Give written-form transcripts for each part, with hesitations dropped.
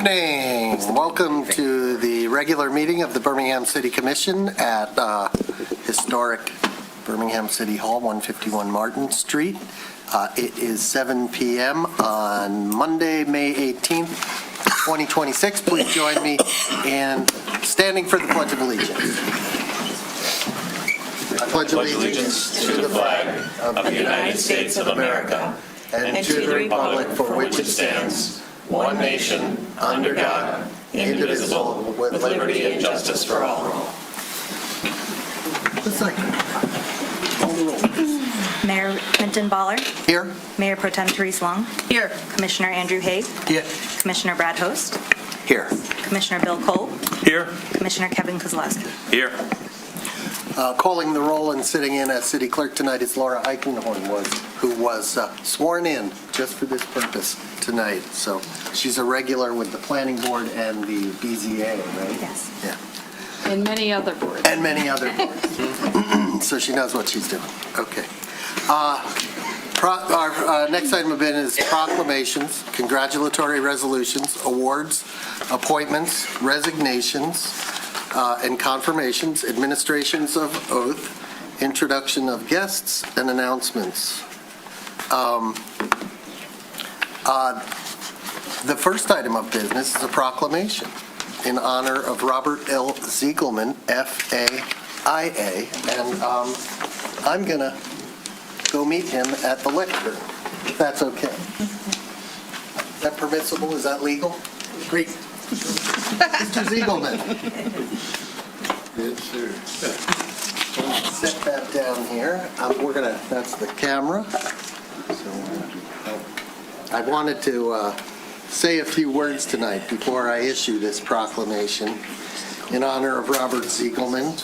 Good evening. Welcome to the regular meeting of the Birmingham City Commission at historic Birmingham City Hall, 151 Martin Street. It is 7 p.m. on Monday, May 18th, 2026. Please join me in standing for the Pledge of Allegiance. I pledge allegiance to the flag of the United States of America and to the republic for which it stands, one nation, under God, indivisible, with liberty and justice for all. Mayor Quentin Baller. Here. Mayor Pro Tem Therese Long. Here. Commissioner Andrew Haig. Here. Commissioner Brad Host. Here. Commissioner Bill Cole. Here. Commissioner Kevin Kozlowski. Here. Calling the roll and sitting in as city clerk tonight is Laura Eichenhorn, who was sworn in just for this purpose tonight. So she's a regular with the planning board and the BZA, right? Yes. Yeah. And many other boards. And many other boards. So she knows what she's doing. Okay. Our next item of business is proclamations, congratulatory resolutions, awards, appointments, resignations, and confirmations, administrations of oath, introduction of guests, and announcements. The first item of business is a proclamation in honor of Robert L. Ziegelman, FAIA, and I'm going to go meet him at the lectern, if that's okay. Is that permissible? Is that legal? Great. Mr. Ziegelman. Yes, sir. Set that down here. That's the camera. So I wanted to say a few words tonight before I issue this proclamation in honor of Robert Ziegelman.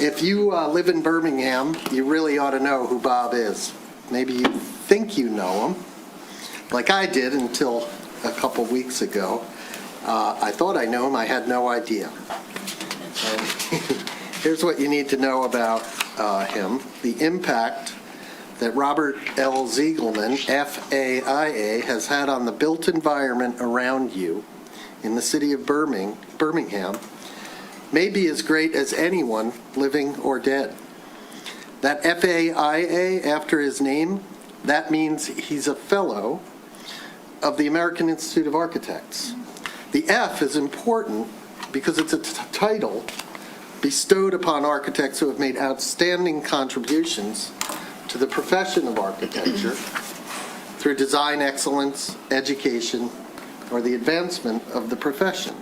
If you live in Birmingham, you really ought to know who Bob is. Maybe you think you know him, like I did until a couple weeks ago. I thought I knew him. I had no idea. And here's what you need to know about him. The impact that Robert L. Ziegelman, FAIA, has had on the built environment around you in the city of Birmingham may be as great as anyone living or dead. That FAIA, after his name, that means he's a fellow of the American Institute of Architects. The F is important because it's a title bestowed upon architects who have made outstanding contributions to the profession of architecture through design excellence, education, or the advancement of the profession.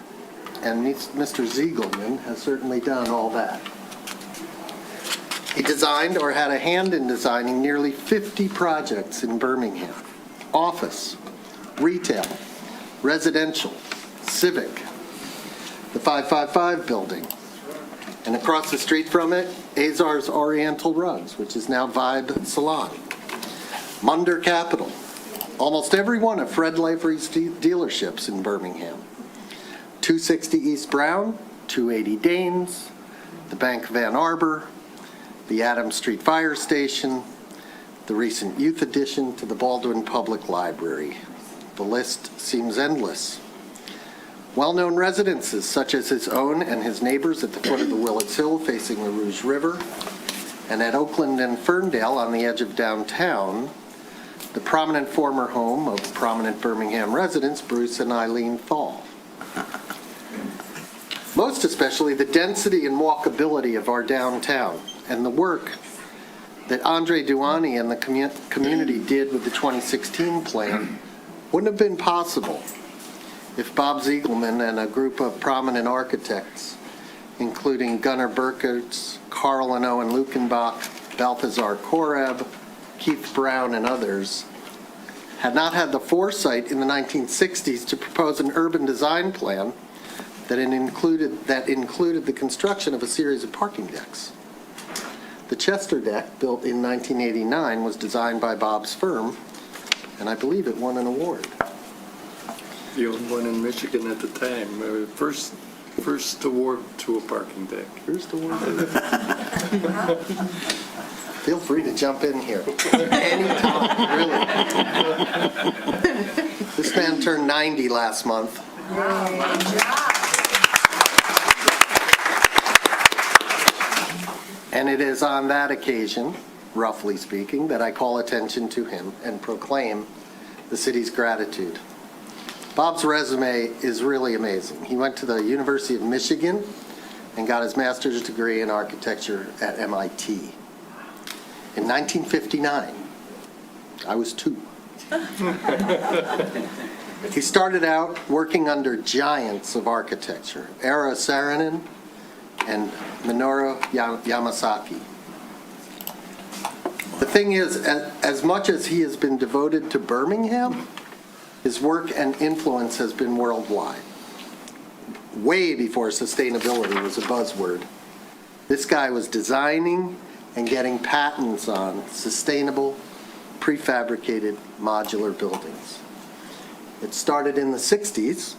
And Mr. Ziegelman has certainly done all that. He designed or had a hand in designing nearly 50 projects in Birmingham: office, retail, residential, civic, the 555 building, and across the street from it, Azar's Oriental Rugs, which is now Vibe Salon, Munder Capital, almost every one of Fred Lavery's dealerships in Birmingham, 260 East Brown, 280 Danes, the Bank of Ann Arbor, the Adams Street Fire Station, the recent youth addition to the Baldwin Public Library. The list seems endless. Well-known residences such as his own and his neighbors at the foot of the Willets Hill facing the Rouge River, and at Oakland and Ferndale on the edge of downtown, the prominent former home of prominent Birmingham residents Bruce and Eileen Thal. Most especially the density and walkability of our downtown and the work that Andre Duani and the community did with the 2016 plan wouldn't have been possible if Bob Ziegelman and a group of prominent architects, including Gunnar Burkertz, Carl and Owen Lukenbach, Balthazar Korab, Keith Brown, and others, had not had the foresight in the 1960s to propose an urban design plan that included the construction of a series of parking decks. The Chester deck, built in 1989, was designed by Bob's firm, and I believe it won an award. The only one in Michigan at the time. First award to a parking deck. First award. Feel free to jump in here. Anytime, really. This man turned 90 last month, And it is on that occasion, roughly speaking, that I call attention to him and proclaim the city's gratitude. Bob's resume is really amazing. He went to the University of Michigan and got his master's degree in architecture at MIT. In 1959, I was 2. He started out working under giants of architecture, Eero Saarinen and Minoru Yamasaki. The thing is, as much as he has been devoted to Birmingham, his work and influence has been worldwide. Way before sustainability was a buzzword, this guy was designing and getting patents on sustainable, prefabricated modular buildings. It started in the 60s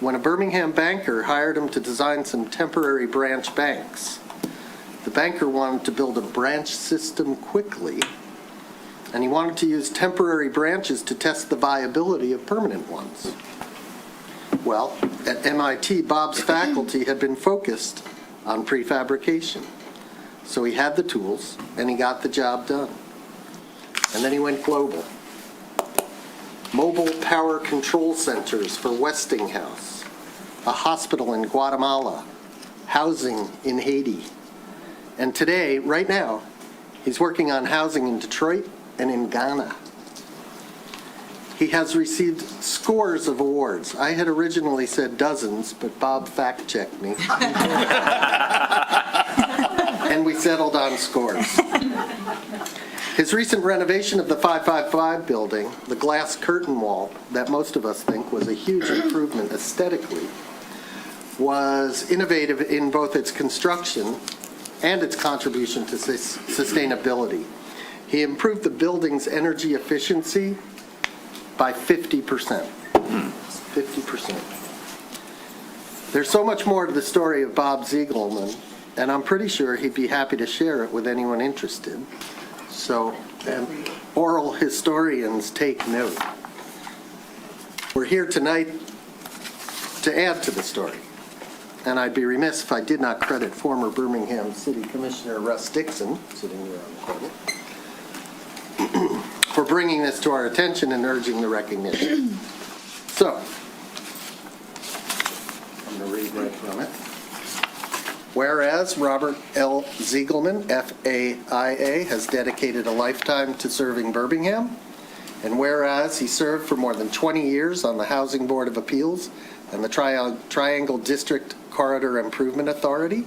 when a Birmingham banker hired him to design some temporary branch banks. The banker wanted to build a branch system quickly, and he wanted to use temporary branches to test the viability of permanent ones. Well, at MIT, Bob's faculty had been focused on prefabrication. So he had the tools, and he got the job done. And then he went global. Mobile power control centers for Westinghouse, a hospital in Guatemala, housing in Haiti. And today, right now, he's working on housing in Detroit and in Ghana. He has received scores of awards. I had originally said dozens, but Bob fact-checked me. And we settled on scores. His recent renovation of the 555 building, the glass curtain wall that most of us think was a huge improvement aesthetically, was innovative in both its construction and its contribution to sustainability. He improved the building's energy efficiency by 50%. 50%. There's so much more to the story of Bob Ziegelman, and I'm pretty sure he'd be happy to share it with anyone interested. So, oral historians take note. We're here tonight to add to the story, and I'd be remiss if I did not credit former Birmingham City Commissioner Russ Dixon, sitting here on the corner, for bringing this to our attention and urging the recognition. So, I'm going to read right from it. Whereas Robert L. Ziegelman, FAIA, has dedicated a lifetime to serving Birmingham, and whereas he served for more than 20 years on the Housing Board of Appeals and the Triangle District Corridor Improvement Authority,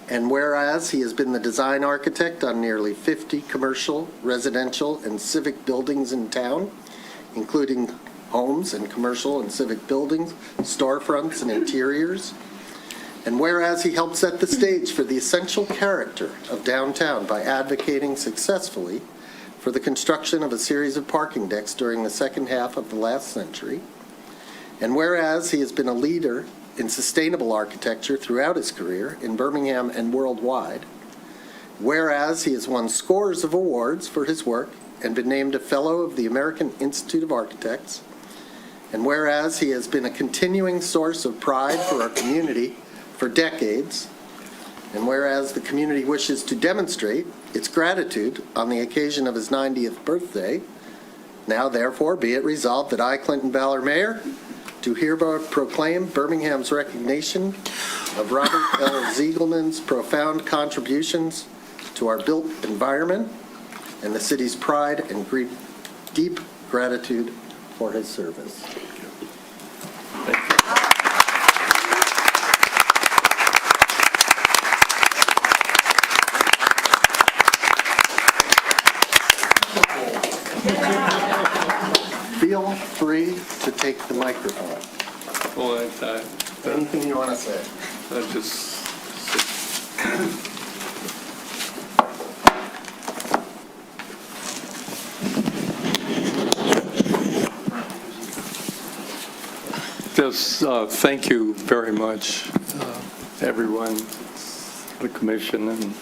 and whereas he has been the design architect on nearly 50 commercial, residential, and civic buildings in town, including homes and commercial and civic buildings, storefronts, and interiors, and whereas he helped set the stage for the essential character of downtown by advocating successfully for the construction of a series of parking decks during the second half of the last century, and whereas he has been a leader in sustainable architecture throughout his career in Birmingham and worldwide, whereas he has won scores of awards for his work and been named a Fellow of the American Institute of Architects, and whereas he has been a continuing source of pride for our community for decades, and whereas the community wishes to demonstrate its gratitude on the occasion of his 90th birthday, now therefore be it resolved that I, Clinton Ballard Mayor, do hereby proclaim Birmingham's recognition of Robert L. Ziegelman's profound contributions to our built environment and the city's pride and deep gratitude for his service. Feel free to take the microphone. Well, Anything you want to say? I just, thank you very much, everyone, the commission, and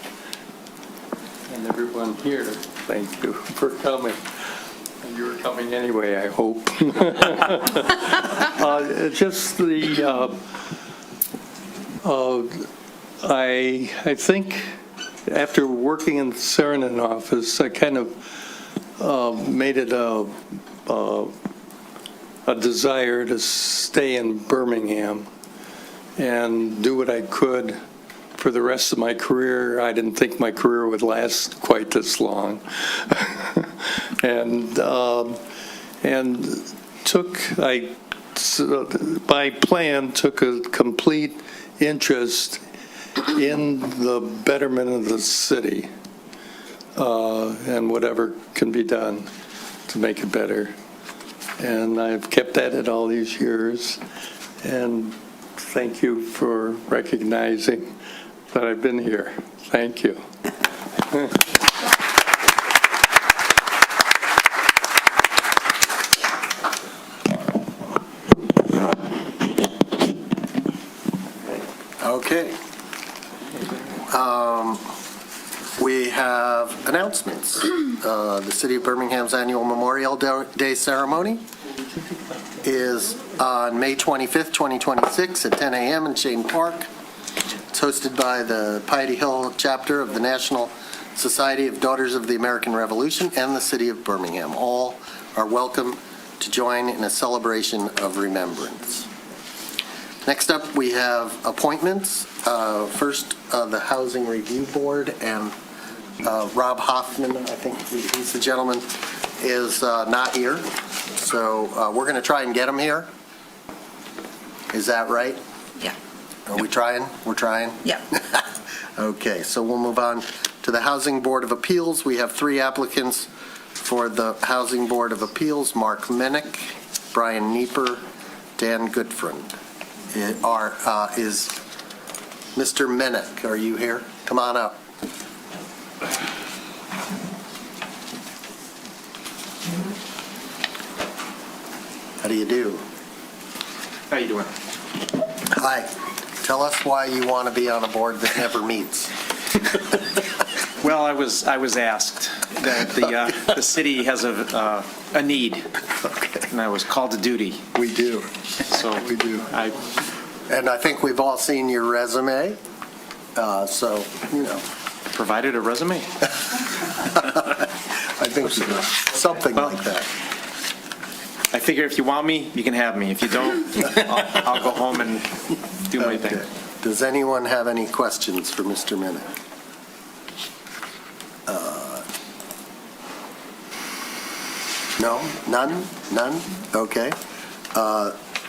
everyone here. Thank you for coming. You're coming anyway, I hope. Just I think after working in the Saarinen office, I kind of made it a desire to stay in Birmingham and do what I could for the rest of my career. I didn't think my career would last quite this long. My plan took a complete interest in the betterment of the city and whatever can be done to make it better. And I've kept at it all these years. And thank you for recognizing that I've been here. Thank you. Okay. We have announcements. The City of Birmingham's annual Memorial Day ceremony is on May 25th, 2026 at 10 a.m. in Shane Park. It's hosted by the Piety Hill chapter of the National Society of Daughters of the American Revolution and the City of Birmingham. All are welcome to join in a celebration of remembrance. Next up, we have appointments. First, the Housing Review Board, and Rob Hoffman, I think he's the gentleman, is not here. So we're going to try and get him here. Is that right? Yeah. Are we trying? We're trying? Yeah. Okay, so we'll move on to the Housing Board of Appeals. We have 3 applicants for the Housing Board of Appeals: Mark Minnick, Brian Nieper, Dan Goodfriend. Is Mr. Minnick, are you here? Come on up. How do you do? How you doing? Hi. Tell us why you want to be on a board that never meets. Well, I was asked that the city has a need, Okay. and I was called to duty. We do. So We do. I And I think we've all seen your resume, so, you know. provided a resume. I think something like that. I figure if you want me, you can have me. If you don't, I'll go home and do my thing. Okay. Does anyone have any questions for Mr. Minnick? No? None? None? Okay.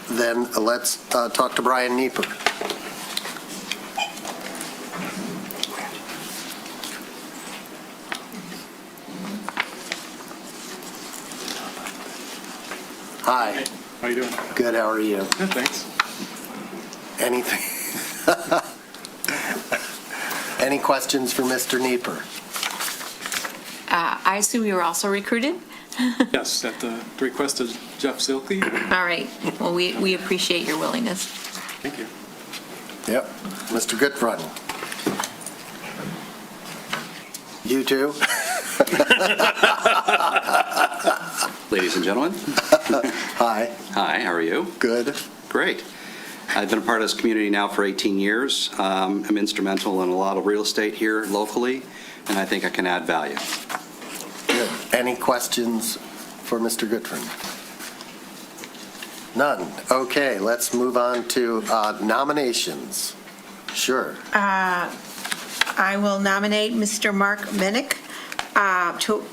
Then let's talk to Brian Nieper. Hi. How you doing? Good, how are you? Good, thanks. Anything? Any questions for Mr. Nieper? I assume you were also recruited? Yes, at the request of Jeff Silke. All right. Well, we appreciate your willingness. Thank you. Yep. Mr. Goodfriend? You too? Ladies and gentlemen, Hi. hi, how are you? Good. Great. I've been a part of this community now for 18 years. I'm instrumental in a lot of real estate here locally, and I think I can add value. Good. Any questions for Mr. Goodfriend? None. Okay, let's move on to nominations. Sure. I will nominate Mr. Mark Minnick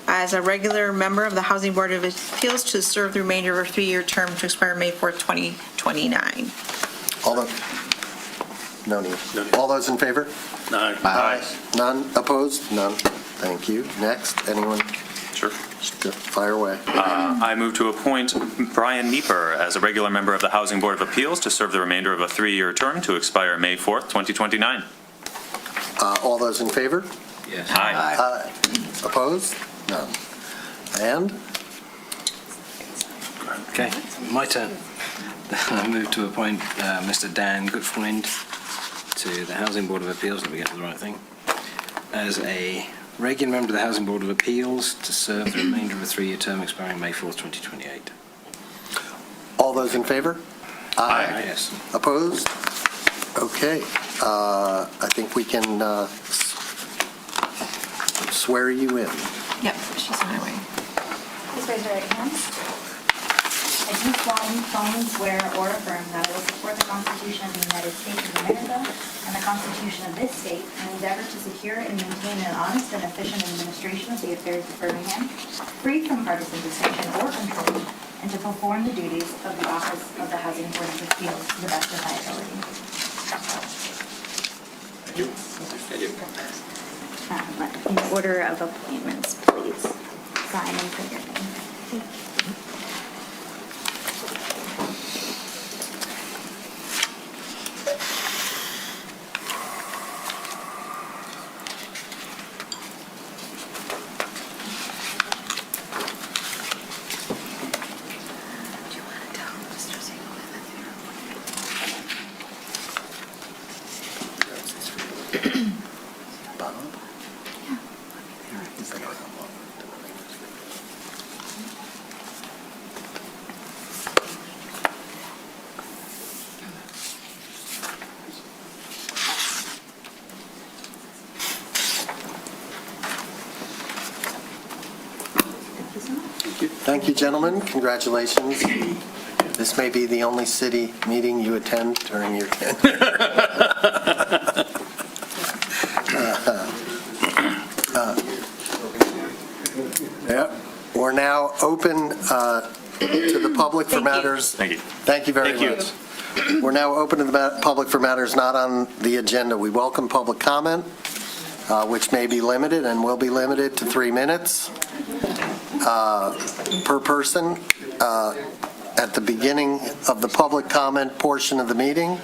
as a regular member of the Housing Board of Appeals to serve the remainder of a 3-year term to expire May 4th, 2029. No need. All those in favor? Aye. None opposed? None. Thank you. Next, anyone? Sure. Fire away. I move to appoint Brian Nieper as a regular member of the Housing Board of Appeals to serve the remainder of a 3-year term to expire May 4th, 2029. All those in favor? Yes. Aye. Opposed? None. And? Okay, my turn. I move to appoint Mr. Dan Goodfriend to the Housing Board of Appeals, let me get to the right thing, as a regular member of the Housing Board of Appeals to serve the remainder of a 3-year term expiring May 4th, 2028. All those in favor? Yes. Opposed? Okay. I think we can swear you in. Yep, she's on her way. Please raise your right hands. I do solemnly swear or affirm that I will support the Constitution of the United States of America and the Constitution of this state and endeavor to secure and maintain an honest and efficient administration of the affairs of Birmingham, free from partisan distinction or control, and to perform the duties of the office of the Housing Board of Appeals to the best of my ability. In order of appointments, please sign and put your name. Thank you, gentlemen. Congratulations. This may be the only city meeting you attend during your tenure. Yeah. We're now open to the public for matters. Thank you. Thank you very much. We're now open to the public for matters not on the agenda. We welcome public comment, which may be limited and will be limited to 3 minutes per person at the beginning of the public comment portion of the meeting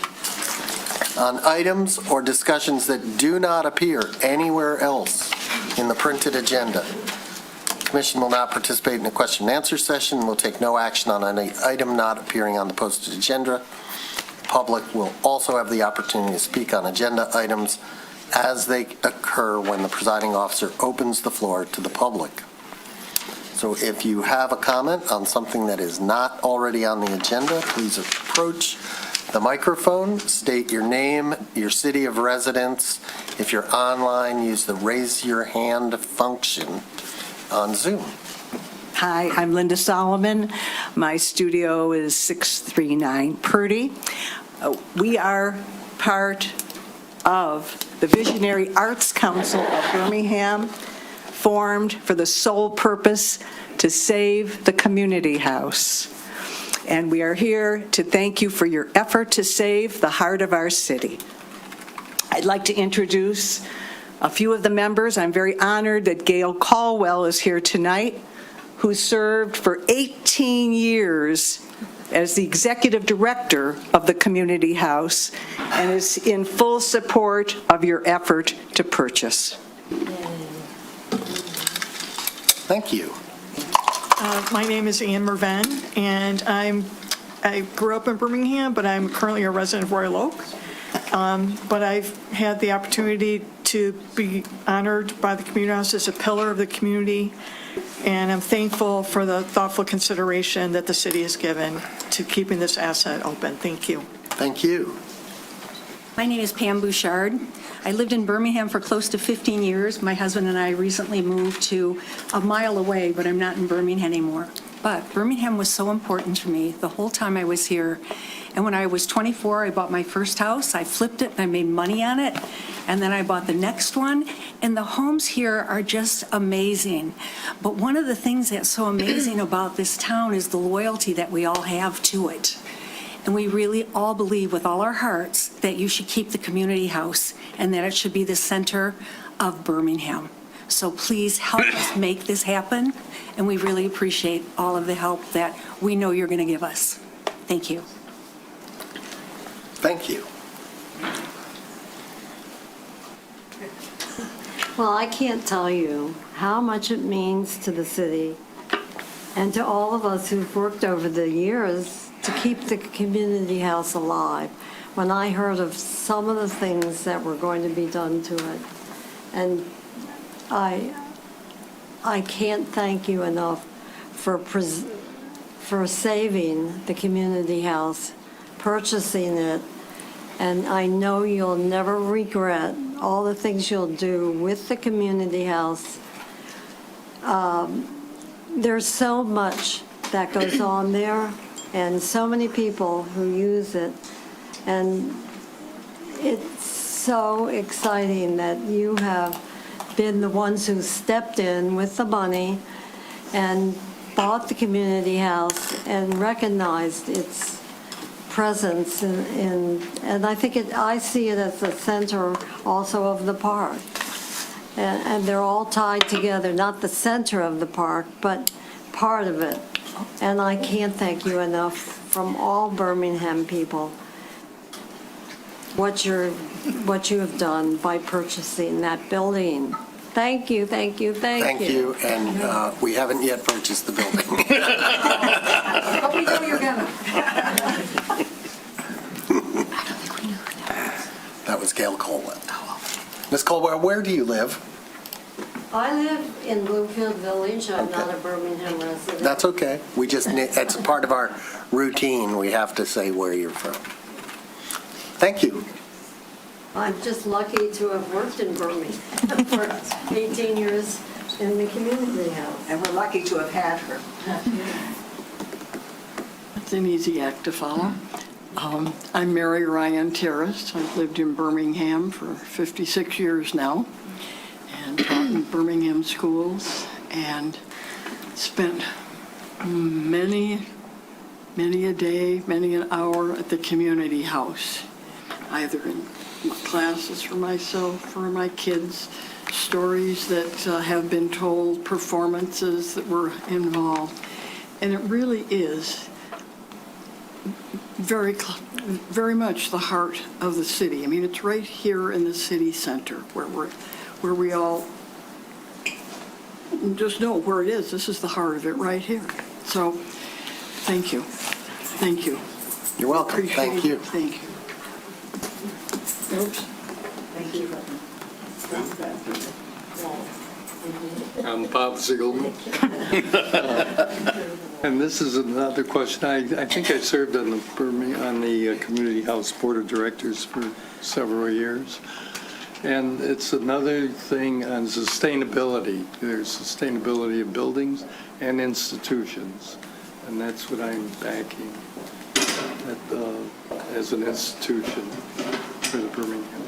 on items or discussions that do not appear anywhere else in the printed agenda. The Commission will not participate in a question and answer session and will take no action on any item not appearing on the posted agenda. The public will also have the opportunity to speak on agenda items as they occur when the presiding officer opens the floor to the public. So if you have a comment on something that is not already on the agenda, please approach the microphone, state your name, your city of residence. If you're online, use the raise your hand function on Zoom. Hi, I'm Linda Solomon. My studio is 639 Purdy. We are part of the Visionary Arts Council of Birmingham, formed for the sole purpose to save the community house. And we are here to thank you for your effort to save the heart of our city. I'd like to introduce a few of the members. I'm very honored that Gail Caldwell is here tonight, who served for 18 years as the executive director of the community house and is in full support of your effort to purchase. Thank you. My name is Ann Merven, and I grew up in Birmingham, but I'm currently a resident of Royal Oak. But I've had the opportunity to be honored by the community house as a pillar of the community, and I'm thankful for the thoughtful consideration that the city has given to keeping this asset open. Thank you. Thank you. My name is Pam Bouchard. I lived in Birmingham for close to 15 years. My husband and I recently moved to a mile away, but I'm not in Birmingham anymore. But Birmingham was so important to me the whole time I was here. And when I was 24, I bought my first house. I flipped it and I made money on it. And then I bought the next one. And the homes here are just amazing. But one of the things that's so amazing about this town is the loyalty that we all have to it. And we really all believe with all our hearts that you should keep the community house and that it should be the center of Birmingham. So please help us make this happen. And we really appreciate all of the help that we know you're going to give us. Thank you. Thank you. Well, I can't tell you how much it means to the city and to all of us who've worked over the years to keep the community house alive. When I heard of some of the things that were going to be done to it, and I can't thank you enough for saving the community house, purchasing it, and I know you'll never regret all the things you'll do with the community house. There's so much that goes on there, and so many people who use it, and it's so exciting that you have been the ones who stepped in with the money and bought the community house and recognized its presence and I think I see it as the center also of the park. And they're all tied together, not the center of the park, but part of it. And I can't thank you enough from all Birmingham people what you have done by purchasing that building. Thank you, thank you, thank you. Thank you, and we haven't yet purchased the building. But we know you're gonna. That was Gail Colwell. Ms. Colwell, where do you live? I live in Bloomfield Village. I'm not a Birmingham resident. That's okay. We just, it's a part of our routine. We have to say where you're from. Thank you. I'm just lucky to have worked in Birmingham for 18 years in the community house. And we're lucky to have had her. It's an easy act to follow. I'm Mary Ryan Terrace. I've lived in Birmingham for 56 years now and taught in Birmingham schools and spent many a day, many an hour at the community house, either in classes for myself, for my kids, stories that have been told, performances that were involved. And it really is very much the heart of the city. I mean, it's right here in the city center where we all just know where it is. This is the heart of it right here. So, thank you. Thank you. You're welcome. Appreciate Thank you. it. Thank you. Oops. Thank you. I'm Bob Ziegelman. And this is another question. I think I served on the Community House Board of Directors for several years. And it's another thing on sustainability. There's sustainability of buildings and institutions. And that's what I'm backing as an institution for the Birmingham.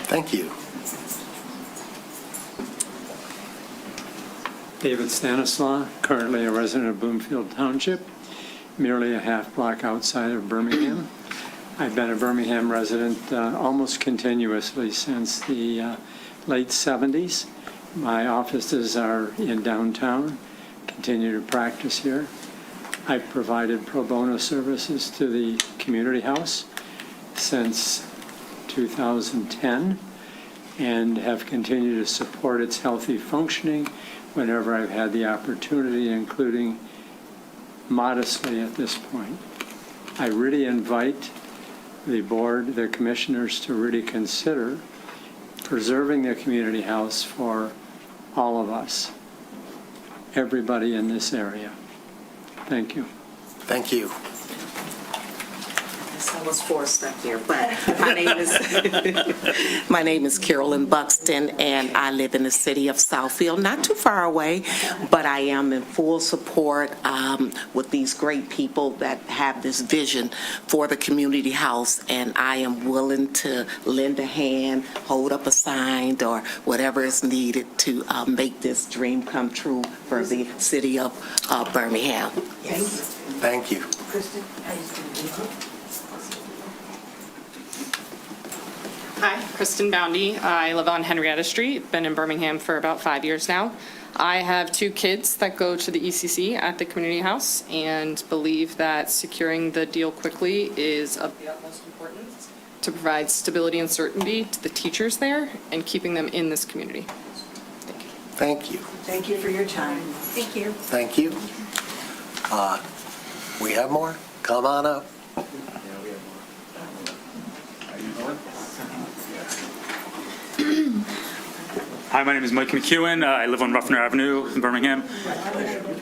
Thank you. David Stanislaw, currently a resident of Bloomfield Township, merely a half block outside of Birmingham. I've been a Birmingham resident almost continuously since the late 70s. My offices are in downtown, continue to practice here. I've provided pro bono services to the community house since 2010 and have continued to support its healthy functioning whenever I've had the opportunity, including modestly at this point. I really invite the board, the commissioners, to really consider preserving the community house for all of us, everybody in this area. Thank you. Thank you. I was forced up here, but my name is Carolyn Buxton, and I live in the city of Southfield, not too far away, but I am in full support with these great people that have this vision for the community house, and I am willing to lend a hand, hold up a sign, or whatever is needed to make this dream come true for the city of Birmingham. Yes. Thank you. Kristen? Hi, Kristen Boundy. I live on Henrietta Street, been in Birmingham for about 5 years now. I have 2 kids that go to the ECC at the community house and believe that securing the deal quickly is of the utmost importance to provide stability and certainty to the teachers there and keeping them in this community. Thank you. Thank you for your time. Thank you. Thank you. We have more? Come on up. Hi, my name is Mike McEwen. I live on Ruffner Avenue in Birmingham.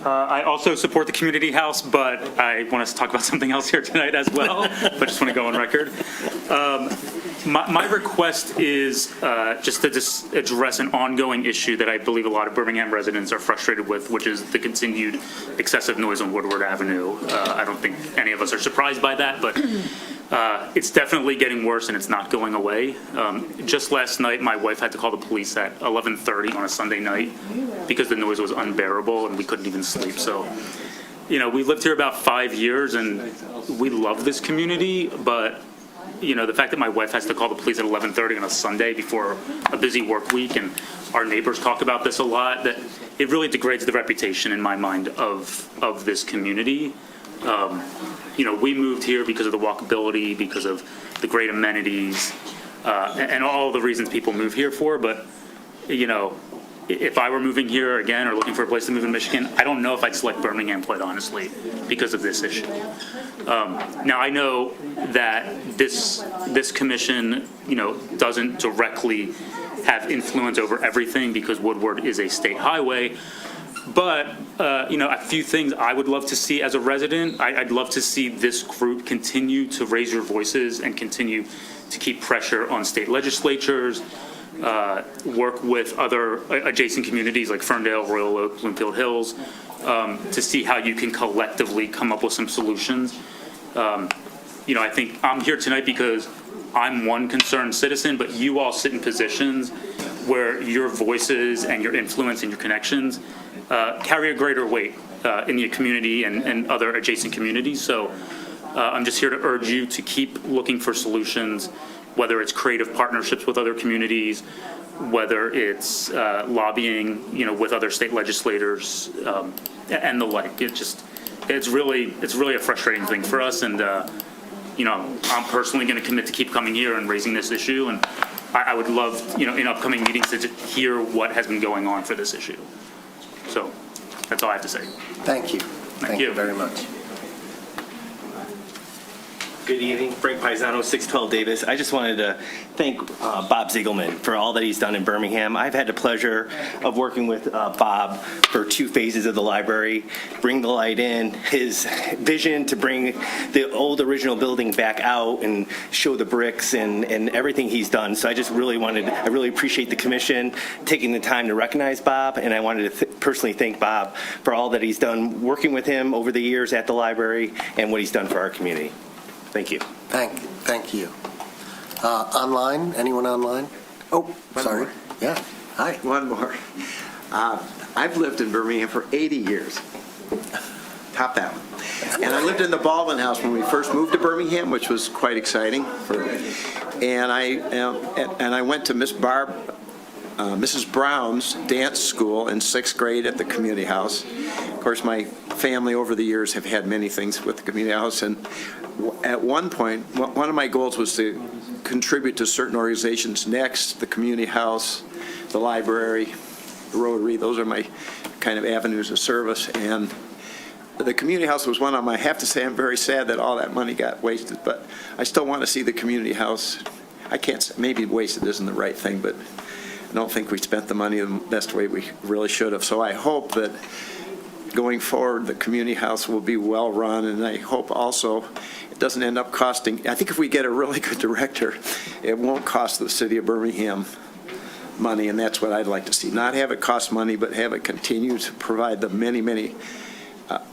I also support the community house, but I want us to talk about something else here tonight as well, but just want to go on record. My request is just to address an ongoing issue that I believe a lot of Birmingham residents are frustrated with, which is the continued excessive noise on Woodward Avenue. I don't think any of us are surprised by that, but it's definitely getting worse and it's not going away. Just last night, my wife had to call the police at 11:30 on a Sunday night because the noise was unbearable and we couldn't even sleep. So, you know, we lived here about 5 years and we love this community, but you know, the fact that my wife has to call the police at 11:30 on a Sunday before a busy work week, and our neighbors talk about this a lot, that it really degrades the reputation in my mind of this community. You know, we moved here because of the walkability, because of the great amenities, and all the reasons people move here for. But, you know, if I were moving here again or looking for a place to move in Michigan, I don't know if I'd select Birmingham, quite honestly, because of this issue. Now, I know that this commission, you know, doesn't directly have influence over everything because Woodward is a state highway. But, you know, a few things I would love to see as a resident. I'd love to see this group continue to raise your voices and continue to keep pressure on state legislatures, work with other adjacent communities like Ferndale, Royal Oak, Bloomfield Hills, to see how you can collectively come up with some solutions. You know, I think I'm here tonight because I'm one concerned citizen, but you all sit in positions where your voices and your influence and your connections carry a greater weight in the community and other adjacent communities. So I'm just here to urge you to keep looking for solutions, whether it's creative partnerships with other communities, whether it's lobbying, you know, with other state legislators and the like. It's really a frustrating thing for us, and you know, I'm personally going to commit to keep coming here and raising this issue, and I would love, you know, in upcoming meetings to hear what has been going on for this issue. So that's all I have to say. Thank you. Thank you very much. Good evening, Frank Paisano, 612 Davis. I just wanted to thank Bob Ziegelman for all that he's done in Birmingham. I've had the pleasure of working with Bob for 2 phases of the library, Bring the Light In, his vision to bring the old original building back out and show the bricks and everything he's done. So I just really appreciate the commission taking the time to recognize Bob, and I wanted to personally thank Bob for all that he's done working with him over the years at the library and what he's done for our community. Thank you. Thank you. Online? Anyone online? Oh, sorry. More. Yeah. Hi. One more. I've lived in Birmingham for 80 years. Top that one. And I lived in the Baldwin House when we first moved to Birmingham, which was quite exciting. And I went to Mrs. Brown's dance school in 6th grade at the community house. Of course, my family over the years have had many things with the community house, and at one point, one of my goals was to contribute to certain organizations next, the community house, the library, the Rotary. Those are my kind of avenues of service, and the community house was one of them. I have to say I'm very sad that all that money got wasted, but I still want to see the community house. I can't say, maybe wasted isn't the right thing, but I don't think we spent the money the best way we really should have. So I hope that going forward, the community house will be well run, and I hope also it doesn't end up costing, I think if we get a really good director, it won't cost the city of Birmingham money, and that's what I'd like to see. Not have it cost money, but have it continue to provide the many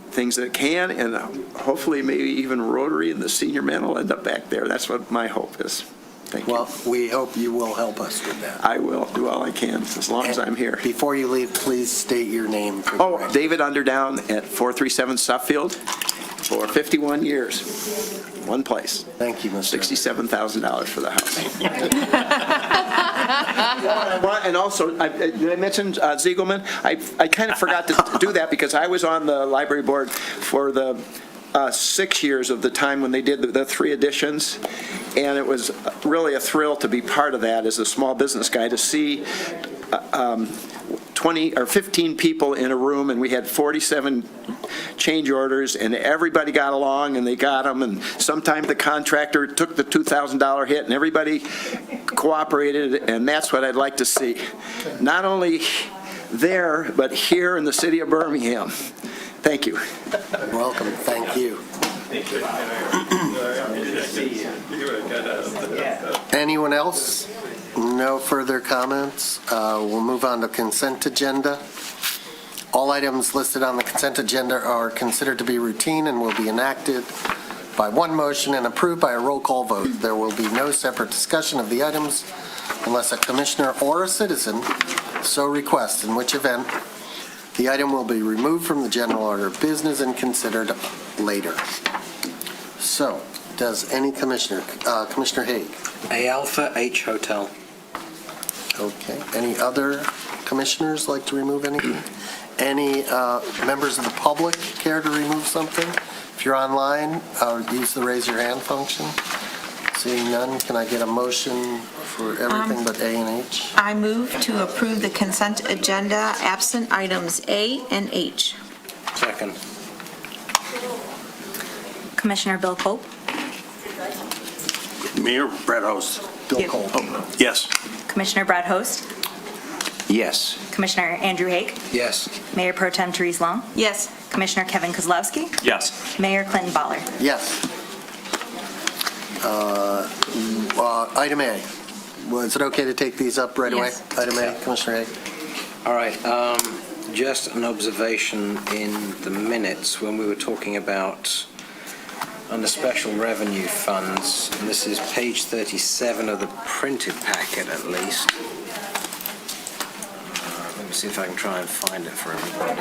things that it can, and hopefully maybe even Rotary and the senior men will end up back there. That's what my hope is. Thank you. Well, we hope you will help us with that. I will do all I can as long as I'm here. Before you leave, please state your name. For David Underdown at 437 Suffield for 51 years. One place. Thank you, Mr. $67,000 for the house. And also, did I mention Ziegelman? I kind of forgot to do that because I was on the library board for the 6 years of the time when they did the 3 additions, and it was really a thrill to be part of that as a small business guy, to see 20 or 15 people in a room, and we had 47 change orders, and everybody got along, and they got them, and sometimes the contractor took the $2,000 hit, and everybody cooperated, and that's what I'd like to see. Not only there, but here in the city of Birmingham. Thank you. Welcome, thank you. Anyone else? No further comments. We'll move on to consent agenda. All items listed on the consent agenda are considered to be routine and will be enacted by one motion and approved by a roll call vote. There will be no separate discussion of the items unless a commissioner or a citizen so requests, in which event the item will be removed from the general order of business and considered later. So, does any commissioner, Commissioner Haig? A Alpha H Hotel. Okay. Any other commissioners like to remove anything? Any members of the public care to remove something? If you're online, use the raise your hand function. Seeing none, can I get a motion for everything but A and H? I move to approve the consent agenda absent items A and H. Second. Commissioner Bill Pope, Mayor Brett Host. Bill Cole. Yes. Commissioner Brad Host, Yes. Commissioner Andrew Haig, Yes. Mayor Pro Tem Therese Long, Yes. Commissioner Kevin Kozlowski, Yes. Mayor Clinton Baller. Yes. Item A. Well, is it okay to take these up right away? Yes. Item A, Commissioner Haig. All right, just an observation in the minutes when we were talking about under special revenue funds, and this is page 37 of the printed packet at least. Let me see if I can try and find it for everybody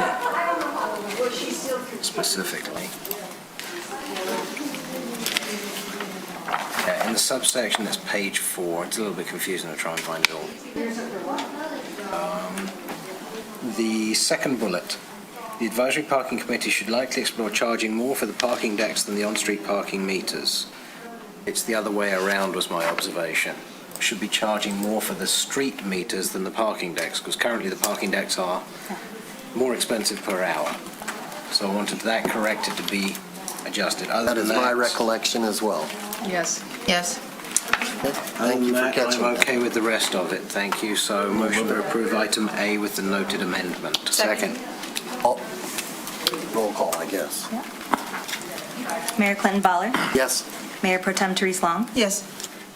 specifically. In the subsection, that's page 4. It's a little bit confusing to try and find it all. The second bullet. The Advisory Parking Committee should likely explore charging more for the parking decks than the on-street parking meters. It's the other way around, was my observation. Should be charging more for the street meters than the parking decks, because currently the parking decks are more expensive per hour. So I wanted that corrected to be adjusted. That is my recollection as well. Yes. Yes. Thank you for catching I'm that. okay with the rest of it, thank you. So motion to approve item A with the noted amendment. Second. Roll call, I guess. Mayor Clinton Baller, Yes. Mayor Pro Tem Therese Long, Yes.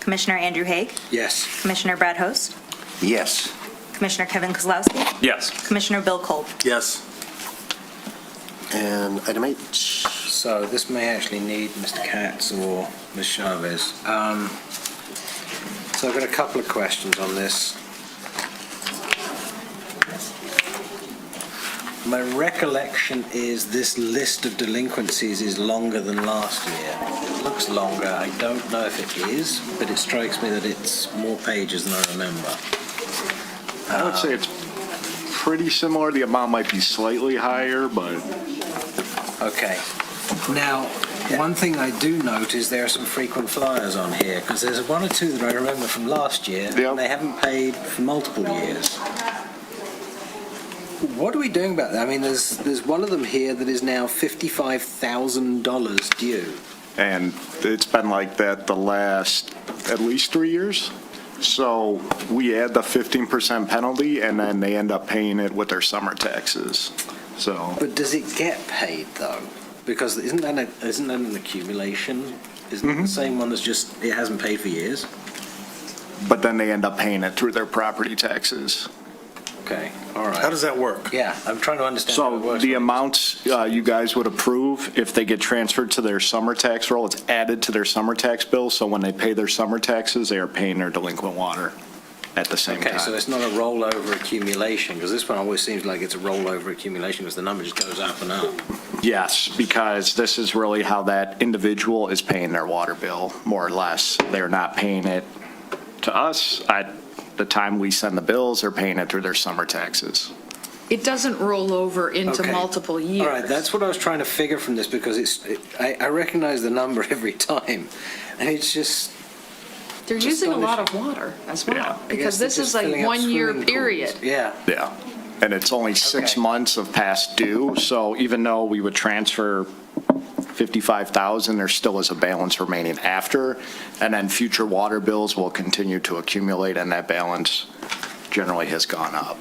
Commissioner Andrew Haig, Yes. Commissioner Brad Host, Yes. Commissioner Kevin Kozlowski, Yes. Commissioner Bill Kolb. Yes. And item H. So this may actually need Mr. Katz or Ms. Chavez. So I've got a couple of questions on this. My recollection is this list of delinquencies is longer than last year. It looks longer. I don't know if it is, but it strikes me that it's more pages than I remember. I would say it's pretty similar. The amount might be slightly higher, but... Okay. Now, one thing I do note is there are some frequent flyers on here, because there's one or two that I remember from last year, and they haven't paid for multiple years. What are we doing about that? I mean, there's one of them here that is now $55,000 due. And it's been like that the last at least 3 years. So we add the 15% penalty, and then they end up paying it with their summer taxes. So. But does it get paid, though? Because isn't that an accumulation? Isn't it the same one that's just, it hasn't paid for years? But then they end up paying it through their property taxes. Okay, all right. How does that work? Yeah, I'm trying to understand how it So works. the amounts you guys would approve, if they get transferred to their summer tax roll, it's added to their summer tax bill. So when they pay their summer taxes, they are paying their delinquent water at the same time. Okay, so it's not a rollover accumulation, because this one always seems like it's a rollover accumulation because the number just goes up and up. Yes, because this is really how that individual is paying their water bill, more or less. They're not paying it to us. At the time we send the bills, they're paying it through their summer taxes. It doesn't roll over into Okay. multiple years. All right, that's what I was trying to figure from this, because I recognize the number every time, and it's just, They're using a lot of water as well, I because guess they're this is just like filling up 1 year swimming pools. period. Yeah. Yeah. And it's only 6 months of past due, so even though we would transfer 55,000, there still is a balance remaining after, and then future water bills will continue to accumulate, and that balance generally has gone up.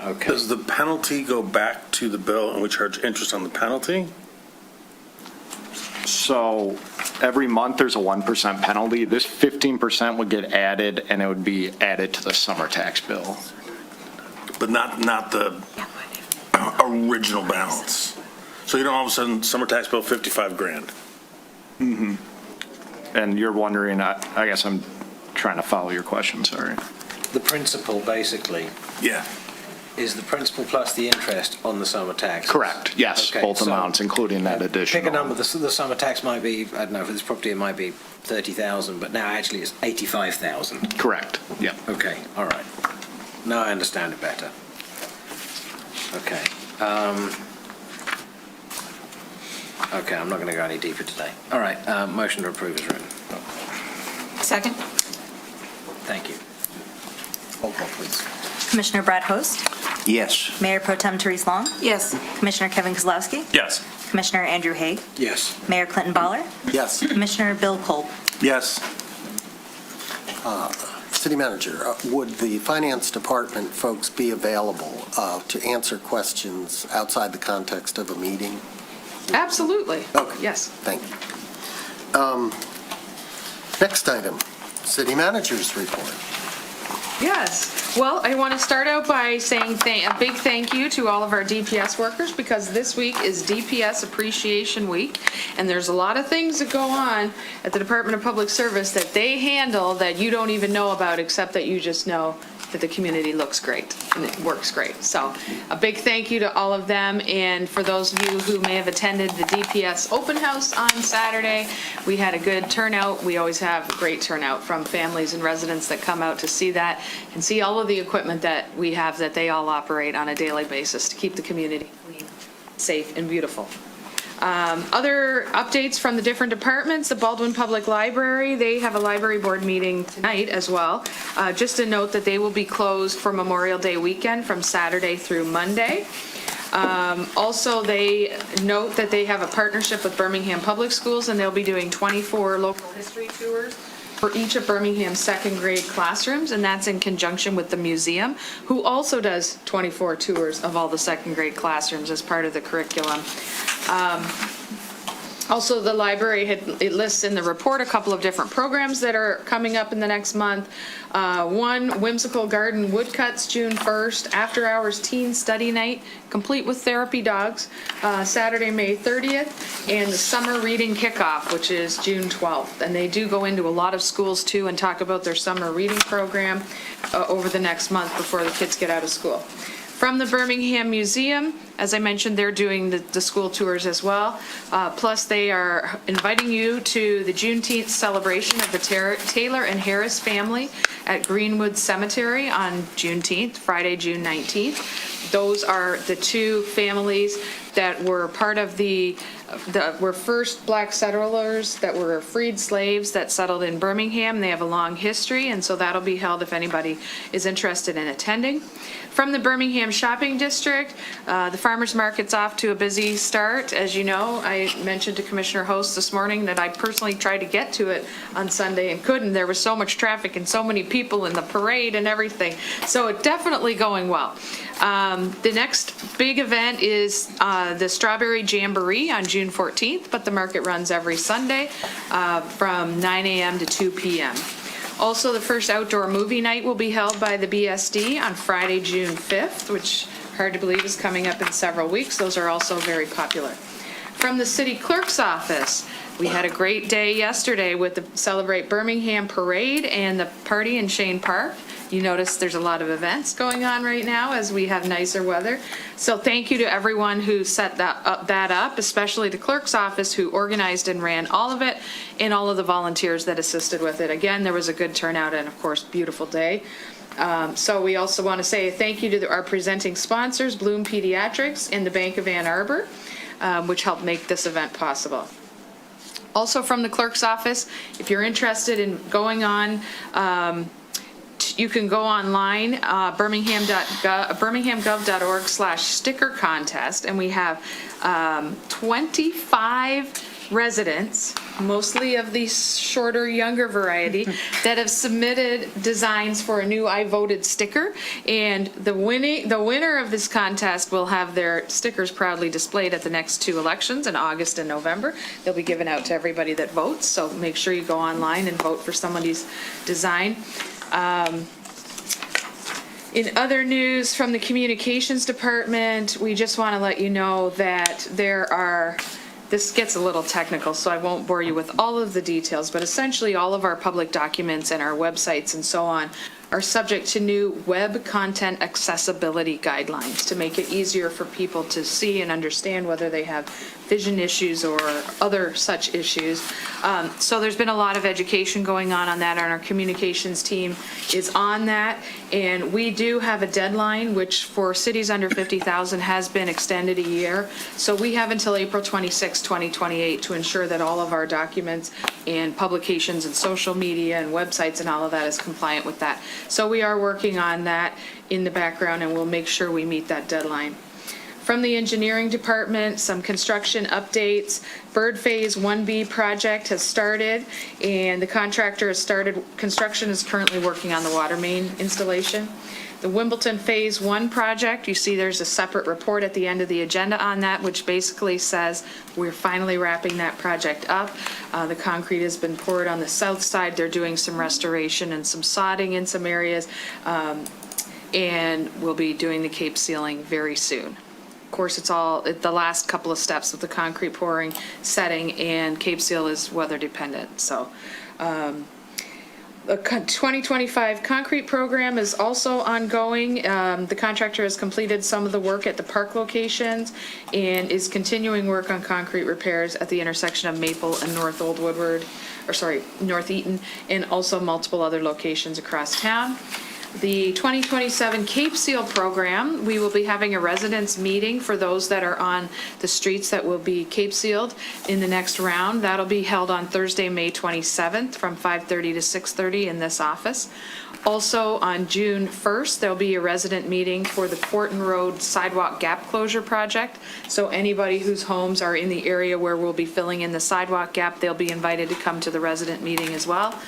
Okay. Does the penalty go back to the bill and we charge interest on the penalty? So every month, there's a 1% penalty. This 15% would get added, and it would be added to the summer tax bill. But not the original balance. So you don't all of a sudden, summer tax bill, 55 grand. Mm-hmm. And you're wondering, I guess I'm trying to follow your question, sorry. The principal, basically. Yeah. Is the principal plus the interest on the summer tax? Correct, yes, Okay, both so amounts, including that additional. Pick a number, the summer tax might be, I don't know, for this property it might be 30,000, but now actually it's 85,000. Correct, yeah. Okay, all right. Now I understand it better. Okay. Okay, I'm not going to go any deeper today. All right, motion to approve is written. Second. Thank you. Roll call, please. Commissioner Brad Host, Yes. Mayor Pro Tem Therese Long, Yes. Commissioner Kevin Kozlowski, Yes. Commissioner Andrew Haig, Yes. Mayor Clinton Baller, Yes. Commissioner Bill Kolb. Yes. City Manager, would the Finance Department folks be available to answer questions outside the context of a meeting? Absolutely. Okay. Yes. Thank you. Next item, City Manager's report. Yes. Well, I want to start out by saying a big thank you to all of our DPS workers, because this week is DPS Appreciation Week, and there's a lot of things that go on at the Department of Public Service that they handle that you don't even know about, except that you just know that the community looks great and it works great. So a big thank you to all of them. And for those of you who may have attended the DPS open house on Saturday, we had a good turnout. We always have a great turnout from families and residents that come out to see that and see all of the equipment that we have that they all operate on a daily basis to keep the community clean, safe, and beautiful. Other updates from the different departments, the Baldwin Public Library, they have a library board meeting tonight as well. Just a note that they will be closed for Memorial Day weekend from Saturday through Monday. Also, they note that they have a partnership with Birmingham Public Schools, and they'll be doing 24 local history tours for each of Birmingham's second grade classrooms, and that's in conjunction with the museum, who also does 24 tours of all the second grade classrooms as part of the curriculum. Also, the library it lists in the report a couple of different programs that are coming up in the next month. One, Whimsical Garden Woodcuts, June 1st, After Hours Teen Study Night, complete with therapy dogs, Saturday, May 30th, and the Summer Reading Kickoff, which is June 12th. And they do go into a lot of schools, too, and talk about their summer reading program over the next month before the kids get out of school. From the Birmingham Museum, as I mentioned, they're doing the school tours as well. Plus, they are inviting you to the Juneteenth celebration of the Taylor and Harris family at Greenwood Cemetery on Juneteenth, Friday, June 19th. Those are the two families that were part of were first black settlers that were freed slaves that settled in Birmingham. They have a long history, and so that'll be held if anybody is interested in attending. From the Birmingham Shopping District, the farmers market's off to a busy start. As you know, I mentioned to Commissioner Host this morning that I personally tried to get to it on Sunday and couldn't. There was so much traffic and so many people in the parade and everything. So it's definitely going well. The next big event is the Strawberry Jamboree on June 14th, but the market runs every Sunday from 9 a.m. to 2 p.m. Also, the first outdoor movie night will be held by the BSD on Friday, June 5th, which, hard to believe, is coming up in several weeks. Those are also very popular. From the city clerk's office, we had a great day yesterday with the Celebrate Birmingham Parade and the party in Shane Park. You notice there's a lot of events going on right now as we have nicer weather. So thank you to everyone who set that up, especially the clerk's office who organized and ran all of it, and all of the volunteers that assisted with it. Again, there was a good turnout and, of course, beautiful day. So we also want to say thank you to our presenting sponsors, Bloom Pediatrics and the Bank of Ann Arbor, which helped make this event possible. Also from the clerk's office, if you're interested in going on, you can go online, birminghamgov.org/sticker contest, and we have 25 residents, mostly of the shorter, younger variety, that have submitted designs for a new I Voted sticker. And the winner of this contest will have their stickers proudly displayed at the next 2 elections in August and November. They'll be given out to everybody that votes, so make sure you go online and vote for somebody's design. In other news from the communications department, we just want to let you know that this gets a little technical, so I won't bore you with all of the details, but essentially all of our public documents and our websites and so on are subject to new web content accessibility guidelines to make it easier for people to see and understand whether they have vision issues or other such issues. So there's been a lot of education going on that, and our communications team is on that. And we do have a deadline, which for cities under 50,000 has been extended a year. So we have until April 26, 2028 to ensure that all of our documents and publications and social media and websites and all of that is compliant with that. So we are working on that in the background, and we'll make sure we meet that deadline. From the engineering department, some construction updates. Bird Phase 1B project has started, and the contractor has started, construction is currently working on the water main installation. The Wimbledon Phase 1 project, you see there's a separate report at the end of the agenda on that, which basically says we're finally wrapping that project up. The concrete has been poured on the south side. They're doing some restoration and some sodding in some areas, and we'll be doing the cape sealing very soon. Of course, it's all, the last couple of steps with the concrete pouring, setting, and cape seal is weather dependent. So the 2025 concrete program is also ongoing. The contractor has completed some of the work at the park locations and is continuing work on concrete repairs at the intersection of Maple and North Eaton, and also multiple other locations across town. The 2027 Cape Seal program, we will be having a residents meeting for those that are on the streets that will be Cape Sealed in the next round. That'll be held on Thursday, May 27th from 5:30 to 6:30 in this office. Also on June 1st, there'll be a resident meeting for the Fortin Road Sidewalk Gap Closure Project. So anybody whose homes are in the area where we'll be filling in the sidewalk gap, they'll be invited to come to the resident meeting as well.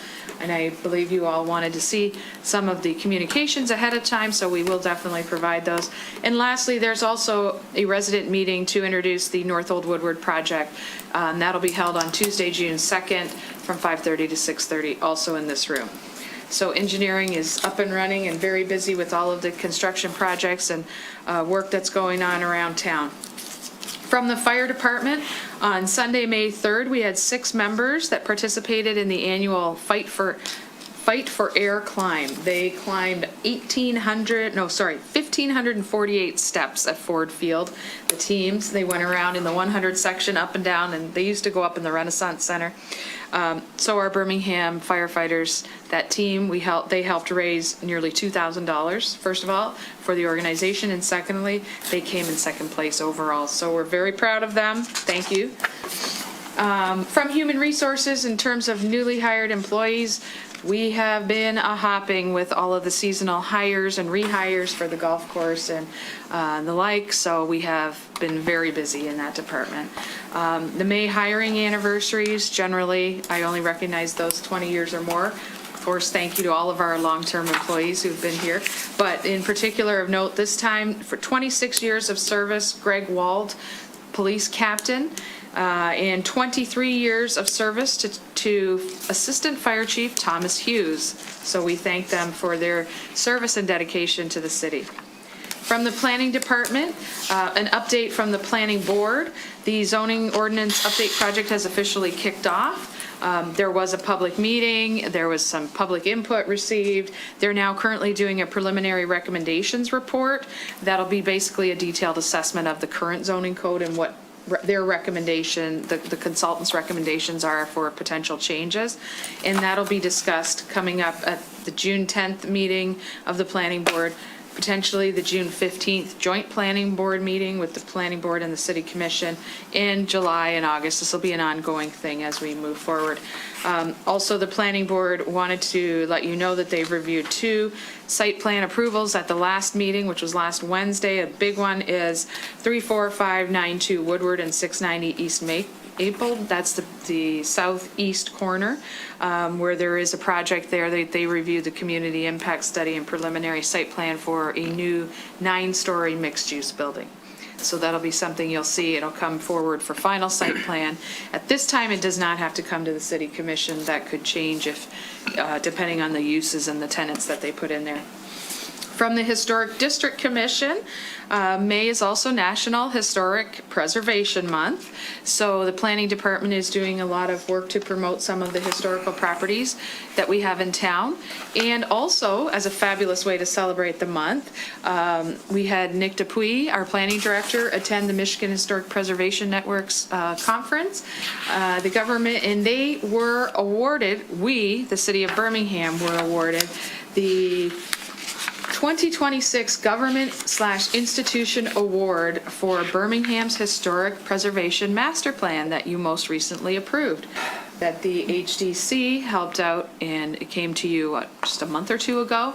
And I believe you all wanted to see some of the communications ahead of time, so we will definitely provide those. And lastly, there's also a resident meeting to introduce the North Old Woodward project. That'll be held on Tuesday, June 2nd from 5:30 to 6:30, also in this room. So engineering is up and running and very busy with all of the construction projects and work that's going on around town. From the fire department, on Sunday, May 3rd, we had 6 members that participated in the annual Fight for Air climb. They climbed 1,548 steps at Ford Field. The teams, they went around in the 100 section up and down, and they used to go up in the Renaissance Center. So our Birmingham firefighters, that team, they helped raise nearly $2,000, first of all, for the organization, and secondly, they came in second place overall. So we're very proud of them. Thank you. From Human Resources, in terms of newly hired employees, we have been a-hopping with all of the seasonal hires and rehires for the golf course and the like, so we have been very busy in that department. The May hiring anniversaries, generally, I only recognize those 20 years or more. Of course, thank you to all of our long-term employees who've been here, but in particular of note this time, for 26 years of service, Greg Wald, police captain, and 23 years of service to Assistant Fire Chief Thomas Hughes. So we thank them for their service and dedication to the city. From the Planning Department, an update from the Planning Board. The zoning ordinance update project has officially kicked off. There was a public meeting, there was some public input received. They're now currently doing a preliminary recommendations report. That'll be basically a detailed assessment of the current zoning code and what their recommendation, the consultant's recommendations are for potential changes. And that'll be discussed coming up at the June 10th meeting of the Planning Board potentially the June 15th joint planning board meeting with the planning board and the city commission in July and August. This will be an ongoing thing as we move forward. Also, the planning board wanted to let you know that they've reviewed 2 site plan approvals at the last meeting, which was last Wednesday. A big one is 34592 Woodward and 690 East Maple. That's the southeast corner, where there is a project there. They reviewed the community impact study and preliminary site plan for a new 9-story mixed-use building. So that'll be something you'll see. It'll come forward for final site plan. At this time, it does not have to come to the city commission. That could change if, depending on the uses and the tenants that they put in there. From the Historic District Commission, May is also National Historic Preservation Month. So the Planning Department is doing a lot of work to promote some of the historical properties that we have in town. And also, as a fabulous way to celebrate the month, we had Nick Dupuy, our planning director, attend the Michigan Historic Preservation Network's conference. The government, and they were awarded, we, the city of Birmingham, were awarded the 2026 Government/Institution Award for Birmingham's Historic Preservation Master Plan that you most recently approved, that the HDC helped out, and it came to you just a month or 2 ago.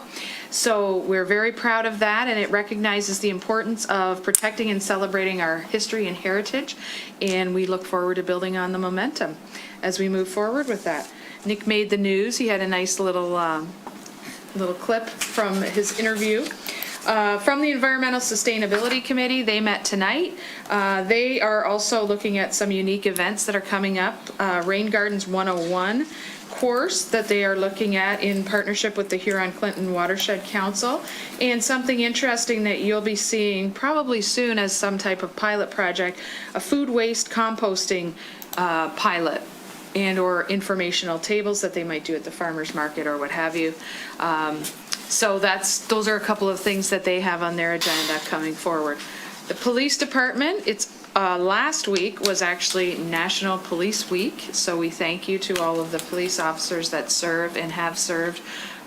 So we're very proud of that, and it recognizes the importance of protecting and celebrating our history and heritage, and we look forward to building on the momentum as we move forward with that. Nick made the news. He had a nice little clip from his interview. From the Environmental Sustainability Committee, they met tonight. They are also looking at some unique events that are coming up. Rain Gardens 101 course that they are looking at in partnership with the Huron-Clinton Watershed Council, and something interesting that you'll be seeing probably soon as some type of pilot project, a food waste composting pilot and or informational tables that they might do at the farmer's market or what have you. So those are a couple of things that they have on their agenda coming forward. The police department, last week was actually National Police Week, so we thank you to all of the police officers that serve and have served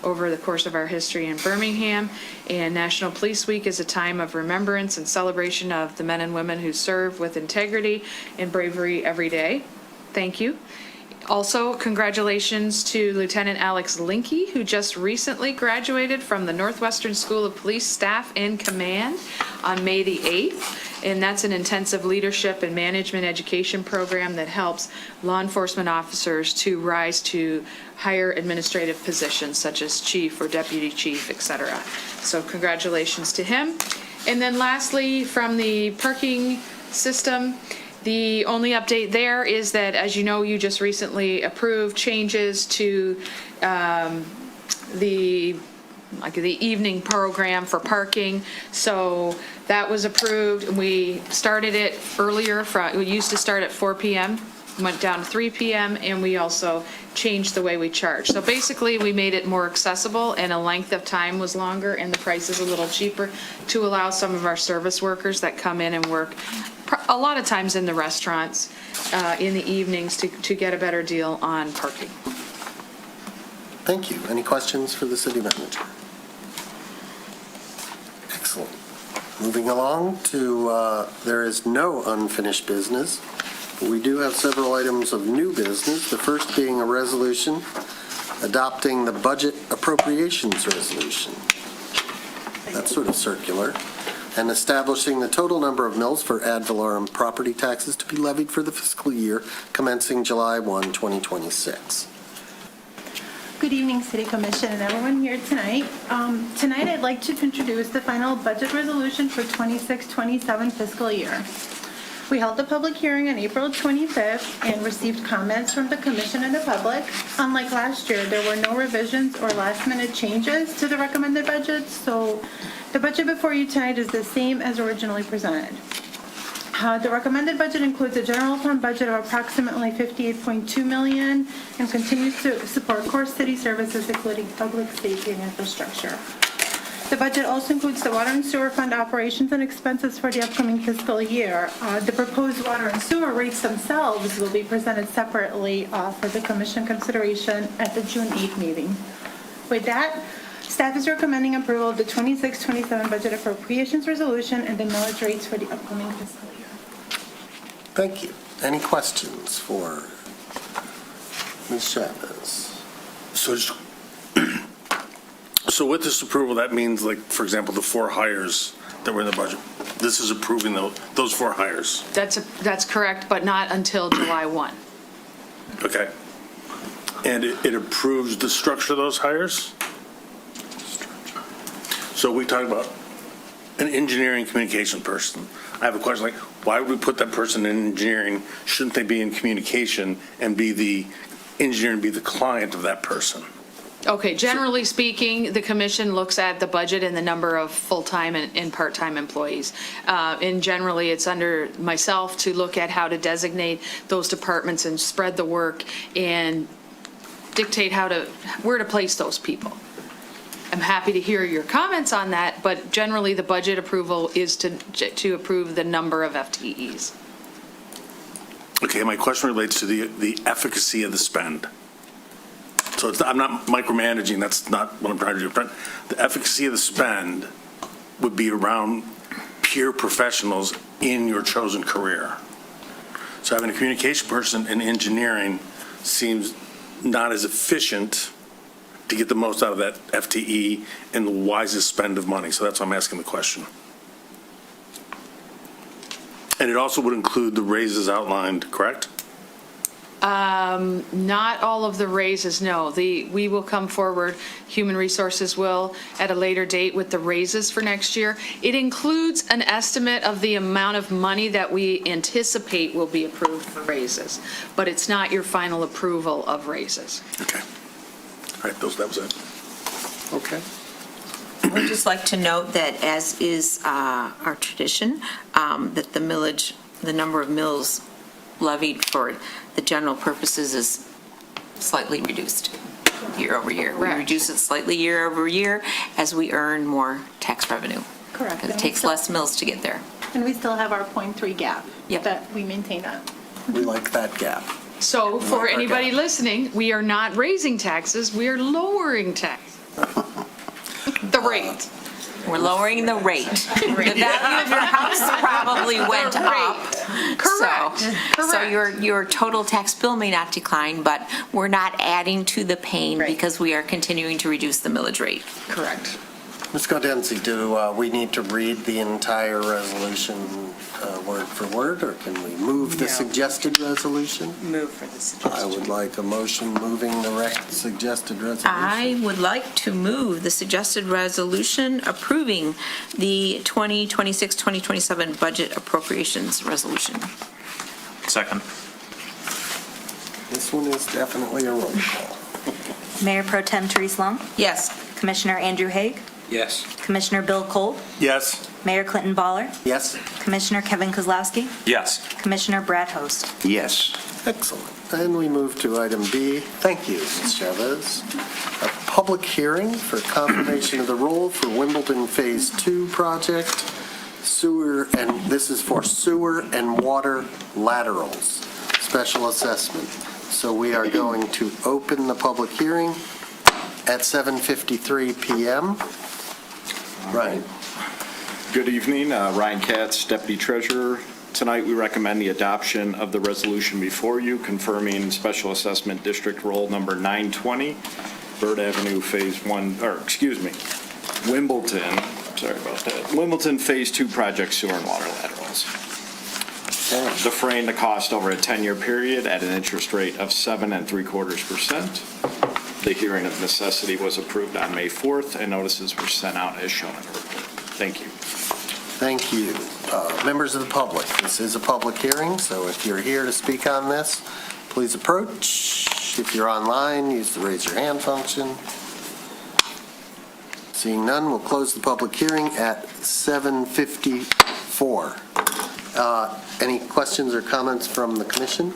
over the course of our history in Birmingham. And National Police Week is a time of remembrance and celebration of the men and women who serve with integrity and bravery every day. Thank you. Also, congratulations to Lieutenant Alex Linke, who just recently graduated from the Northwestern School of Police Staff and Command on May the 8th. And that's an intensive leadership and management education program that helps law enforcement officers to rise to higher administrative positions such as chief or deputy chief, etc. So congratulations to him. And then lastly, from the parking system, the only update there is that, as you know, you just recently approved changes to the evening program for parking. So that was approved. We started it earlier. We used to start at 4 p.m., went down to 3 p.m., and we also changed the way we charge. So basically, we made it more accessible, and a length of time was longer, and the price is a little cheaper to allow some of our service workers that come in and work a lot of times in the restaurants in the evenings to get a better deal on parking. Thank you. Any questions for the city manager? Excellent. Moving along to, there is no unfinished business. We do have several items of new business, the first being a resolution adopting the budget appropriations resolution. That's sort of circular. And establishing the total number of mills for ad valorem property taxes to be levied for the fiscal year commencing July 1, 2026. Good evening, City Commission and everyone here tonight. Tonight I'd like to introduce the final budget resolution for 26-27 fiscal year. We held the public hearing on April 25th and received comments from the Commission and the public. Unlike last year, there were no revisions or last-minute changes to the recommended budget, so the budget before you tonight is the same as originally presented. The recommended budget includes a general fund budget of approximately $58.2 million and continues to support core city services, including public safety and infrastructure. The budget also includes the water and sewer fund operations and expenses for the upcoming fiscal year. The proposed water and sewer rates themselves will be presented separately for the Commission consideration at the June 8th meeting. With that, Staff is recommending approval of the 26-27 budget appropriations resolution and the millage rates for the upcoming fiscal year. Thank you. Any questions for Ms. Chavez? So with this approval, that means, like, for example, the 4 hires that were in the budget, this is approving those 4 hires? That's correct, but not until July 1. Okay. And it approves the structure of those hires? So we talked about an engineering communication person. I have a question, like, why would we put that person in engineering? Shouldn't they be in communication and be the engineer and be the client of that person? Okay, generally speaking, the commission looks at the budget and the number of full-time and part-time employees. And generally, it's under myself to look at how to designate those departments and spread the work and dictate where to place those people. I'm happy to hear your comments on that, but generally, the budget approval is to approve the number of FTEs. Okay, my question relates to the efficacy of the spend. So I'm not micromanaging, that's not what I'm trying to do. The efficacy of the spend would be around peer professionals in your chosen career. So having a communication person in engineering seems not as efficient to get the most out of that FTE and the wisest spend of money. So that's why I'm asking the question. And it also would include the raises outlined, correct? Not all of the raises, no. We will come forward, Human Resources will, at a later date with the raises for next year. It includes an estimate of the amount of money that we anticipate will be approved for raises, but it's not your final approval of raises. Okay. All right, that was it. Okay. I would just like to note that, as is our tradition, that the number of mills levied for the general purposes is slightly reduced year over year. We reduce it slightly year over year as we earn more tax revenue. Correct. Because it takes less mills to get there. And we still have our 0.3 gap that we maintain that. We like that gap. So for anybody listening, we are not raising taxes, we are lowering taxes. The rate. We're lowering the rate. The value of your house probably went up. Correct. So your total tax bill may not decline, but we're not adding to the pain because we are continuing to reduce the millage rate. Correct. Ms. Gaudenzi, do we need to read the entire resolution word for word, or can we move the suggested resolution? Move for the suggested. I would like a motion moving the suggested resolution. I would like to move the suggested resolution approving the 2026-2027 budget appropriations resolution. Second. This one is definitely a roll call. Mayor Pro Tem Therese Long, Yes. Commissioner Andrew Haig, Yes. Commissioner Bill Kolb, Yes. Mayor Clinton Baller, Yes? Commissioner Kevin Kozlowski, Yes. Commissioner Brad Host. Yes. Excellent. And we move to item B. Thank you, Ms. Chavez. A public hearing for confirmation of the role for Wimbledon Phase 2 project, sewer, and this is for sewer and water laterals, special assessment. So we are going to open the public hearing at 7:53 PM. Right. Good evening, Ryan Katz, Deputy Treasurer. Tonight, we recommend the adoption of the resolution before you confirming Special Assessment District Roll Number 920, Bird Avenue Phase 1, Wimbledon, sorry about that, Wimbledon Phase 2 project sewer and water laterals. Defraying the cost over a 10-year period at an interest rate of 7.75%. The hearing of necessity was approved on May 4th, and notices were sent out as shown in the report. Thank you. Thank you. Members of the public, this is a public hearing, so if you're here to speak on this, please approach. If you're online, use the raise your hand function. Seeing none, we'll close the public hearing at 7:54. Any questions or comments from the commission?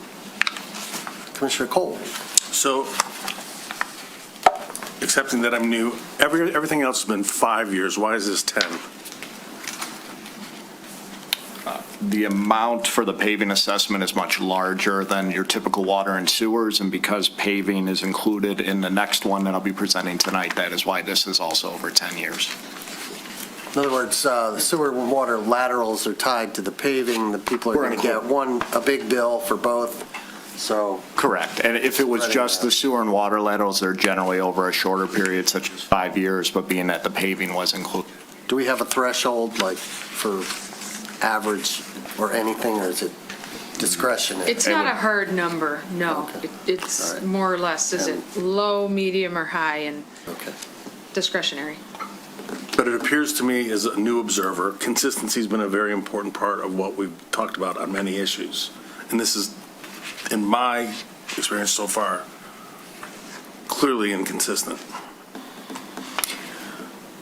Commissioner Cole. So, accepting that I'm new, everything else has been 5 years. Why is this 10? The amount for the paving assessment is much larger than your typical water and sewers, and because paving is included in the next one that I'll be presenting tonight, that is why this is also over 10 years. In other words, the sewer and water laterals are tied to the paving. The people are going to get a big bill for both, so. Correct. And if it was just the sewer and water laterals, they're generally over a shorter period, such as 5 years, but being that the paving was included. Do we have a threshold, like, for average or anything, or is it discretionary? It's not a hard number, no. It's more or less, is it low, medium, or high, and discretionary. But it appears to me, as a new observer, consistency's been a very important part of what we've talked about on many issues. And this is, in my experience so far, clearly inconsistent.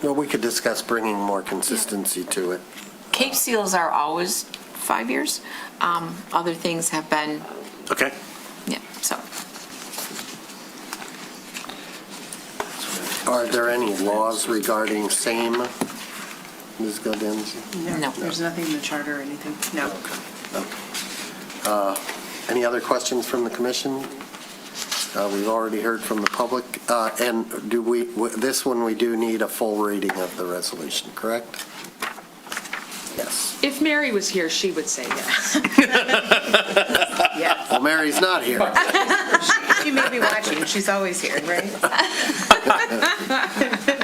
Well, we could discuss bringing more consistency to it. Cape seals are always 5 years. Other things have been, Okay. yeah, so. Are there any laws regarding same, Ms. Gaudens? No. There's nothing in the charter or anything. No. Any other questions from the commission? We've already heard from the public. And this one, we do need a full reading of the resolution, correct? Yes. If Mary was here, she would say yes. Well, Mary's not here. She may be watching. She's always here, right?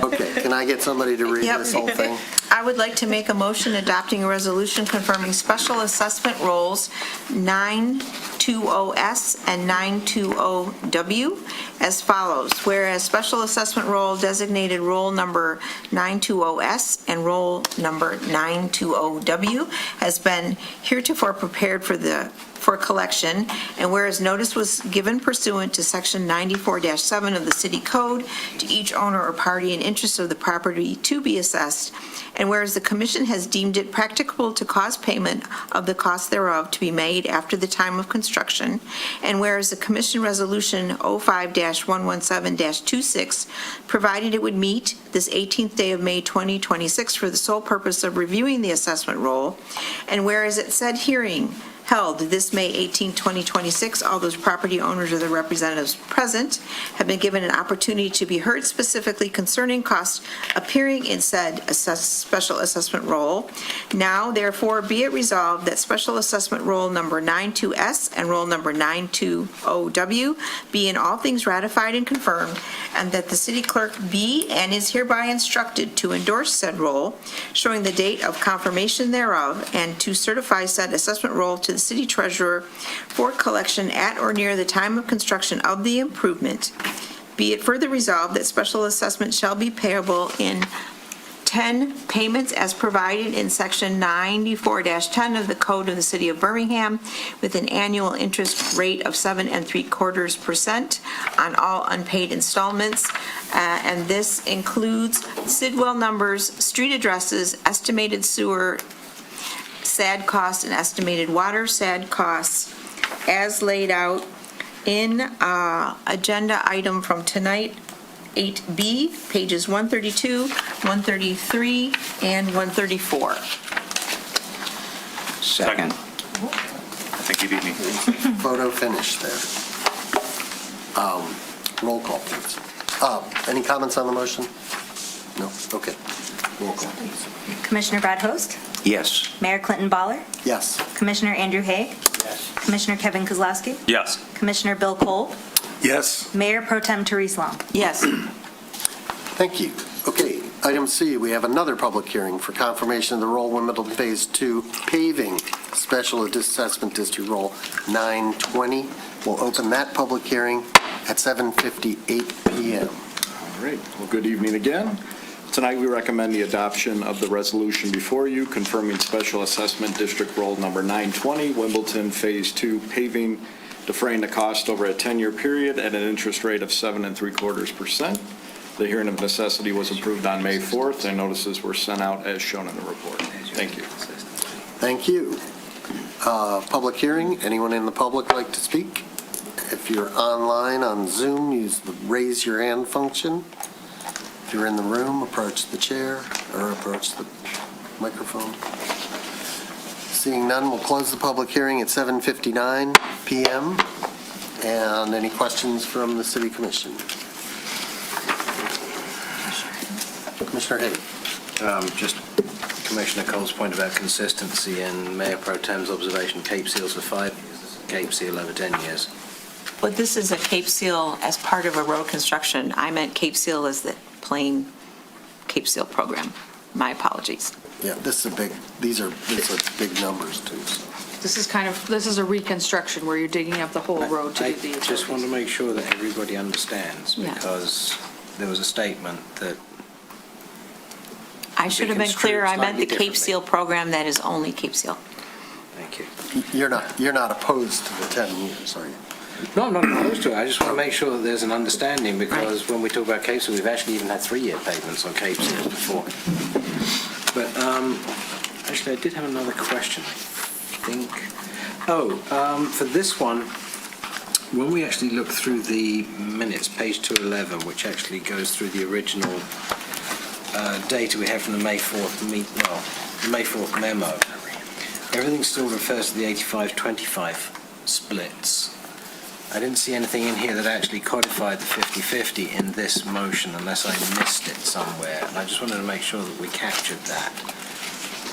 Okay, can I get somebody to read this whole thing? I would like to make a motion adopting a resolution confirming special assessment rolls 920S and 920W as follows. Whereas special assessment roll designated roll number 920S and roll number 920W has been heretofore prepared for collection, and whereas notice was given pursuant to Section 94-7 of the City Code to each owner or party in interest of the property to be assessed, and whereas the Commission has deemed it practicable to cause payment of the cost thereof to be made after the time of construction, and whereas the Commission Resolution 05-117-26 provided it would meet this 18th day of May 2026 for the sole purpose of reviewing the assessment roll, and whereas at said hearing held this May 18, 2026, all those property owners or their representatives present have been given an opportunity to be heard specifically concerning costs appearing in said special assessment roll. Now, therefore, be it resolved that special assessment roll number 92S and roll number 920W be in all things ratified and confirmed, and that the city clerk be and is hereby instructed to endorse said roll, showing the date of confirmation thereof, and to certify said assessment roll to the city treasurer for collection at or near the time of construction of the improvement. Be it further resolved that special assessment shall be payable in 10 payments as provided in Section 94-10 of the Code of the City of Birmingham, with an annual interest rate of 7.75% on all unpaid installments. And this includes Sidwell numbers, street addresses, estimated sewer SAD costs, and estimated water SAD costs as laid out in agenda item from tonight, 8B, pages 132, 133, and 134. Second. I think you beat me. Photo finish there. Roll call, please. Any comments on the motion? No? Okay. Roll call, please. Commissioner Brad Host, Yes. Mayor Clinton Baller, Yes. Commissioner Andrew Haig, Yes. Commissioner Kevin Kozlowski, Yes. Commissioner Bill Kolb, Yes. Mayor Pro Tem Therese Long. Yes. Thank you. Okay, item C, we have another public hearing for confirmation of the Roll Wimbledon Phase 2 paving special assessment district roll 920. We'll open that public hearing at 7:58 p.m. All right, well, good evening again. Tonight, we recommend the adoption of the resolution before you confirming special assessment district roll number 920, Wimbledon Phase 2 paving, defraying the cost over a 10-year period at an interest rate of 7.75%. The hearing of necessity was approved on May 4th, and notices were sent out as shown in the report. Thank you. Thank you. Public hearing, anyone in the public like to speak? If you're online on Zoom, use the raise your hand function. If you're in the room, approach the chair or approach the microphone. Seeing none, we'll close the public hearing at 7:59 PM. And any questions from the City Commission? Commissioner Hagan. Just Commissioner Cole's point about consistency and Mayor Pro Tem's observation, Cape Seal's for 5 years, this is Cape Seal over 10 years. But this is a Cape Seal as part of a road construction. I meant Cape Seal as the plain Cape Seal program. My apologies. Yeah, these are big numbers too. So. This is a reconstruction where you're digging up the whole road to do the I just utilities. want to make sure that everybody understands, Yeah. because there was a statement that I should have been clear. I meant the slightly Cape Seal program that is only Cape Seal. Thank you. You're not opposed to the 10 years, are you? No, I'm not opposed to it. I just want to make sure that there's an understanding, because when we talk about Cape Seal, we've actually even had 3-year pavements on Cape Seal before. But actually, I did have another question, I think. For this one, when we actually look through the minutes, page 211, which actually goes through the original data we have from the May 4th memo, everything still refers to the 85-25 splits. I didn't see anything in here that actually codified the 50-50 in this motion, unless I missed it somewhere. And I just wanted to make sure that we captured that.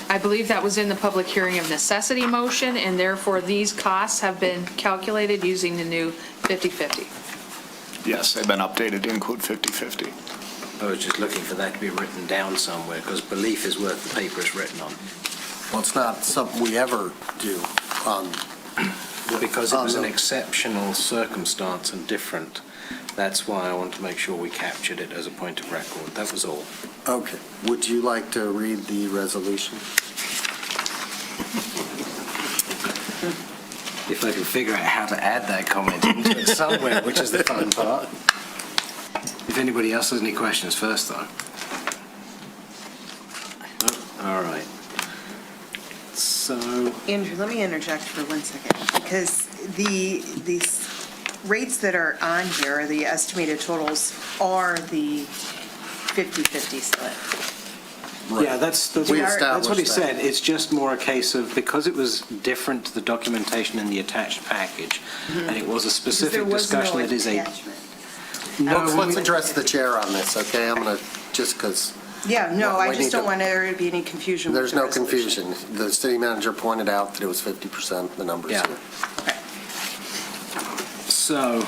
I believe that was in the public hearing of necessity motion, and therefore these costs have been calculated using the new 50-50. Yes, they've been updated to include 50/50. I was just looking for that to be written down somewhere, because belief is worth the paper it's written on. Well, it's not something we ever do. Because it was an exceptional circumstance and different. That's why I want to make sure we captured it as a point of record. That was all. Okay. Would you like to read the resolution? If I can figure out how to add that comment into it somewhere, which is the fun part. If anybody else has any questions first, though. No? All right. So, Andrew, let me interject for 1 second, because these rates that are on here, the estimated totals, are the 50-50 split. yeah, that's what he said. It's just more a case of, because it was different to the documentation in the attached package, and it was a specific discussion that is a... Let's address the chair on this, okay? I'm going to, just because... Yeah, no, we I need just don't to- want there to be any confusion. There's with the no resolution. confusion. The city manager pointed out that it was 50%, the numbers Yeah. here. So,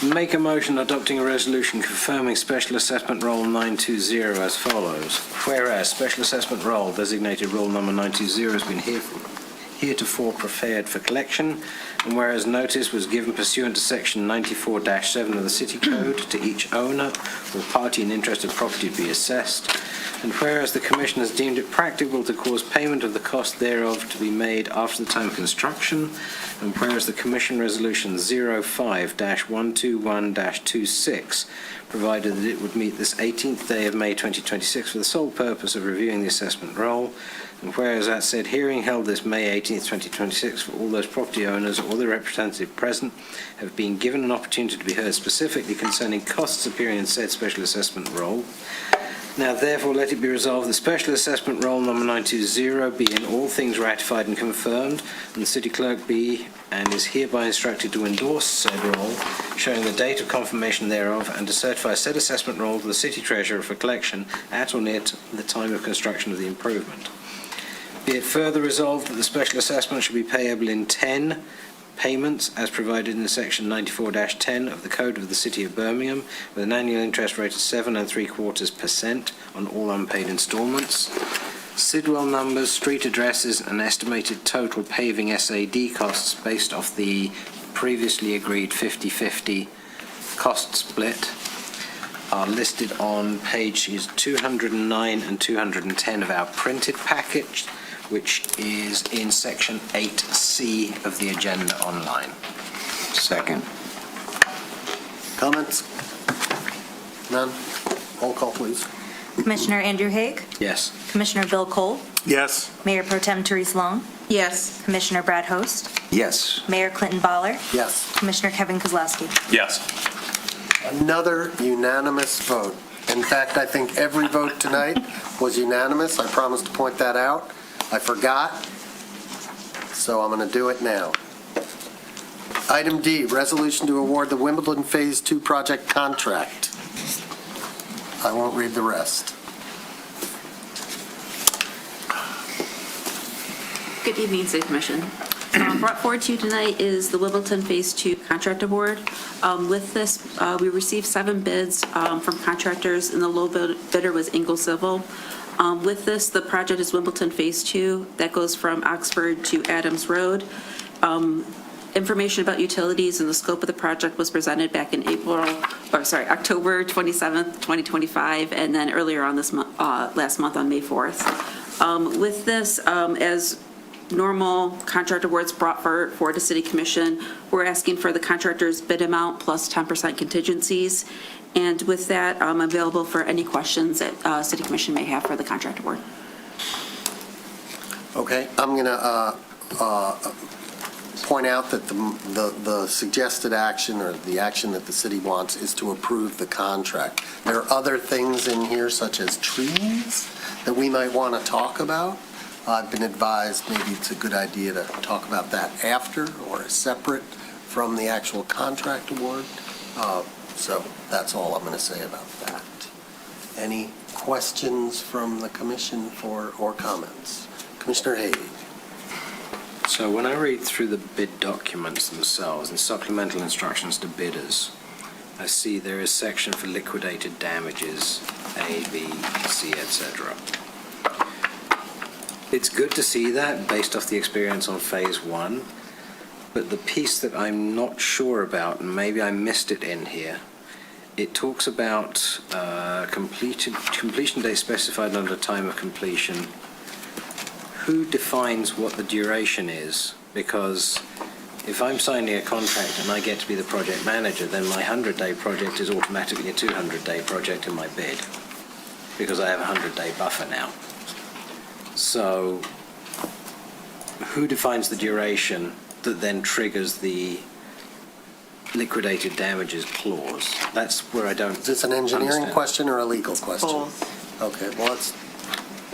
make a motion adopting a resolution confirming Special Assessment Roll 920 as follows. Whereas Special Assessment Roll, designated Roll number 920, has been heretofore prepared for collection, and whereas notice was given pursuant to Section 94-7 of the City Code to each owner or party in interested property to be assessed, and whereas the Commission has deemed it practicable to cause payment of the cost thereof to be made after the time of construction, and whereas the Commission Resolution 05-121-26 provided that it would meet this 18th day of May 2026 for the sole purpose of reviewing the assessment roll, and whereas at said hearing held this May 18th, 2026, for all those property owners or their representative present have been given an opportunity to be heard specifically concerning costs appearing in said special assessment roll. Now therefore let it be resolved the special assessment roll number 920 be in all things ratified and confirmed, and the city clerk be and is hereby instructed to endorse said roll, showing the date of confirmation thereof, and to certify said assessment roll to the city treasurer for collection at or near the time of construction of the improvement. Be it further resolved that the special assessment shall be payable in 10 payments as provided in Section 94-10 of the Code of the City of Birmingham, with an annual interest rate of 7.75% on all unpaid instalments. Sidwell numbers, street addresses, and estimated total paving SAD costs based off the previously agreed 50-50 cost split are listed on pages 209 and 210 of our printed package, which is in Section 8C of the agenda online. Second. Comments? None? Roll call, please. Commissioner Andrew Haig? Yes. Commissioner Bill Cole? Yes. Mayor Pro Tem Therese Long? Yes. Commissioner Brad Host? Yes. Mayor Clinton Baller? Yes. Commissioner Kevin Kozlowski? Yes. Another unanimous vote. In fact, I think every vote tonight was unanimous. I promised to point that out. I forgot, so I'm going to do it now. Item D, resolution to award the Wimbledon Phase 2 project contract. I won't read the rest. Good evening, City Commission. Brought forward to you tonight is the Wimbledon Phase 2 contract award. With this, we received 7 bids from contractors, and the low bidder was Ingalls Civil. With this, the project is Wimbledon Phase 2. That goes from Oxford to Adams Road. Information about utilities and the scope of the project was presented back in October 27th, 2025, and then earlier on this month, last month on May 4th. With this, as normal contract awards brought for the City Commission, we're asking for the contractor's bid amount plus 10% contingencies. And with that, I'm available for any questions that City Commission may have for the contract award. Okay, I'm going to point out that the suggested action, or the action that the city wants, is to approve the contract. There are other things in here, such as trees, that we might want to talk about. I've been advised maybe it's a good idea to talk about that after or separate from the actual contract award. So that's all I'm going to say about that. Any questions from the commission or comments? Commissioner Haig. So when I read through the bid documents themselves and supplemental instructions to bidders, I see there is section for liquidated damages, A, B, C, etc. It's good to see that based off the experience on Phase 1, but the piece that I'm not sure about, and maybe I missed it in here, it talks about completion date specified under time of completion. Who defines what the duration is? Because if I'm signing a contract and I get to be the project manager, then my 100-day project is automatically a 200-day project in my bid, because I have a 100-day buffer now. So who defines the duration that then triggers the liquidated damages clause? That's where I don't. Is this an engineering understand. question or a legal question? Both. Okay, well, it's.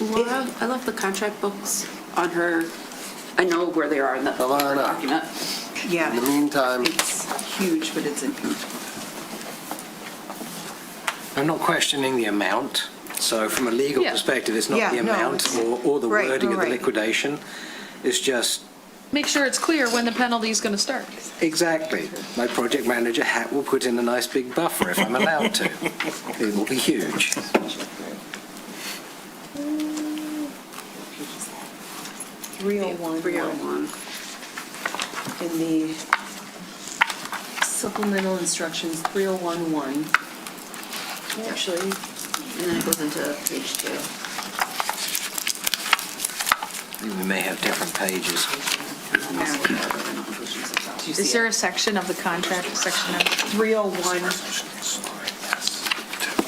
Laura, I left the contract books on her. I know where they are in the document. Yeah. In the meantime. It's huge, but it's in. I'm not questioning the amount. So from a legal perspective, it's not the amount or the wording of the liquidation. It's just. Make sure it's clear when the penalty is going to start. Exactly. My project manager hat will put in a nice big buffer if I'm allowed to. It will be huge. 301. In the supplemental instructions, 301.1. Actually, and then it goes into page 2. We may have different pages. Is there a section of the contract, section of 301?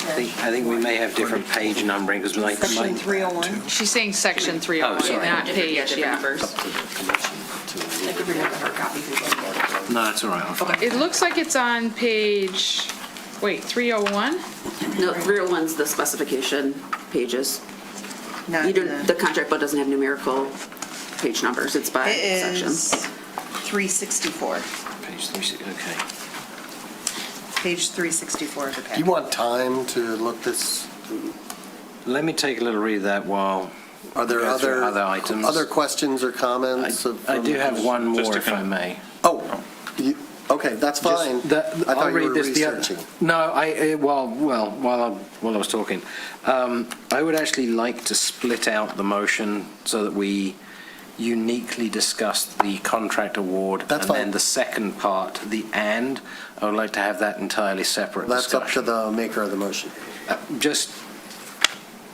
I think we may have different page numbering because my. Section 301? She's saying section 301, sorry. not page, yeah. No, that's all right. It looks like it's on page, 301? No, 301's the specification pages. The contract book doesn't have numerical page numbers, it's by section. It is 364. Page 360, okay. Page 364 of the Do packet. you want time to look this? Let me take a little read of that while. Are there go through other items? other questions or comments? I do have one more, if I may. Oh, okay, that's fine. I thought I'll you read were this. researching. While I was talking, I would actually like to split out the motion so that we uniquely discuss the contract award. That's and fine. then the second part, I would like to have that entirely separate That's up to discussion. the maker of the motion. Just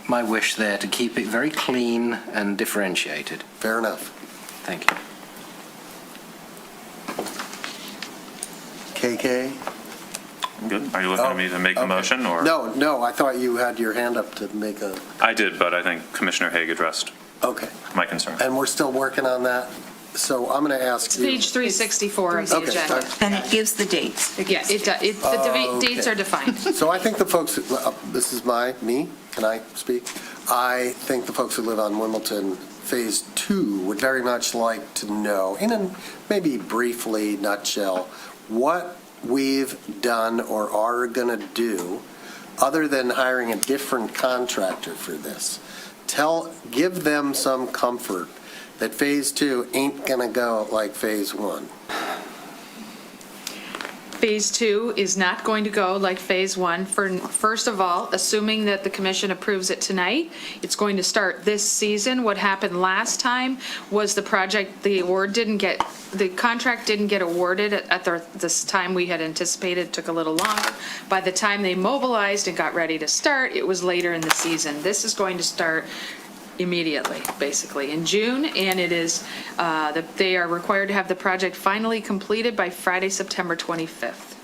my wish there to keep it very clean and differentiated. Fair enough. Thank you. KK? Good. Are you looking at me to make a motion, or? No, I thought you had your hand up to make a, I did, but I think Commissioner Haig addressed okay. my concern. And we're still working on that? So I'm going to ask you. Page 364 of the Okay, agenda. And it gives the dates. Yeah, the dates are defined. So I think the folks, this is me, can I speak? I think the folks who live on Wimbledon Phase 2 would very much like to know, in a maybe briefly nutshell, what we've done or are going to do other than hiring a different contractor for this. Give them some comfort that Phase 2 ain't going to go like Phase 1. Phase 2 is not going to go like Phase 1. First of all, assuming that the commission approves it tonight, it's going to start this season. What happened last time was the contract didn't get awarded at this time we had anticipated. It took a little longer. By the time they mobilized and got ready to start, it was later in the season. This is going to start immediately, basically, in June, and it is, they are required to have the project finally completed by Friday, September 25th,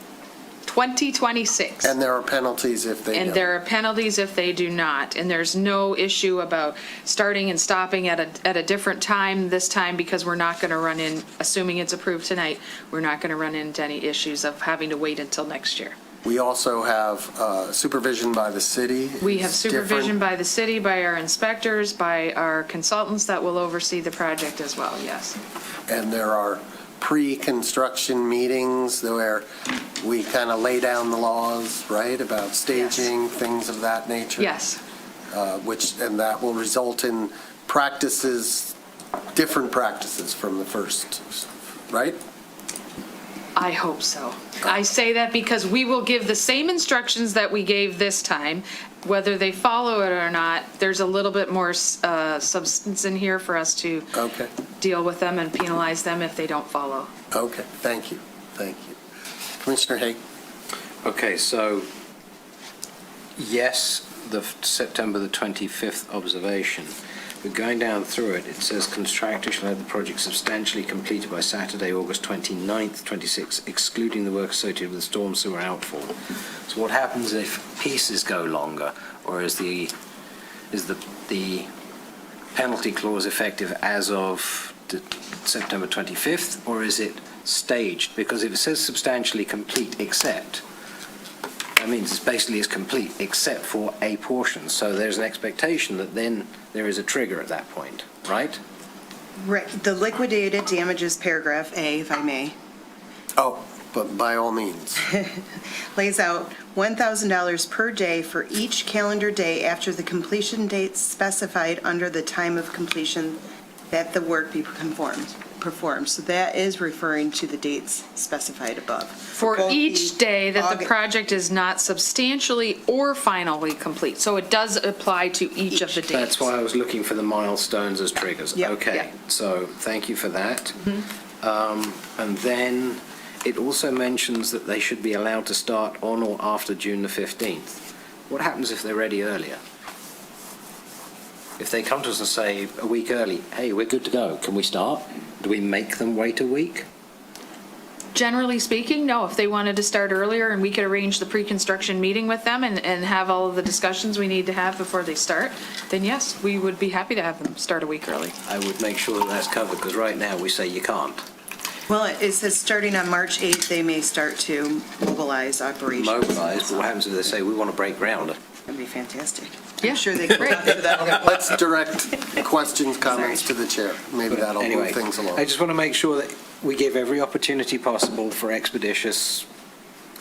2026. And there are penalties if they don't. And there are penalties if they do not, and there's no issue about starting and stopping at a different time this time, because we're not going to run in, assuming it's approved tonight, we're not going to run into any issues of having to wait until next year. We also have supervision by the city. We have It's supervision different. by the city, by our inspectors, by our consultants that will oversee the project as well, yes. And there are pre-construction meetings where we kind of lay down the laws, right, about staging, things of that nature. Yes. And that will result in different practices from the first, right? I hope so. I say that because we will give the same instructions that we gave this time. Whether they follow it or not, there's a little bit more substance in here for us to deal with them and penalize them if they don't follow. Okay, thank you. Commissioner Haig. Okay, so yes, the September the 25th observation. But going down through it, it says contractor shall have the project substantially completed by Saturday, August 29th, 26, excluding the work associated with the storm sewer outfall. So what happens if pieces go longer, or is the penalty clause effective as of September 25th, or is it staged? Because if it says substantially complete except, that means it's basically complete except for a portion. So there's an expectation that then there is a trigger at that point, right? Right, the liquidated damages paragraph A, if I may. Oh, but by all means. Lays out $1,000 per day for each calendar day after the completion date specified under the time of completion that the work be performed. So that is referring to the dates specified above. For each day that the project is not substantially or finally complete. So it does apply to each of the dates. That's why I was looking for the milestones as triggers. Yep. Okay, Yep. so thank you for that. And then it also mentions that they should be allowed to start on or after June the 15th. What happens if they're ready earlier? If they come to us and say a week early, hey, we're good to go, can we start? Do we make them wait a week? Generally speaking, no. If they wanted to start earlier and we could arrange the pre-construction meeting with them and have all of the discussions we need to have before they start, then yes, we would be happy to have them start a week early. I would make sure that that's covered, because right now we say you can't. Well, it says starting on March 8th, they may start to mobilize operations. Mobilize, but what happens if they say, we want to break ground? That'd be fantastic. Yeah. I'm sure they can answer that. Let's direct questions, comments to the chair. Maybe that'll Anyway, move things along. I just want to make sure that we give every opportunity possible for expeditious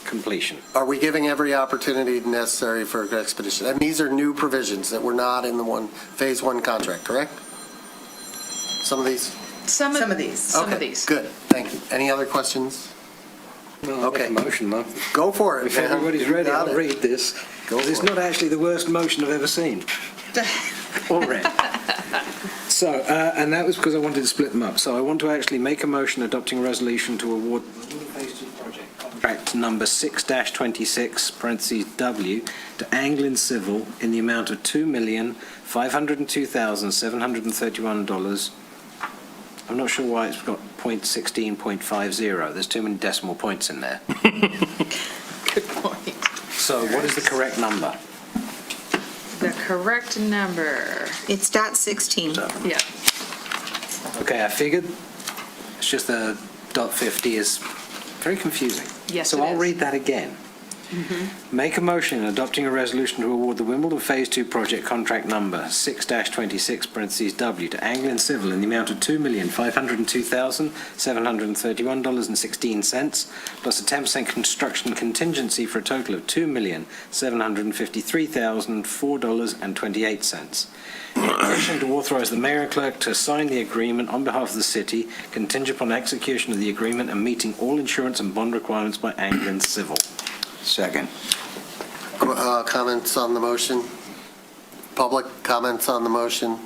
completion. Are we giving every opportunity necessary for expedition? And these are new provisions that were not in the Phase 1 contract, correct? Some of these? Some of these. Okay, good, thank you. Any other questions? Okay. Motion, though. Go for it. If man. everybody's You ready, got I'll it. read this. Go It's for it. not actually the worst motion I've ever seen. Or read. So, and that was because I wanted to split them up. So I want to actually make a motion adopting a resolution to award Phase 2 project contract number 6-26, parentheses W, to Anglin Civil in the amount of $2,502,731. I'm not sure why it's got .16.50. There's too many decimal points in there. Good point. So what is the correct number? The correct number. It's .16. Yeah. Okay, I figured It's just the .50 is very confusing. Yes, So it I'll is. read that again. Make a motion adopting a resolution to award the Wimbledon Phase 2 project contract number 6-26 parentheses W to Anglian Civil in the amount of $2,502,731.16 plus a 10% construction contingency for a total of $2,753,004.28. In addition, to authorize the mayor and clerk to sign the agreement on behalf of the city, contingent upon execution of the agreement and meeting all insurance and bond requirements by Anglian Civil. Second. Comments on the motion? Public comments on the motion?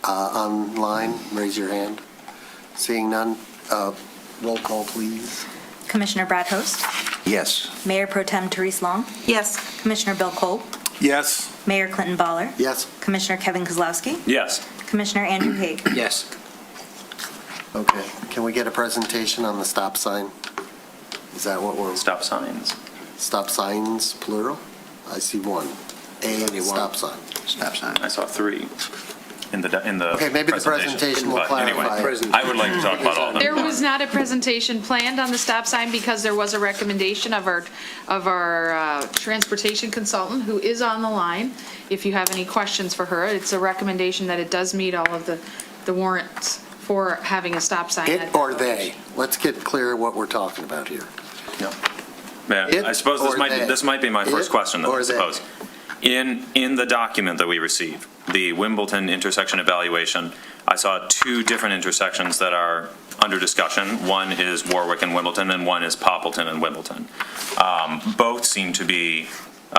Online, raise your hand. Seeing none, roll call, please. Commissioner Brad Host, Yes. Mayor Pro Tem Therese Long, Yes. Commissioner Bill Kolb, Yes. Mayor Clinton Baller, Yes. Commissioner Kevin Kozlowski, Yes. Commissioner Andrew Haig. Yes. Okay, can we get a presentation on the stop sign? Is that what we're... Stop signs. Stop signs, plural? I see one. Only one. Stop sign. Stop sign. I saw 3 in the Okay, maybe the presentation will But anyway, clarify. I would like to talk about all of them. There was not a presentation planned on the stop sign because there was a recommendation of our transportation consultant, who is on the line. If you have any questions for her, it's a recommendation that it does meet all of the warrants for having a stop sign. It or they? Let's get clear what we're talking about here. Yeah, It I suppose or they? this might be my first It question, though, or I they? suppose. In the document that we received, the Wimbledon intersection evaluation, I saw 2 different intersections that are under discussion. One is Warwick and Wimbledon, and one is Poppleton and Wimbledon. Both seem to be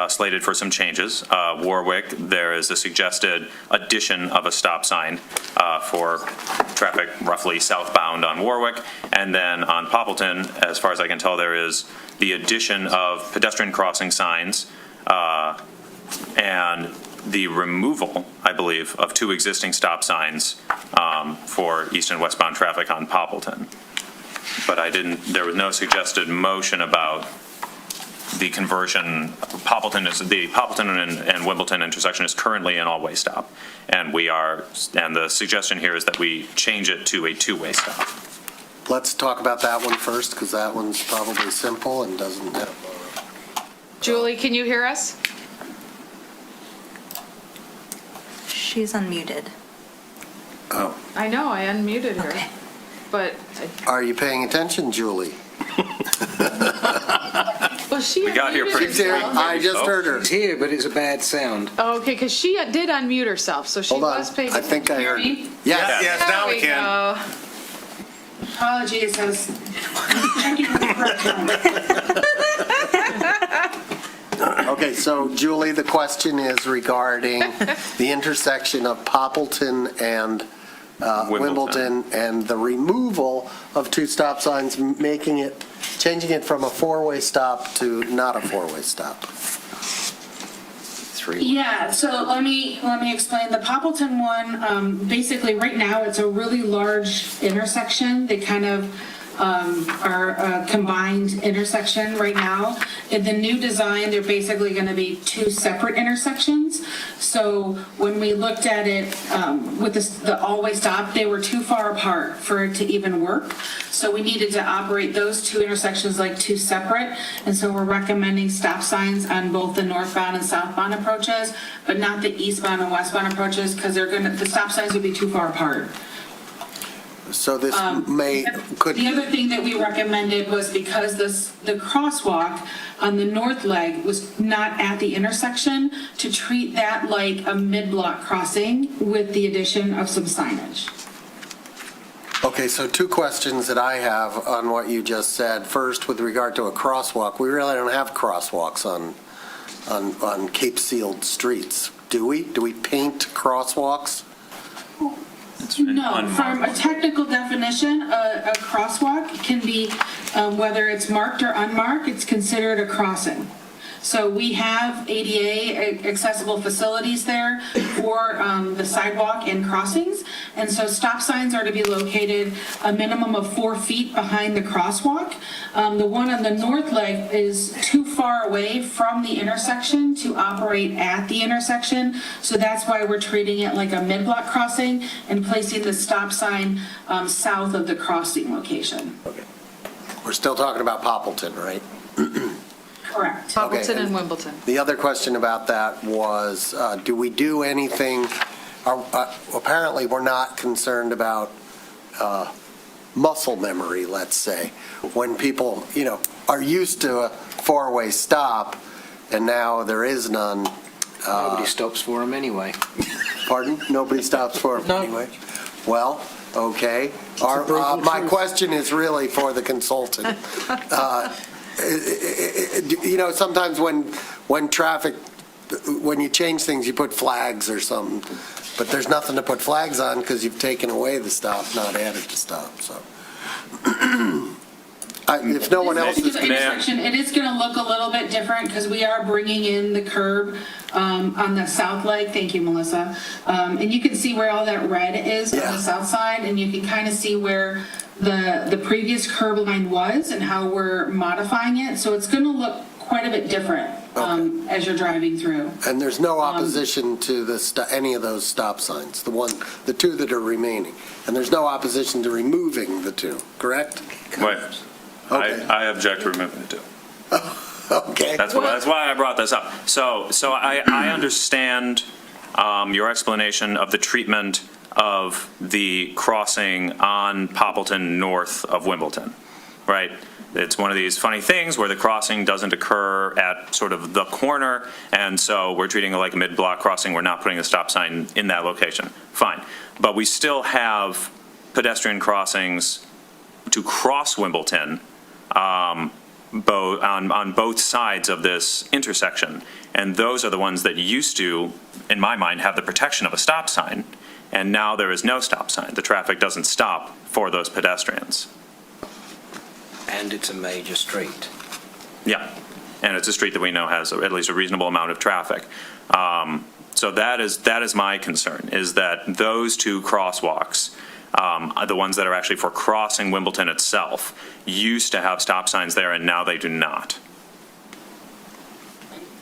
slated for some changes. Warwick, there is a suggested addition of a stop sign for traffic roughly southbound on Warwick. And then on Poppleton, as far as I can tell, there is the addition of pedestrian crossing signs and the removal, I believe, of 2 existing stop signs for east and westbound traffic on Poppleton. But there was no suggested motion about the conversion. The Poppleton and Wimbledon intersection is currently an all-way stop. And the suggestion here is that we change it to a 2-way stop. Let's talk about that one first, because that one's probably simple and doesn't have... Julie, can you hear us? She's unmuted. Oh. I know, I unmuted her. Okay. But, Are you paying attention, Julie? well, she We got here unmuted pretty herself. I just heard her. It's here, but it's a bad sound. Oh, okay, because she did unmute herself, so she Hold on. was paying. I think I heard. Hear me? Yes. Yes, now we There can. go. Apologies, I was checking the correct time. Okay, so Julie, the question is regarding the intersection of Poppleton and Wimbledon and the removal of 2 stop signs, changing it from a 4-way stop to not a 4-way stop. 3. Yeah, so let me explain. The Poppleton one, basically right now, it's a really large intersection. They kind of are a combined intersection right now. In the new design, they're basically going to be 2 separate intersections. So when we looked at it with the all-way stop, they were too far apart for it to even work. So we needed to operate those 2 intersections like 2 separate. And so we're recommending stop signs on both the northbound and southbound approaches, but not the eastbound and westbound approaches, because the stop signs would be too far apart. So this The other thing that we recommended was because the crosswalk on the north leg was not at the intersection, to treat that like a mid-block crossing with the addition of some signage. Okay, so 2 questions that I have on what you just said. First, with regard to a crosswalk, we really don't have crosswalks on Cape Sealed streets, do we? Do we paint crosswalks? No, from a technical definition, a crosswalk can be, whether it's marked or unmarked, it's considered a crossing. So we have ADA accessible facilities there for the sidewalk and crossings. And so stop signs are to be located a minimum of 4 feet behind the crosswalk. The one on the north leg is too far far away from the intersection to operate at the intersection. So that's why we're treating it like a mid-block crossing and placing the stop sign south of the crossing location. We're still talking about Poppleton, right? Correct. Poppleton and Wimbledon. The other question about that was, do we do anything, apparently we're not concerned about muscle memory, let's say, when people, are used to a four-way stop and now there is none. Nobody stops for them anyway. Pardon? Nobody stops for them anyway? Well, okay. My question is really for the consultant. Sometimes when traffic, when you change things, you put flags or something, but there's nothing to put flags on because you've taken away the stop, not added the stop, so. If no one else is. Intersection, it is going to look a little bit different because we are bringing in the curb on the south leg. Thank you, Melissa. And you can see where all that red is on the south side, and you can kind of see where the previous curb line was and how we're modifying it. So it's going to look quite a bit different as you're driving through. And there's no opposition to any of those stop signs, the two that are remaining. And there's no opposition to removing the two, correct? Right. Okay. I object to removing the two. Okay. That's why I brought this up. So I understand your explanation of the treatment of the crossing on Poppleton north of Wimbledon, right? It's one of these funny things where the crossing doesn't occur at sort of the corner, and so we're treating it like a mid-block crossing. We're not putting a stop sign in that location. Fine. But we still have pedestrian crossings to cross Wimbledon on both sides of this intersection. And those are the ones that used to, in my mind, have the protection of a stop sign. And now there is no stop sign. The traffic doesn't stop for those pedestrians. And it's a major street. Yeah, and it's a street that we know has at least a reasonable amount of traffic. So that is my concern, is that those two crosswalks, the ones that are actually for crossing Wimbledon itself, used to have stop signs there, and now they do not.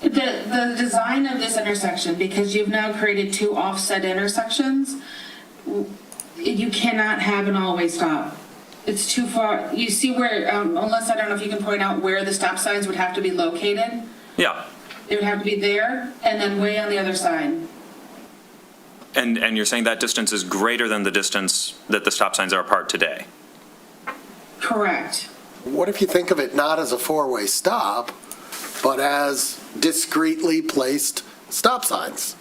The design of this intersection, because you've now created two offset intersections, you cannot have an all-way stop. It's too far. You see where, unless I don't know if you can point out where the stop signs would have to be located? Yeah. They would have to be there and then way on the other side. And you're saying that distance is greater than the distance that the stop signs are apart today? Correct. What if you think of it not as a four-way stop, but as discreetly placed stop signs?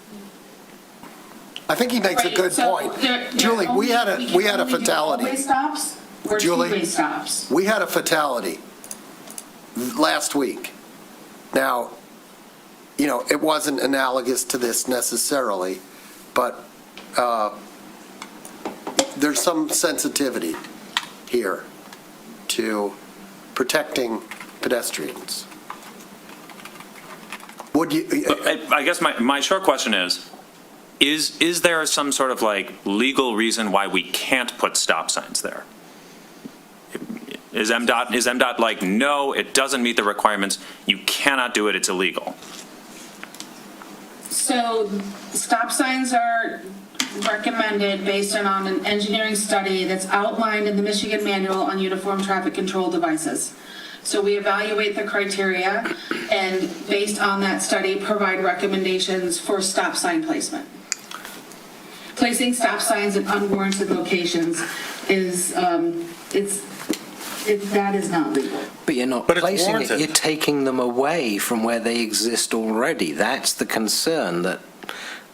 I think he makes a good point. Julie, we had a fatality. One-way stops or two-way stops? We had a fatality last week. Now, it wasn't analogous to this necessarily, but there's some sensitivity here to protecting pedestrians. Would you? I guess my short question is there some sort of legal reason why we can't put stop signs there? Is MDOT like, no, it doesn't meet the requirements, you cannot do it, it's illegal? So stop signs are recommended based on an engineering study that's outlined in the Michigan Manual on Uniform Traffic Control Devices. So we evaluate the criteria and based on that study provide recommendations for stop sign placement. Placing stop signs in unwarranted locations is, that is not legal. But you're not placing it, you're taking them away from where they exist already. That's the concern that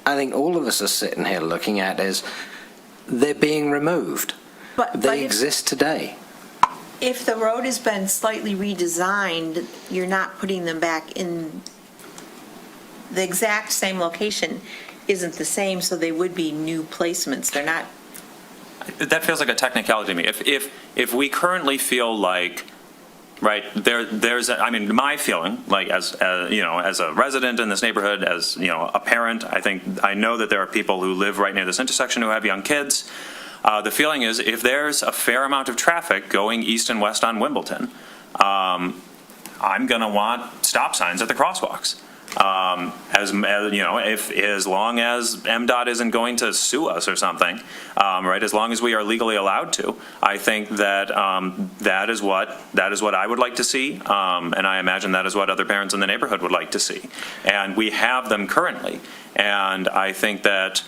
I think all of us are sitting here looking at, is they're being removed. They exist today. If the road has been slightly redesigned, you're not putting them back in the exact same location isn't the same, so they would be new placements. They're not. That feels like a technicality to me. If we currently feel like, right, my feeling, like as a resident in this neighborhood, as a parent, I know that there are people who live right near this intersection who have young kids. The feeling is if there's a fair amount of traffic going east and west on Wimbledon, I'm going to want stop signs at the crosswalks. As you know, as long as MDOT isn't going to sue us or something, right? As long as we are legally allowed to, I think that that is what I would like to see, and I imagine that is what other parents in the neighborhood would like to see. And we have them currently, and I think that,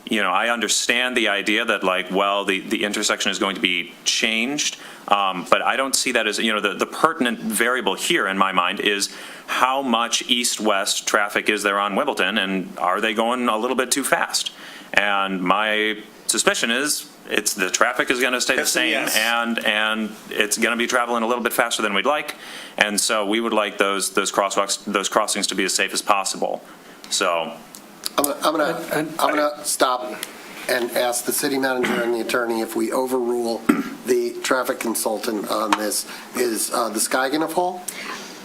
you know, I understand the idea that, like, well, the intersection is going to be changed, but I don't see that as, you know, the pertinent variable here in my mind is how much east-west traffic is there on Wimbledon, and are they going a little bit too fast? And my suspicion is the traffic is going to stay the same, yes. and it's going to be traveling a little bit faster than we'd like, and so we would like those crossings to be as safe as possible. So I'm gonna stop and ask the city manager and the attorney if we overrule the traffic consultant on this. Is the sky gonna fall?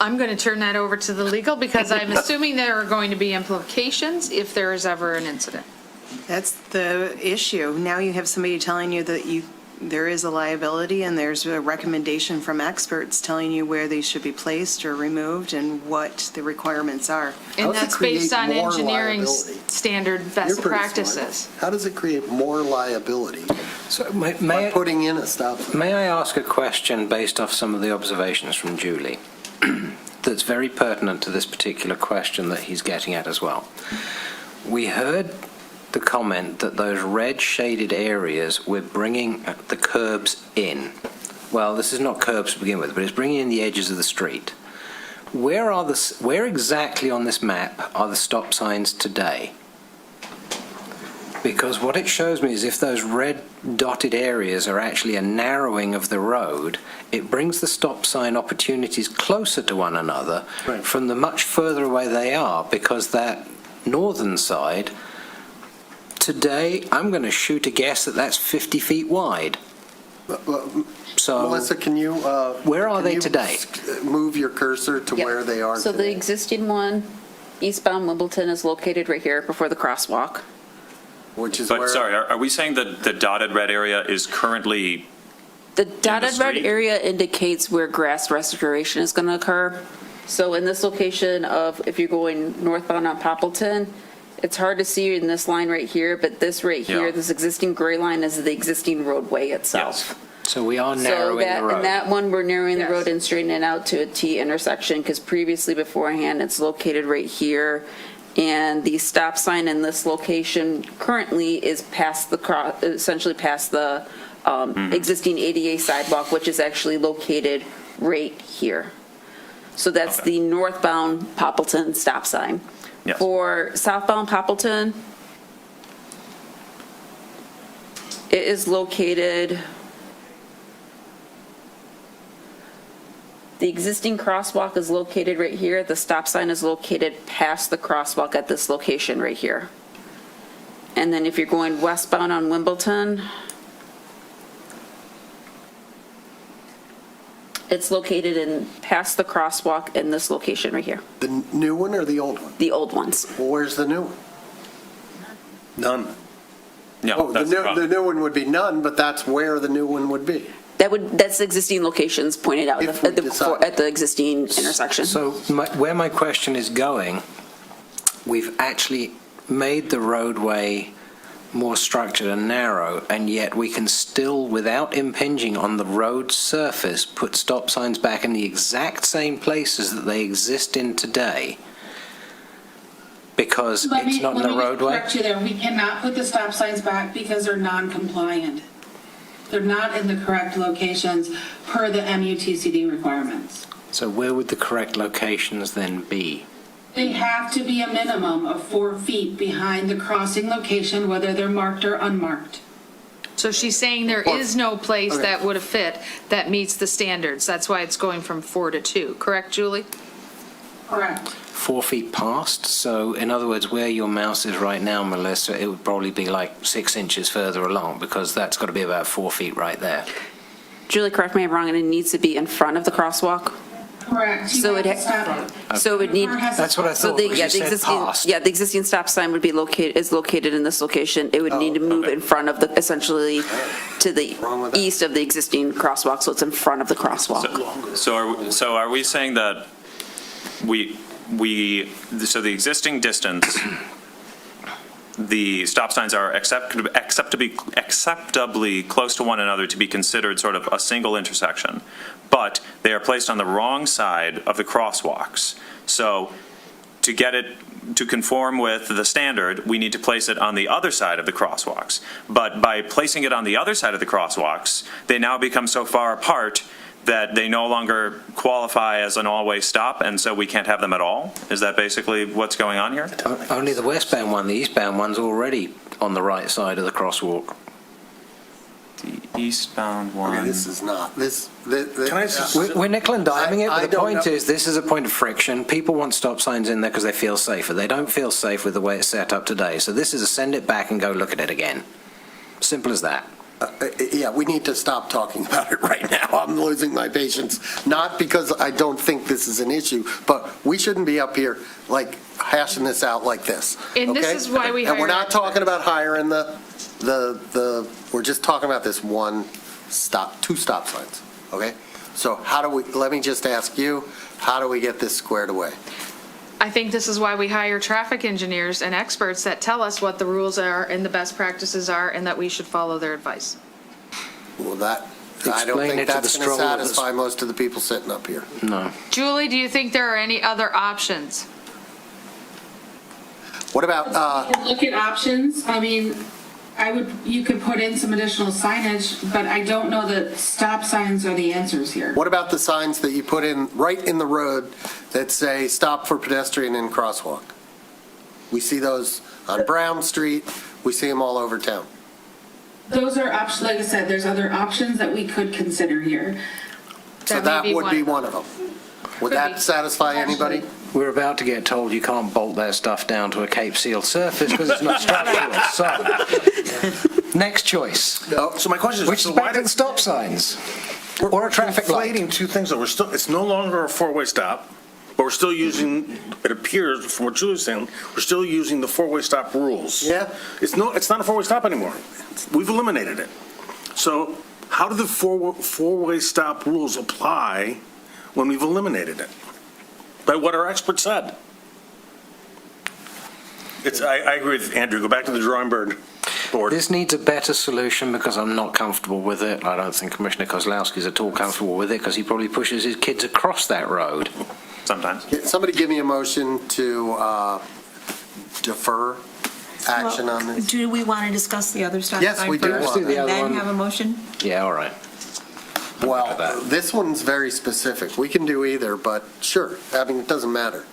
I'm going to turn that over to the legal because I'm assuming there are going to be implications if there is ever an incident. That's the issue. Now you have somebody telling you that there is a liability and there's a recommendation from experts telling you where they should be placed or removed and what the requirements are. And that's based on engineering standard best practices. How does it create more liability So by putting in a stop sign? May I ask a question based off some of the observations from Julie that's very pertinent to this particular question that he's getting at as well? We heard the comment that those red shaded areas, we're bringing the curbs in. Well, this is not curbs to begin with, but it's bringing in the edges of the street. Where exactly on this map are the stop signs today? Because what it shows me is if those red dotted areas are actually a narrowing of the road, it brings the stop sign opportunities closer to one another from the much further away they are, because that northern side, today, I'm going to shoot a guess that that's 50 feet wide. So, Melissa, can you... where are they today? Move your cursor to where they are So today. the existing one, eastbound Wimbledon, is located right here before the crosswalk. Which is but where... sorry, are we saying that the dotted red area is currently The dotted red area indicates where grass restoration is going to occur. So in this location of, if you're going northbound on Poppleton, it's hard to see in this line right here, but this right here, this existing gray line is the existing roadway itself. So we are narrowing the road. And that one, we're narrowing the road and straightening it out to a T intersection, because previously beforehand, it's located right here. And the stop sign in this location currently is past the, essentially past the existing ADA sidewalk, which is actually located right here. So that's the northbound Poppleton stop sign. Yes. For southbound Poppleton, it is located, the existing crosswalk is located right here. The stop sign is located past the crosswalk at this location right here. And then if you're going westbound on Wimbledon, it's located in past the crosswalk in this location right here. The new one or the old one? The old ones. Well, where's the new one? None. Yeah, Oh, the new one would be none, but that's where the new one would be. That's existing locations pointed out at the existing intersection. So where my question is going, we've actually made the roadway more structured and narrow, and yet we can still, without impinging on the road surface, put stop signs back in the exact same places that they exist in today, because it's not in the roadway? Let me correct you there. We cannot put the stop signs back because they're non-compliant. They're not in the correct locations per the MUTCD requirements. So where would the correct locations then be? They have to be a minimum of 4 feet behind the crossing location, whether they're marked or unmarked. So she's saying there is no place that would have fit that meets the standards. That's why it's going from 4 to 2. Correct, Julie? Correct. 4 feet past? So in other words, where your mouse is right now, Melissa, it would probably be like 6 inches further along, because that's got to be about 4 feet right there. Julie, correct me if I'm wrong, and it needs to be in front of the crosswalk? Correct. You So have it, to stop. so it would need. That's what I So thought, the, because yeah, you the said existing, past. yeah, the existing stop sign would be located in this location. It would need to move in front of the, essentially to the east of the existing crosswalk, so it's in front of the crosswalk. So are we saying that so the existing distance, the stop signs are acceptably close to one another to be considered sort of a single intersection, but they are placed on the wrong side of the crosswalks. So to get it to conform with the standard, we need to place it on the other side of the crosswalks. But by placing it on the other side of the crosswalks, they now become so far apart that they no longer qualify as an all-way stop, and so we can't have them at all? Is that basically what's going on here? Only the westbound one, the eastbound one's already on the right side of the crosswalk. The eastbound one. Okay, this is not, We're nickel and diming it, but the point is, this is a point of friction. People want stop signs in there because they feel safer. They don't feel safe with the way it's set up today. So this is a send it back and go look at it again. Simple as that. Yeah, we need to stop talking about it right now. I'm losing my patience, not because I don't think this is an issue, but we shouldn't be up here like hashing this out like this. And this okay? is why we And we're hire not talking about hiring we're just talking about this two stop signs, okay? So let me just ask you, how do we get this squared away? I think this is why we hire traffic engineers and experts that tell us what the rules are and the best practices are, and that we should follow their advice. Well, I don't think that's going to satisfy most of the people sitting up here. No. Julie, do you think there are any other options? What about, Look at options. I mean, you could put in some additional signage, but I don't know that stop signs are the answers here. what about the signs that you put in right in the road that say stop for pedestrian and crosswalk? We see those on Brown Street. We see them all over town. Those are options, like I said, there's other options that we could consider here. So that would be one of them. Would that satisfy anybody? We're about to get told you can't bolt that stuff down to a Cape Seal surface because it's not structural. So, next choice. So my question is, Which is better than stop signs? Or a traffic light? Conflating two things, though. It's no longer a four-way stop, but we're still using, it appears from what Julie's saying, we're still using the four-way stop rules. Yeah. It's not a four-way stop anymore. We've eliminated it. So how do the four-way stop rules apply when we've eliminated it? By what our experts said. I agree with Andrew. Go back to the drawing board. This needs a better solution because I'm not comfortable with it. I don't think Commissioner Kozlowski's at all comfortable with it because he probably pushes his kids across that road. Sometimes. Somebody give me a motion to defer action on this. Do we want to discuss the other stuff? Yes, we do. first Let's do the and other then one. have a motion? Yeah, all right. Well, this one's very specific. We can do either, but sure. I mean, it doesn't matter.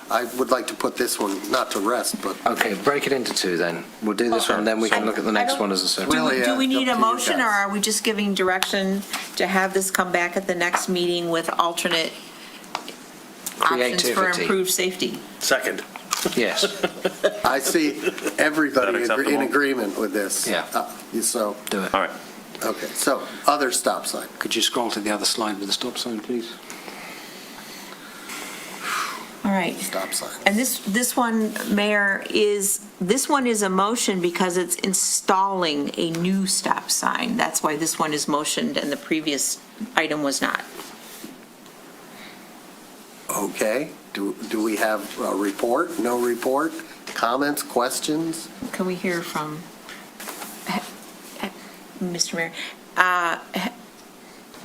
I would like to put this one not to rest, but. Okay, break it into two then. We'll do this one, then we can look at the next one as a separate. Do we need a motion, or are we just giving direction to have this come back at the next meeting with alternate options for Creativity. improved safety? Second. Yes. I see everybody Is that in acceptable? agreement with this. Yeah. So, Do it. All right. okay, so other stop sign. Could you scroll to the other slide with the stop sign, please? All right. Stop sign. And this one, Mayor, this one is a motion because it's installing a new stop sign. That's why this one is motioned and the previous item was not. Okay, do we have a report, no report, comments, questions? Can we hear from Mr. Mayor?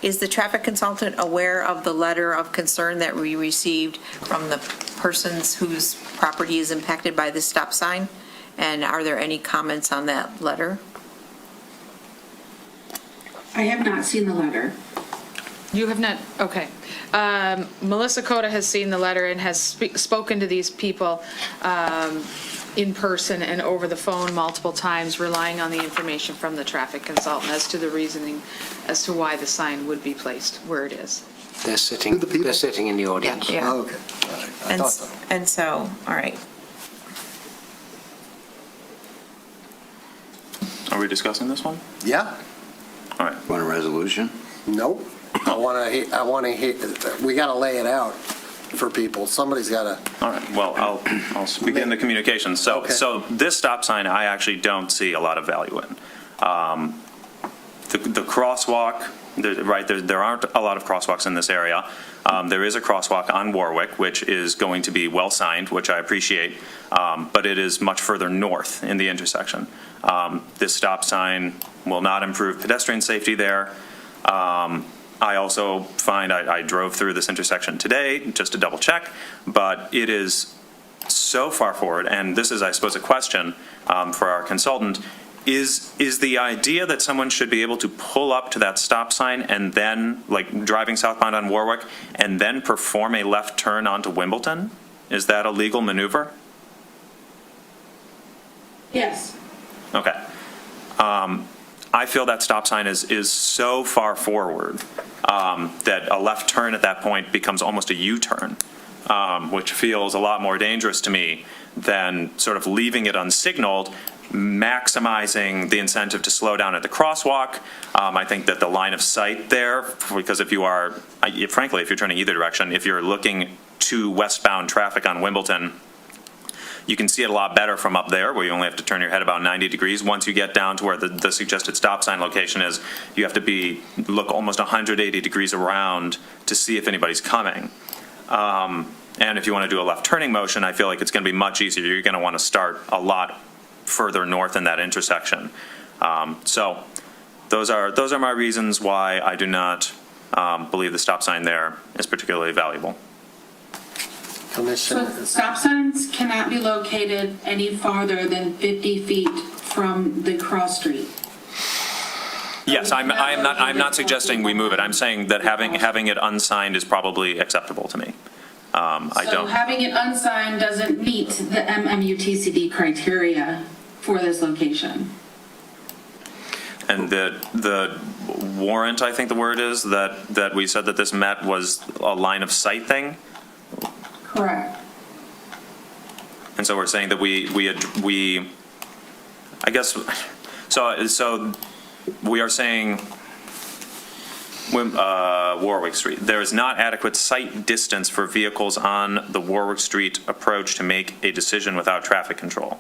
Is the traffic consultant aware of the letter of concern that we received from the persons whose property is impacted by this stop sign? And are there any comments on that letter? I have not seen the letter. You have not, okay. Melissa Cota has seen the letter and has spoken to these people in person and over the phone multiple times, relying on the information from the traffic consultant as to the reasoning as to why the sign would be placed where it is. They're sitting in the audience. Yeah. Oh, okay, all right, I thought so. And so, all right. Are we discussing this one? Yeah, All right. Want a resolution? nope. I want to hear, we got to lay it out for people. Somebody's got to. All right, well, I'll begin the communication. So, Okay. so this stop sign, I actually don't see a lot of value in. The crosswalk, there aren't a lot of crosswalks in this area. There is a crosswalk on Warwick, which is going to be well signed, which I appreciate, but it is much further north in the intersection. This stop sign will not improve pedestrian safety there. I also find, I drove through this intersection today just to double check, but it is so far forward, and this is, I suppose, a question for our consultant. Is the idea that someone should be able to pull up to that stop sign and then, like driving southbound on Warwick, and then perform a left turn onto Wimbledon? Is that a legal maneuver? Yes. Okay. I feel that stop sign is so far forward that a left turn at that point becomes almost a U-turn, which feels a lot more dangerous to me than sort of leaving it unsignaled, maximizing the incentive to slow down at the crosswalk. I think that the line of sight there, because if you are, frankly, if you're turning either direction, if you're looking to westbound traffic on Wimbledon, you can see it a lot better from up there, where you only have to turn your head about 90 degrees. Once you get down to where the suggested stop sign location is, you have to look almost 180 degrees around to see if anybody's coming. And if you want to do a left turning motion, I feel like it's going to be much easier. You're going to want to start a lot further north in that intersection. So those are my reasons why I do not believe the stop sign there is particularly valuable. So stop signs cannot be located any farther than 50 feet from the cross street. Yes, I'm not suggesting we move it. I'm saying that having it unsigned is probably acceptable to me. So having it unsigned doesn't meet the MMUTCD criteria for this location. And the warrant, I think the word is, that we said that this met was a line of sight thing? Correct. And so we're saying that we I guess, so we are saying Warwick Street. There is not adequate sight distance for vehicles on the Warwick Street approach to make a decision without traffic control.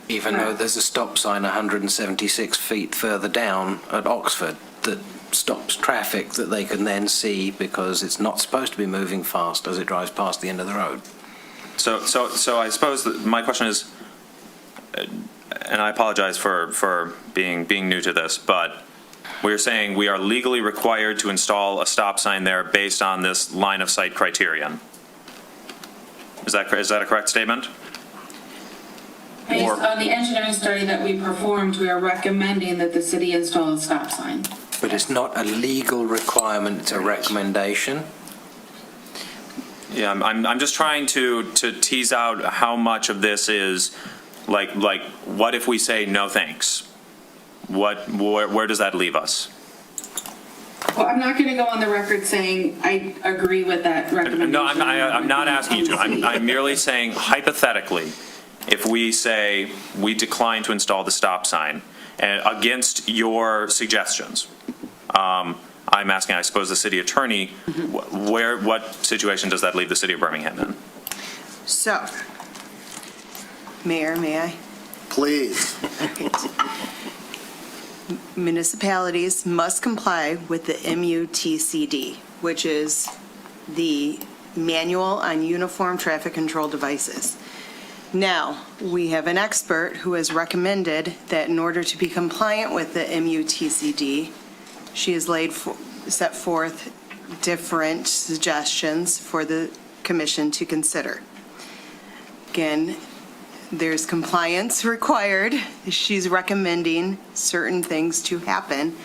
Even though there's a stop sign 176 feet further down at Oxford that stops traffic that they can then see because it's not supposed to be moving fast as it drives past the end of the road. So I suppose that my question is, and I apologize for being new to this, but we're saying we are legally required to install a stop sign there based on this line of sight criterion. Is that a correct statement? Based on the engineering study that we performed, we are recommending that the city install a stop sign. But it's not a legal requirement, it's a recommendation. Yeah, I'm just trying to tease out how much of this is like what if we say no thanks? Where does that leave us? Well, I'm not going to go on the record saying I agree with that recommendation. No, I'm not asking you to. I'm merely saying hypothetically, if we say we decline to install the stop sign and against your suggestions, I'm asking, I suppose, the city attorney, what situation does that leave the city of Birmingham in? So, Mayor, may I? Please. Municipalities must comply with the MUTCD, which is the Manual on Uniform Traffic Control Devices. Now, we have an expert who has recommended that in order to be compliant with the MUTCD, she has set forth different suggestions for the commission to consider. Again, there's compliance required. She's recommending certain things to happen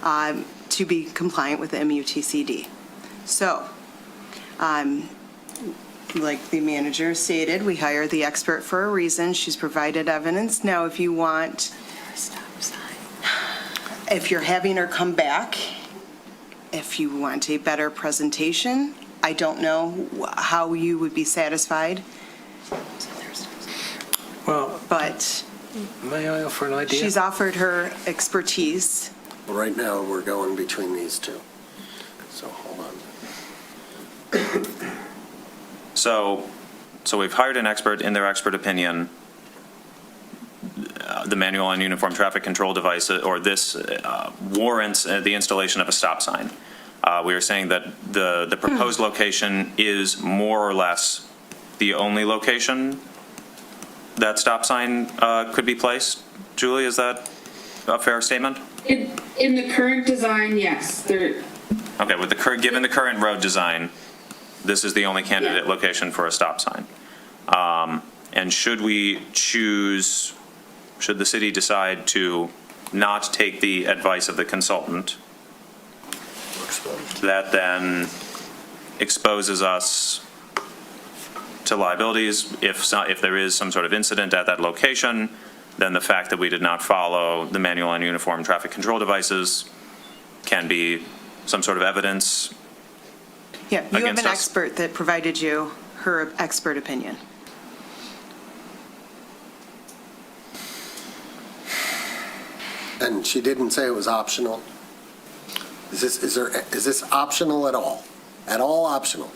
to be compliant with the MUTCD. So, like the manager stated, we hire the expert for a reason. She's provided evidence. Now, if you want, if you're having her come back, if you want a better presentation, I don't know how you would be satisfied. Well, but may I offer an idea? she's offered her expertise. Well, right now, we're going between these two. So hold on. So we've hired an expert in their expert opinion. The manual on uniform traffic control device, or this warrants the installation of a stop sign. We are saying that the proposed location is more or less the only location that stop sign could be placed. Julie, is that a fair statement? In the current design, yes. Okay, with given the current road design, this is the only candidate location for a stop sign. And should the city decide to not take the advice of the consultant, that then exposes us to liabilities if there is some sort of incident at that location, then the fact that we did not follow the manual on uniform traffic control devices can be some sort of evidence. Yeah, you have against an us. expert that provided you her expert opinion. And she didn't say it was optional? Is this optional at all? At all optional?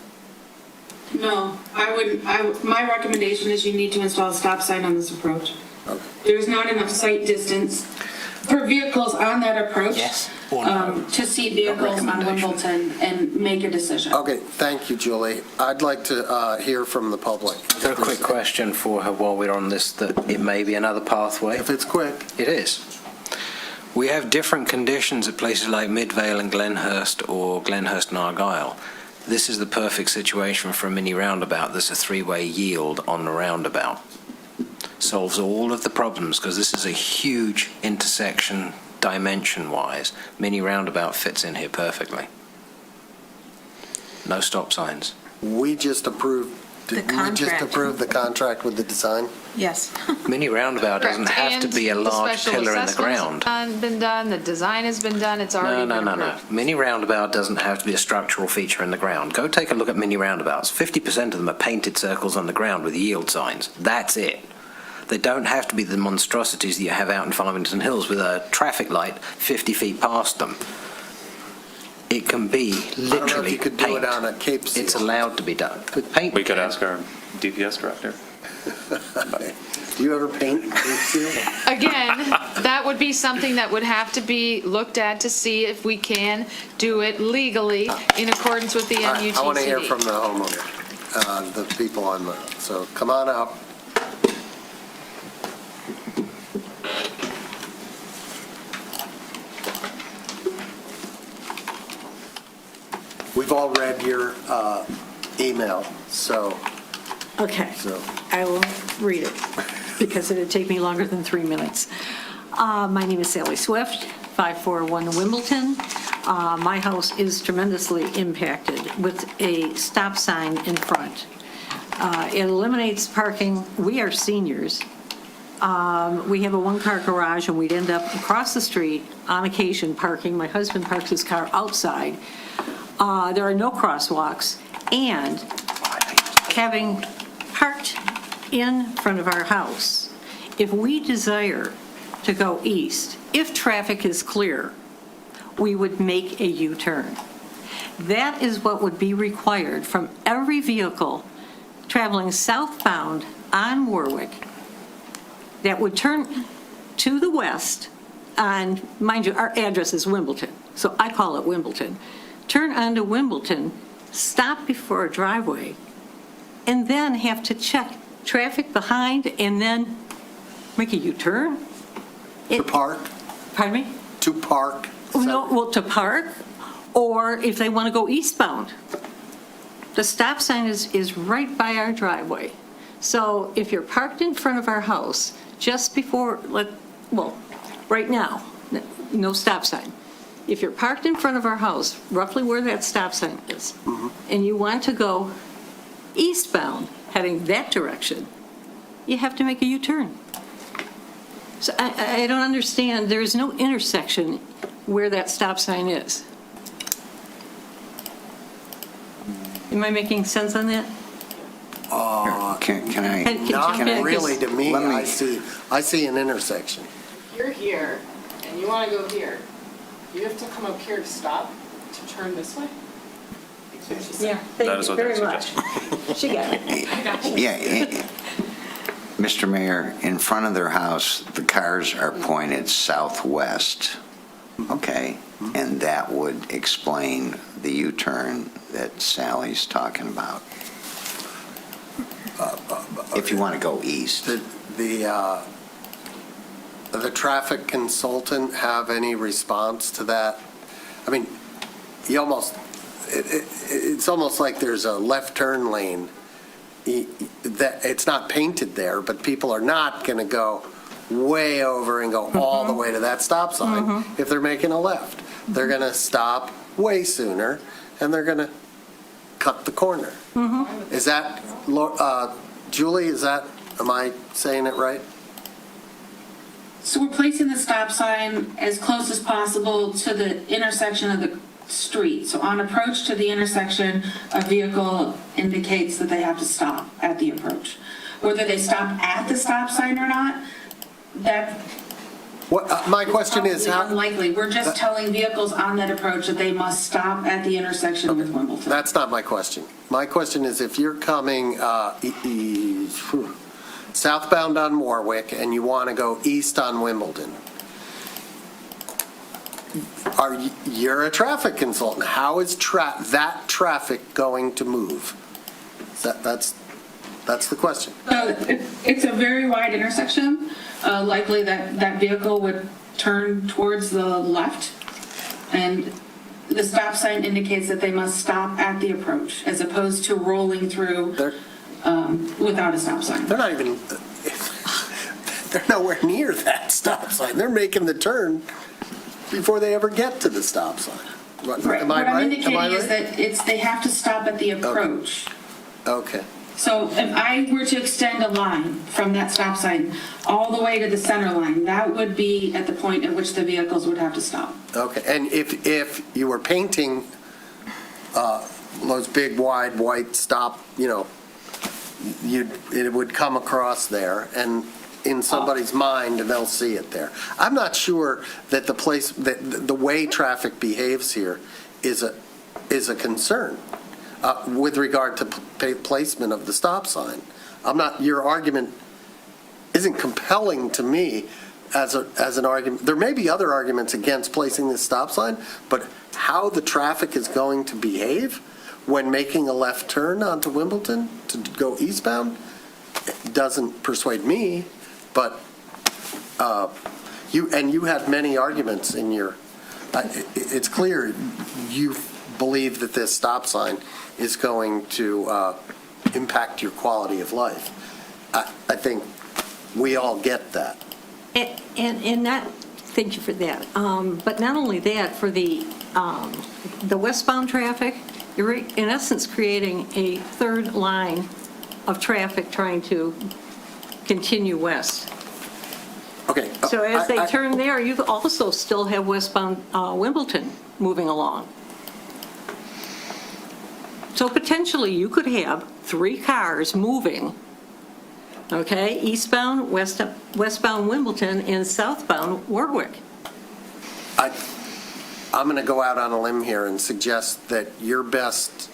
No, my recommendation is you need to install a stop sign on this approach. Okay. There's not enough sight distance for vehicles on that approach to see vehicles on Wimbledon and make a decision. Okay, thank you, Julie. I'd like to hear from the public. I've got a quick question for her while we're on this, that it may be another pathway. If it's quick. It is. We have different conditions at places like Midvale and Glenhurst, or Glenhurst and Argyle. This is the perfect situation for a mini roundabout. There's a three-way yield on the roundabout. Solves all of the problems, because this is a huge intersection dimension-wise. Mini roundabout fits in here perfectly. No stop signs. We just approved, did we just contract. approve the contract with the design? Yes. Mini roundabout doesn't have to be a large pillar in the ground. Been done, the design has been done, it's already been approved. No. Mini roundabout doesn't have to be a structural feature in the ground. Go take a look at mini roundabouts. 50% of them are painted circles on the ground with yield signs. That's it. They don't have to be the monstrosities that you have out in Farmington Hills with a traffic light 50 feet past them. It can be literally I don't know if you could do paint. it on a Cape seal. It's allowed to be done with paint. We could ask our DPS director. Do you ever paint Cape seal? Again, that would be something that would have to be looked at to see if we can do it legally in accordance with the All right, I want to hear NUTCD. from the homeowner, the people on the, so come on up. We've all read your email, so. Okay, I will read it, because it'd take me longer than 3 minutes. My name is Sally Swift, 541 Wimbledon. My house is tremendously impacted with a stop sign in front. It eliminates parking. We are seniors. We have a one-car garage, and we'd end up across the street on occasion parking. My husband parks his car outside. There are no crosswalks, and having parked in front of our house, if we desire to go east, if traffic is clear, we would make a U-turn. That is what would be required from every vehicle traveling southbound on Warwick that would turn to the west on, mind you, our address is Wimbledon, so I call it Wimbledon. Turn onto Wimbledon, stop before a driveway, and then have to check traffic behind and then make a U-turn? To park? Pardon me? To park? No, well, to park, or if they want to go eastbound. The stop sign is right by our driveway. So if you're parked in front of our house, just before, right now, no stop sign. If you're parked in front of our house, roughly where that stop sign is, and you want to go eastbound, heading that direction, you have to make a U-turn. So I don't understand, there is no intersection where that stop sign is. Am I making sense on that? Can I? Not Can- really to me. I see an intersection. You're here, and you want to go here. You have to come up here to stop, to turn this way? Yeah, That is thank you what very they're much. She got it. Yeah, Mr. Mayor, in front of their house, the cars are pointed southwest. Okay, and that would explain the U-turn that Sally's talking about. If you want to go east. The traffic consultant have any response to that? I mean, it's almost like there's a left turn lane. That it's not painted there, but people are not going to go way over and go all the way to that stop sign if they're making a left. They're going to stop way sooner, and they're going to cut the corner. Is that, Julie, am I saying it right? So we're placing the stop sign as close as possible to the intersection of the street. So on approach to the intersection, a vehicle indicates that they have to stop at the approach. Whether they stop at the stop sign or not, that My question is how... unlikely. We're just telling vehicles on that approach that they must stop at the intersection with Wimbledon. That's not my question. My question is if you're coming southbound on Warwick and you want to go east on Wimbledon, you're a traffic consultant. How is that traffic going to move? That's the question. So it's a very wide intersection. Likely that vehicle would turn towards the left, and the stop sign indicates that they must stop at the approach, as opposed to rolling through without a stop sign. They're nowhere near that stop sign. They're making the turn before they ever get to the stop sign. Right. Am I What I'm right? indicating is that they have to stop at the approach. Okay. So if I were to extend a line from that stop sign all the way to the center line, that would be at the point at which the vehicles would have to stop. Okay, and if you were painting those big, wide, white stop, it would come across there, and in somebody's mind, they'll see it there. I'm not sure that the way traffic behaves here is a concern with regard to placement of the stop sign. Your argument isn't compelling to me as an argument. There may be other arguments against placing this stop sign, but how the traffic is going to behave when making a left turn onto Wimbledon to go eastbound doesn't persuade me. But you had many arguments in your. It's clear you believe that this stop sign is going to impact your quality of life. I think we all get that. And that, thank you for that. But not only that, for the westbound traffic, you're in essence creating a third line of traffic trying to continue west. Okay. So as they turn there, you also still have westbound Wimbledon moving along. So potentially you could have 3 cars moving, okay, eastbound, westbound Wimbledon, and southbound Warwick. I'm going to go out on a limb here and suggest that your best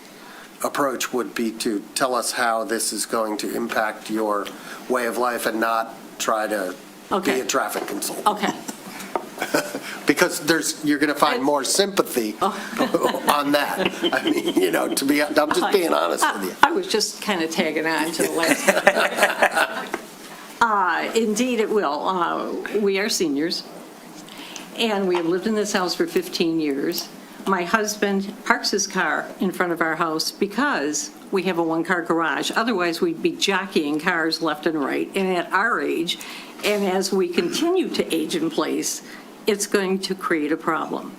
approach would be to tell us how this is going to impact your way of life and not try to be a traffic consultant. Okay. Because you're going to find more sympathy on that. I mean, I'm just being honest with you. I was just kind of tagging on to the last. Indeed, it will. We are seniors, and we have lived in this house for 15 years. My husband parks his car in front of our house because we have a one-car garage. Otherwise, we'd be jockeying cars left and right. And at our age, and as we continue to age in place, it's going to create a problem.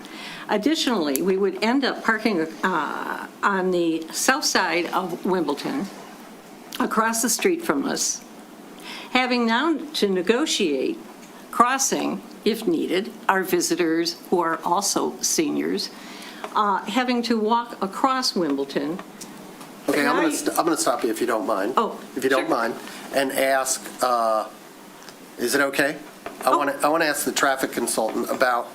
Additionally, we would end up parking on the south side of Wimbledon, across the street from us, having now to negotiate crossing, if needed, our visitors who are also seniors, having to walk across Wimbledon. Okay, I'm going to stop you if you don't mind. If you don't mind, and ask, is it okay? I want to ask the traffic consultant about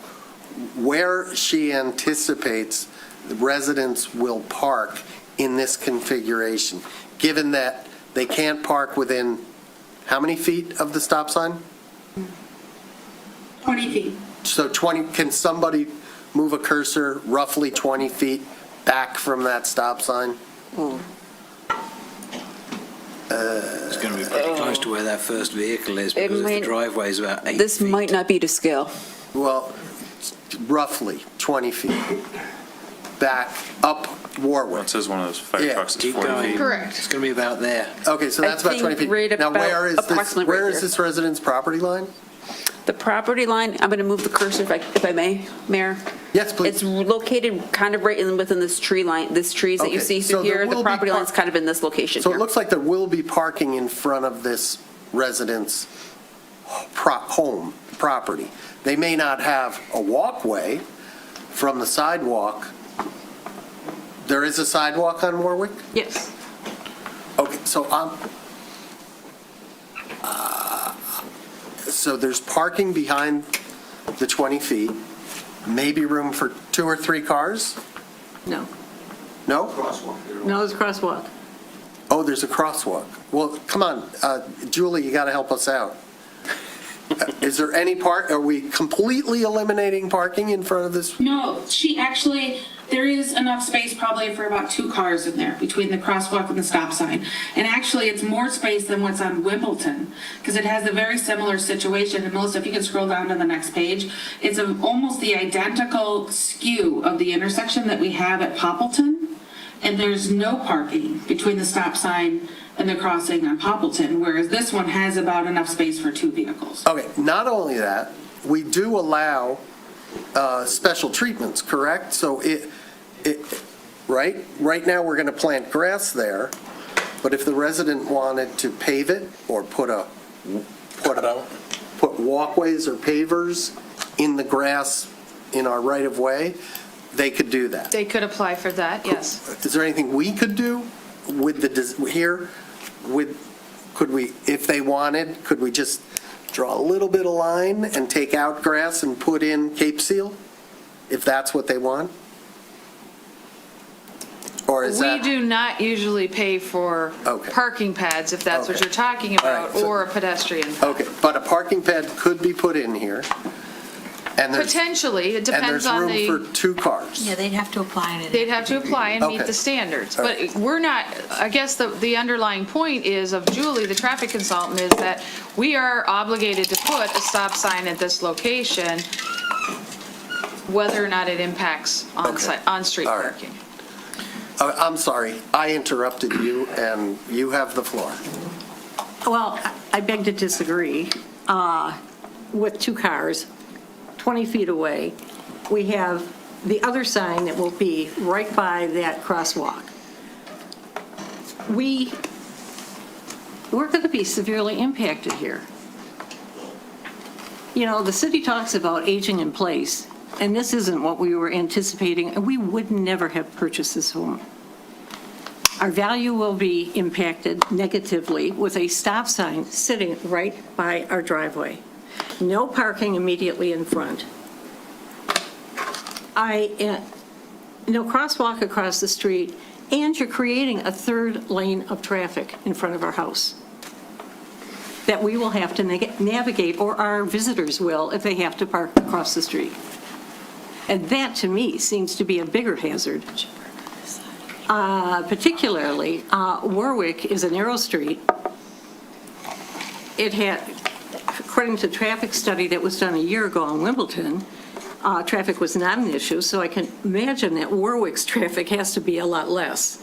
where she anticipates the residents will park in this configuration, given that they can't park within how many feet of the stop sign? 20 feet. So 20, can somebody move a cursor roughly 20 feet back from that stop sign? It's going to be pretty close to where that first vehicle is, because if the driveway is about 8 This feet. might not be to scale. Well, roughly 20 feet back up Warwick. It says one of those fire Yeah. trucks is Keep 40 going. feet. Correct. It's going to be about there. Okay, so that's I about 20 think feet. right Now, about- where is this, approximately where right is there. this resident's property line? The property line, I'm going to move the cursor if I may, Mayor. Yes, please. It's located kind of right within this tree line, this trees that you Okay, see so through there here. will The be property line's kind of in this location So it here. looks like there will be parking in front of this resident's home, property. They may not have a walkway from the sidewalk. There is a sidewalk on Warwick? Yes. Okay, so so there's parking behind the 20 feet, maybe room for 2 or 3 cars? No. No? No, it's crosswalk. Oh, there's a crosswalk. Well, come on, Julie, you got to help us out. Is there any are we completely eliminating parking in front of this? No, there is enough space probably for about 2 cars in there between the crosswalk and the stop sign. And actually, it's more space than what's on Wimbledon, because it has a very similar situation. And Melissa, if you could scroll down to the next page, it's almost the identical skew of the intersection that we have at Poppleton. And there's no parking between the stop sign and the crossing on Poppleton, whereas this one has about enough space for 2 vehicles. Okay, not only that, we do allow special treatments, correct? So right now, we're going to plant grass there, but if the resident wanted to pave it or put walkways or pavers in the grass in our right-of-way, they could do that. They could apply for that, yes. Is there anything we could do with could we, if they wanted, could we just draw a little bit of line and take out grass and put in Cape Seal, if that's what they want? Or is We that? do not usually pay for Okay. parking pads, if that's what Okay. you're talking All right, about, so- or a pedestrian. Okay, but a parking pad could be put in here, and there's, Potentially, it and depends there's on room the. for 2 cars. Yeah, they'd have to apply and They'd have to apply and meet Okay. the standards. All But right. we're not, I guess the underlying point is of Julie, the traffic consultant, is that we are obligated to put a stop sign at this location, whether or not it impacts on-street All right. parking. I'm sorry, I interrupted you, and you have the floor. Well, I beg to disagree. With 2 cars, 20 feet away, we have the other sign that will be right by that crosswalk. We're going to be severely impacted here. You know, the city talks about aging in place, and this isn't what we were anticipating, and we would never have purchased this home. Our value will be impacted negatively with a stop sign sitting right by our driveway. No parking immediately in front. No crosswalk across the street, and you're creating a 3rd lane of traffic in front of our house that we will have to navigate, or our visitors will if they have to park across the street. And that, to me, seems to be a bigger hazard. Particularly, Warwick is a narrow street. It had, according to a traffic study that was done a year ago in Wimbledon, traffic was not an issue, so I can imagine that Warwick's traffic has to be a lot less.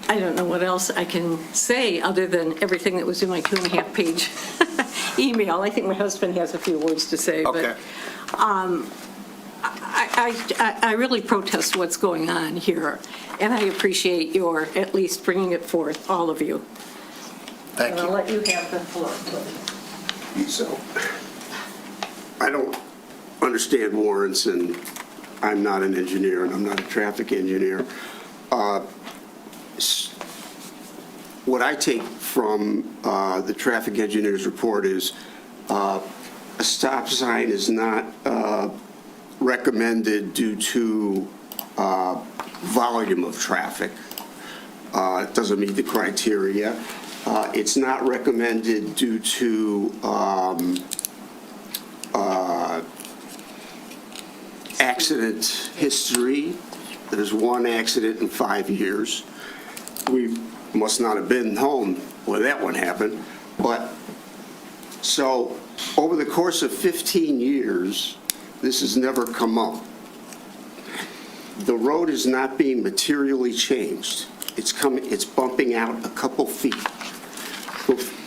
I don't know what else I can say other than everything that was in my 2.5-page email. I think my husband has a few words to say, Okay. but I really protest what's going on here, and I appreciate your at least bringing it forth, all of you. Thank And I'll you. let you have the floor. So, I don't understand warrants, and I'm not an engineer, and I'm not a traffic engineer. What I take from the traffic engineer's report is a stop sign is not recommended due to volume of traffic. It doesn't meet the criteria. It's not recommended due to accident history. There's one accident in 5 years. We must not have been home when that one happened. But so over the course of 15 years, this has never come up. The road is not being materially changed. It's bumping out a couple feet.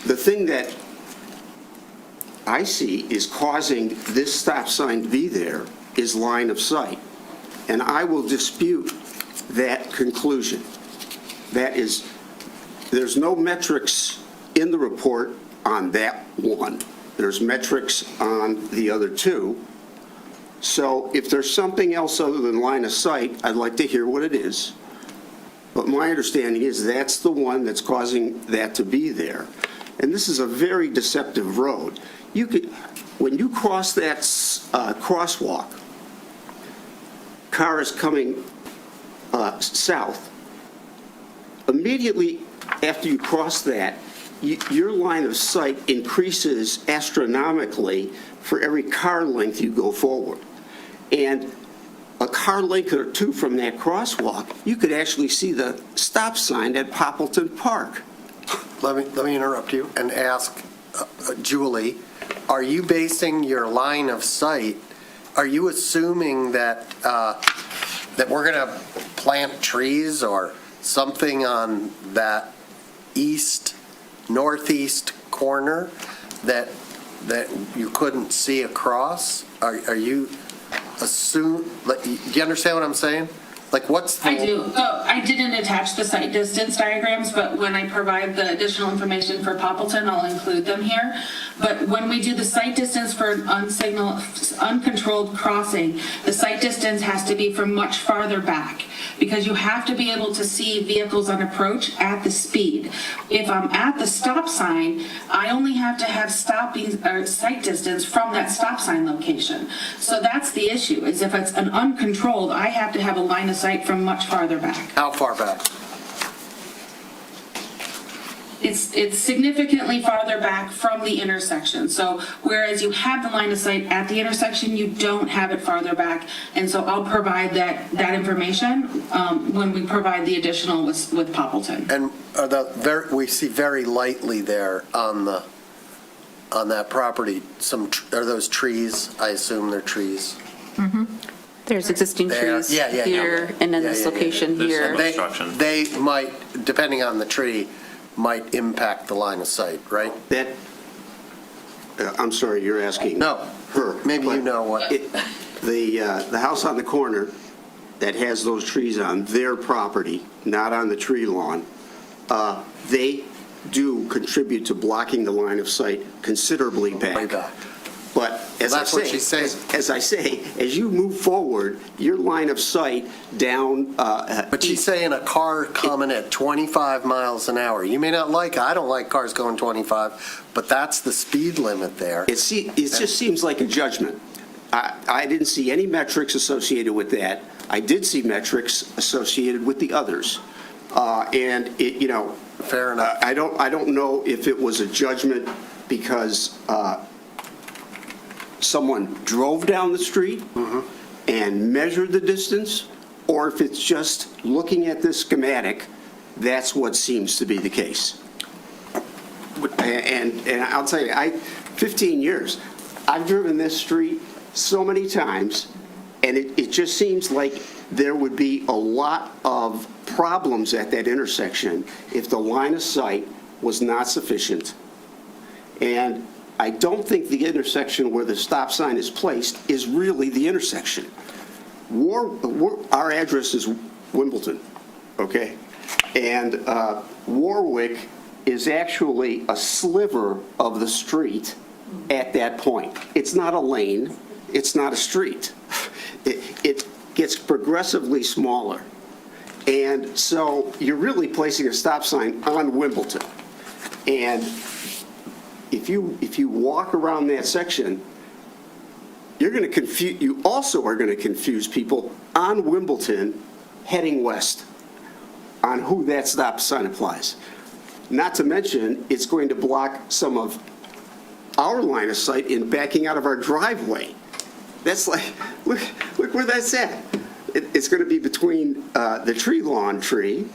The thing that I see is causing this stop sign to be there is line of sight. And I will dispute that conclusion. That is, there's no metrics in the report on that one. There's metrics on the other two. So if there's something else other than line of sight, I'd like to hear what it is. But my understanding is that's the one that's causing that to be there. And this is a very deceptive road. When you cross that crosswalk, cars coming south, immediately after you cross that, your line of sight increases astronomically for every car length you go forward. And a car length or two from that crosswalk, you could actually see the stop sign at Poppleton Park. Let me interrupt you and ask Julie, are you basing your line of sight, are you assuming that that we're going to plant trees or something on that northeast corner that you couldn't see across? Are you do you understand what I'm saying? Like, what's the... I do. I didn't attach the site distance diagrams, but when I provide the additional information for Poppleton, I'll include them here. But when we do the site distance for an uncontrolled crossing, the site distance has to be from much farther back because you have to be able to see vehicles on approach at the speed. If I'm at the stop sign, I only have to have site distance from that stop sign location. So that's the issue, is if it's an uncontrolled, I have to have a line of sight from much farther back. How far back? It's significantly farther back from the intersection. So whereas you have the line of sight at the intersection, you don't have it farther back. And so I'll provide that information when we provide the additional with Poppleton. And we see very lightly there on that property, are those trees? I assume they're trees. Mm-hmm. There's existing trees here and in this location here. They might, depending on the tree, might impact the line of sight, right? I'm sorry, you're asking her. Maybe you know what. The house on the corner that has those trees on their property, not on the tree lawn, they do contribute to blocking the line of sight considerably back. But as I say, as you move forward, your line of sight down. But she's saying a car coming at 25 miles an hour. You may not like it. I don't like cars going 25, but that's the speed limit there. It just seems like a judgment. I didn't see any metrics associated with that. I did see metrics associated with the others, and fair enough. I don't know if it was a judgment because someone drove down the street and measured the distance, or if it's just looking at this schematic, that's what seems to be the case. And I'll tell you, 15 years, I've driven this street so many times, and it just seems like there would be a lot of problems at that intersection if the line of sight was not sufficient. And I don't think the intersection where the stop sign is placed is really the intersection. Our address is Wimbledon, okay? And Warwick is actually a sliver of the street at that point. It's not a lane. It's not a street. It gets progressively smaller. And so you're really placing a stop sign on Wimbledon. And if you walk around that section, you also are going to confuse people on Wimbledon heading west on who that stop sign applies. Not to mention, it's going to block some of our line of sight in backing out of our driveway. That's like, look where that's at. It's going to be between the lawn tree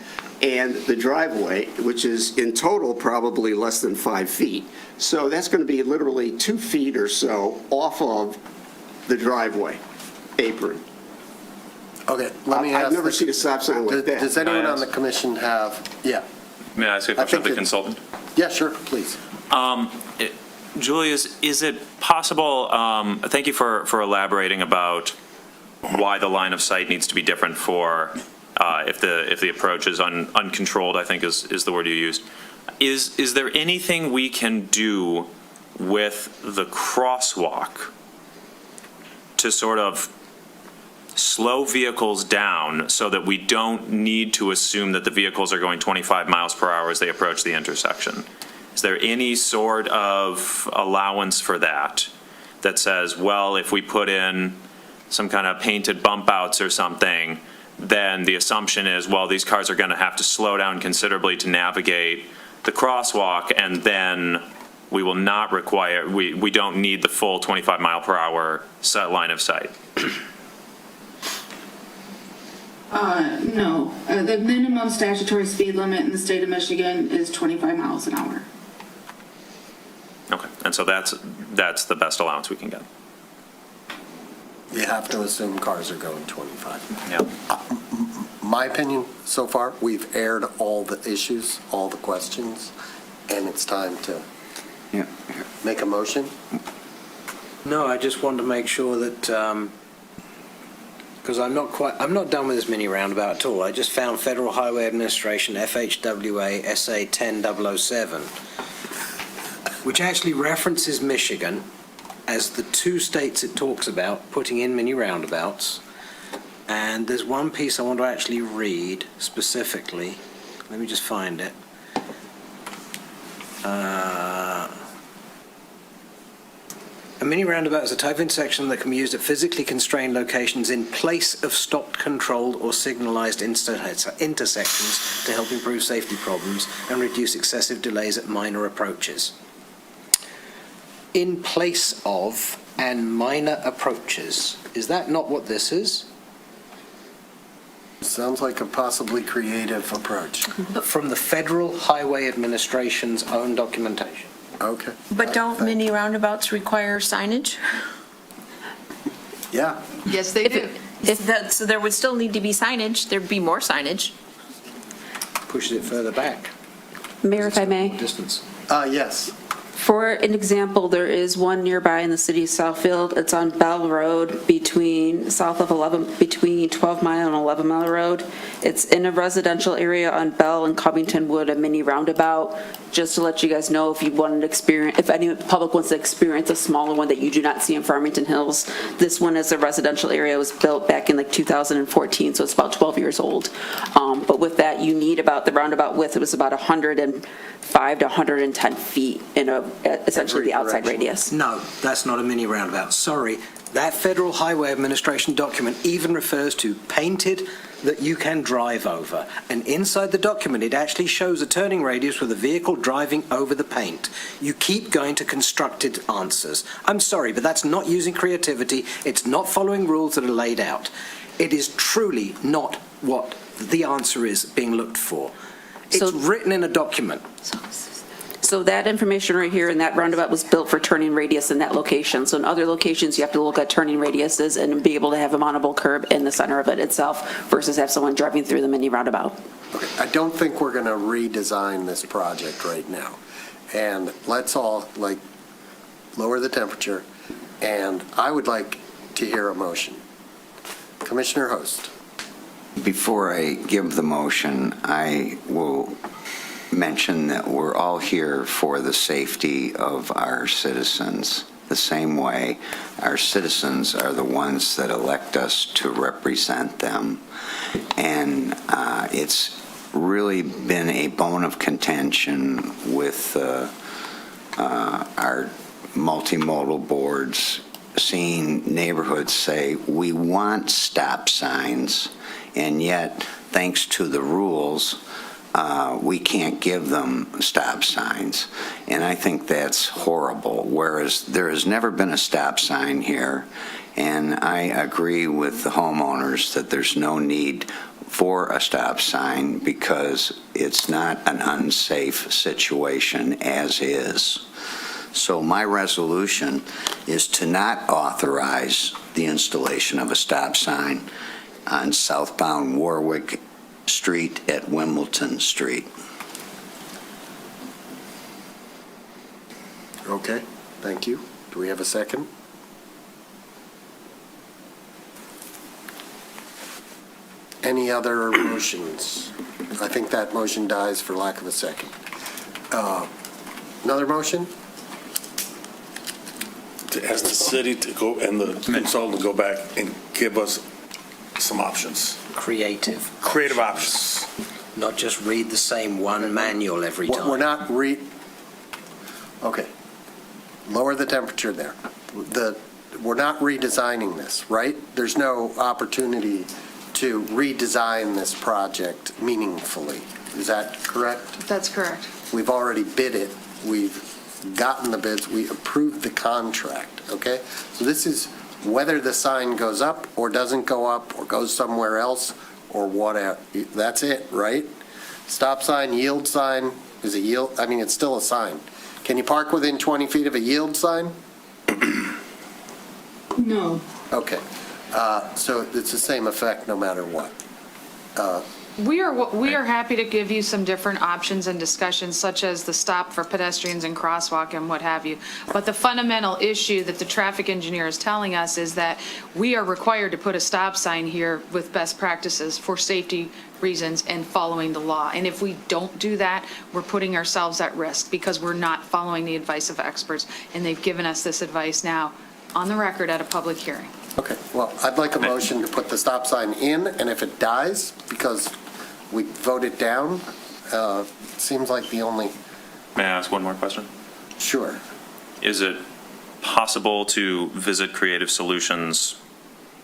and the driveway, which is in total probably less than 5 feet. So that's going to be literally 2 feet or so off of the driveway apron. Okay, let me ask. I've never seen a stop sign like that. Does anyone on the commission have, yeah. May I ask a question of the consultant? Yeah, sure, please. Julius, is it possible, thank you for elaborating about why the line of sight needs to be different for if the approach is uncontrolled, I think is the word you used. Is there anything we can do with the crosswalk to sort of slow vehicles down so that we don't need to assume that the vehicles are going 25 miles per hour as they approach the intersection? Is there any sort of allowance for that says, well, if we put in some kind of painted bump outs or something, then the assumption is, well, these cars are going to have to slow down considerably to navigate the crosswalk, and then we will not require, we don't need the full 25 mile per hour line of sight? No. The minimum statutory speed limit in the state of Michigan is 25 miles an hour. Okay, and so that's the best allowance we can get. You have to assume cars are going 25. Yeah. My opinion, so far, we've aired all the issues, all the questions, and it's time to make a motion. No, I just want to make sure that, because I'm not done with this mini roundabout at all. I just found Federal Highway Administration, FHWA SA 10007, which actually references Michigan as the 2 states it talks about putting in mini roundabouts. And there's one piece I want to actually read specifically. Let me just find it. A mini roundabout is a type of intersection that can be used at physically constrained locations in place of stopped, controlled, or signalized intersections to help improve safety problems and reduce excessive delays at minor approaches. In place of and minor approaches. Is that not what this is? Sounds like a possibly creative approach. From the Federal Highway Administration's own documentation. Okay. But don't mini roundabouts require signage? Yeah. Yes, they do. So there would still need to be signage. There'd be more signage. Pushes it further back. Mayor, if I may. Distance. Yes. For an example, there is one nearby in the city of Southfield. It's on Bell Road between 12 Mile and 11 Mile Road. It's in a residential area on Bell and Covington Wood, a mini roundabout. Just to let you guys know, if you wanted to experience, if any public wants to experience a smaller one that you do not see in Farmington Hills, this one is a residential area. It was built back in like 2014, so it's about 12 years old. But with that, you need about the roundabout width. It was about 105 to 110 feet in essentially the outside radius. No, that's not a mini roundabout. Sorry. That Federal Highway Administration document even refers to painted that you can drive over. And inside the document, it actually shows a turning radius with a vehicle driving over the paint. You keep going to constructed answers. I'm sorry, but that's not using creativity. It's not following rules that are laid out. It is truly not what the answer is being looked for. It's written in a document. So that information right here in that roundabout was built for turning radius in that location. So in other locations, you have to look at turning radiuses and be able to have a mountable curb in the center of it itself versus have someone driving through the mini roundabout. Okay. I don't think we're going to redesign this project right now. And let's all lower the temperature. And I would like to hear a motion. Commissioner Host. Before I give the motion, I will mention that we're all here for the safety of our citizens. The same way our citizens are the ones that elect us to represent them. And it's really been a bone of contention with our multimodal boards seen neighborhoods say, we want stop signs, and yet, thanks to the rules, we can't give them stop signs. And I think that's horrible, whereas there has never been a stop sign here. And I agree with the homeowners that there's no need for a stop sign because it's not an unsafe situation as is. So my resolution is to not authorize the installation of a stop sign on southbound Warwick Street at Wimbledon Street. Okay, thank you. Do we have a second? Any other motions? I think that motion dies for lack of a second. Another motion? To ask the city to go and the consultant to go back and give us some options. Creative options. Not just read the same one manual every time. We're not okay. Lower the temperature there. We're not redesigning this, right? There's no opportunity to redesign this project meaningfully. Is that correct? That's correct. We've already bid it. We've gotten the bids. We approved the contract, okay? So this is whether the sign goes up or doesn't go up or goes somewhere else or whatever. That's it, right? Stop sign, yield sign, is a yield, I mean, it's still a sign. Can you park within 20 feet of a yield sign? No. Okay. So it's the same effect no matter what. We are happy to give you some different options and discussions, such as the stop for pedestrians and crosswalk and what have you. But the fundamental issue that the traffic engineer is telling us is that we are required to put a stop sign here with best practices for safety reasons and following the law. And if we don't do that, we're putting ourselves at risk because we're not following the advice of experts. And they've given us this advice now on the record at a public hearing. Okay, well, I'd like a motion to put the stop sign in, and if it dies, because we voted down, seems like the only... May I ask one more question? Sure. Is it possible to visit Creative Solutions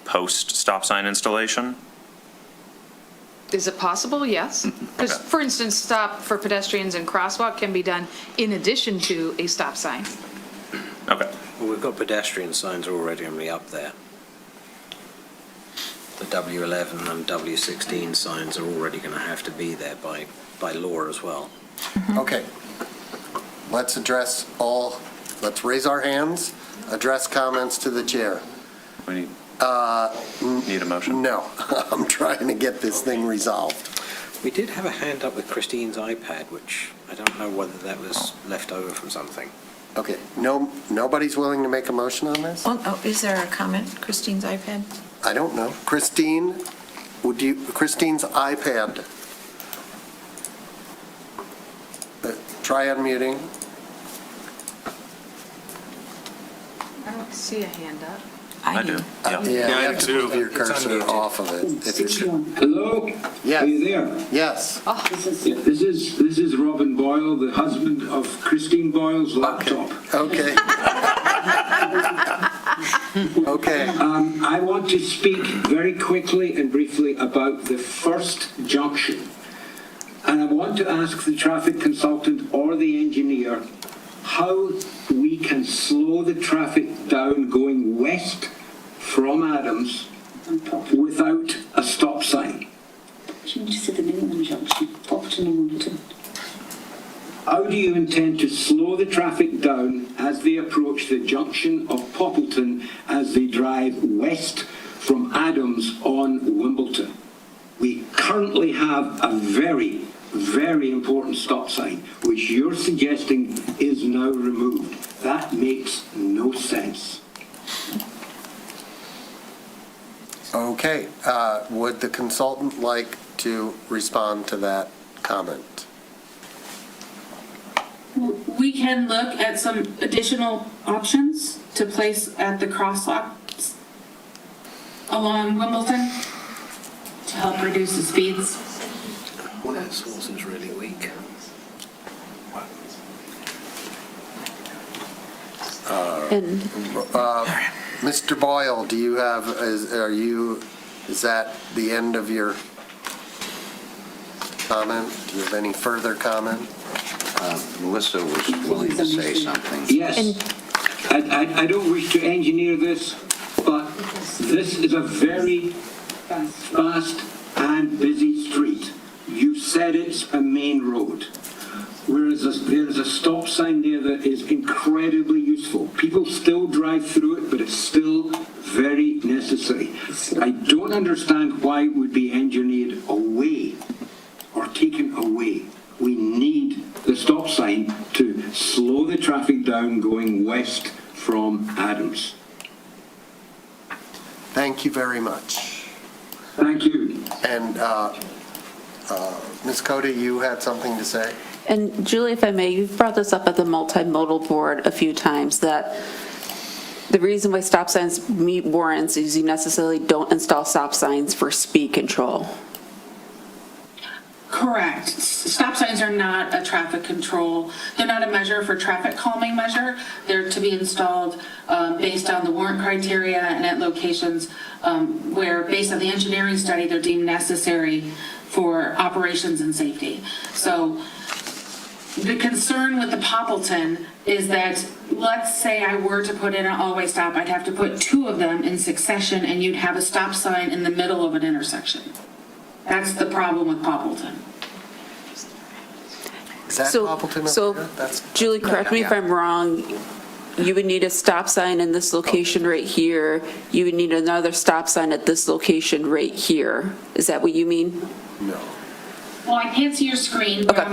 post-stop sign installation? Is it possible? Yes. Because, for instance, stop for pedestrians and crosswalk can be done in addition to a stop sign. Okay. Well, we've got pedestrian signs already going to be up there. The W11 and W16 signs are already going to have to be there by law as well. Okay. Let's let's raise our hands, address comments to the chair. We need a motion? No, I'm trying to get this thing resolved. We did have a hand up with Christine's iPad, which I don't know whether that was left over from something. Okay, nobody's willing to make a motion on this? Oh, is there a comment? Christine's iPad? I don't know. Christine, Christine's iPad. Try unmuting. I don't see a hand up. I do. Yeah, you have to move your cursor off of it. Hello? Yes. Are you there? Yes. This is Robin Boyle, the husband of Christine Boyle's laptop. Okay. Okay. I want to speak very quickly and briefly about the first junction. And I want to ask the traffic consultant or the engineer how we can slow the traffic down going west from Adams without a stop sign. How do you intend to slow the traffic down as they approach the junction of Poppleton as they drive west from Adams on Wimbledon? We currently have a very, very important stop sign, which you're suggesting is now removed. That makes no sense. Okay. Would the consultant like to respond to that comment? We can look at some additional options to place at the crosswalks along Wimbledon to help reduce the speeds. That source is really weak. Mr. Boyle, do you have, is that the end of your comment? Do you have any further comment? Melissa was willing to say something. Yes. I don't wish to engineer this, but this is a very fast and busy street. You said it's a main road. Whereas there's a stop sign there that is incredibly useful. People still drive through it, but it's still very necessary. I don't understand why it would be engineered away or taken away. We need the stop sign to slow the traffic down going west from Adams. Thank you very much. Thank you. And Ms. Cody, you had something to say? And Julie, if I may, you've brought this up at the multimodal board a few times, that the reason why stop signs meet warrants is you necessarily don't install stop signs for speed control. Correct. Stop signs are not a traffic control. They're not a measure for traffic calming measure. They're to be installed based on the warrant criteria and at locations where, based on the engineering study, they're deemed necessary for operations and safety. So the concern with the Poppleton is that, let's say I were to put in an all-way stop, I'd have to put 2 of them in succession, and you'd have a stop sign in the middle of an intersection. That's the problem with Poppleton. Is that Poppleton up there? That's Julie, correct me if I'm wrong, you would need a stop sign in this location right here. You would need another stop sign at this location right here. Is that what you mean? No. Well, I can't see your screen, but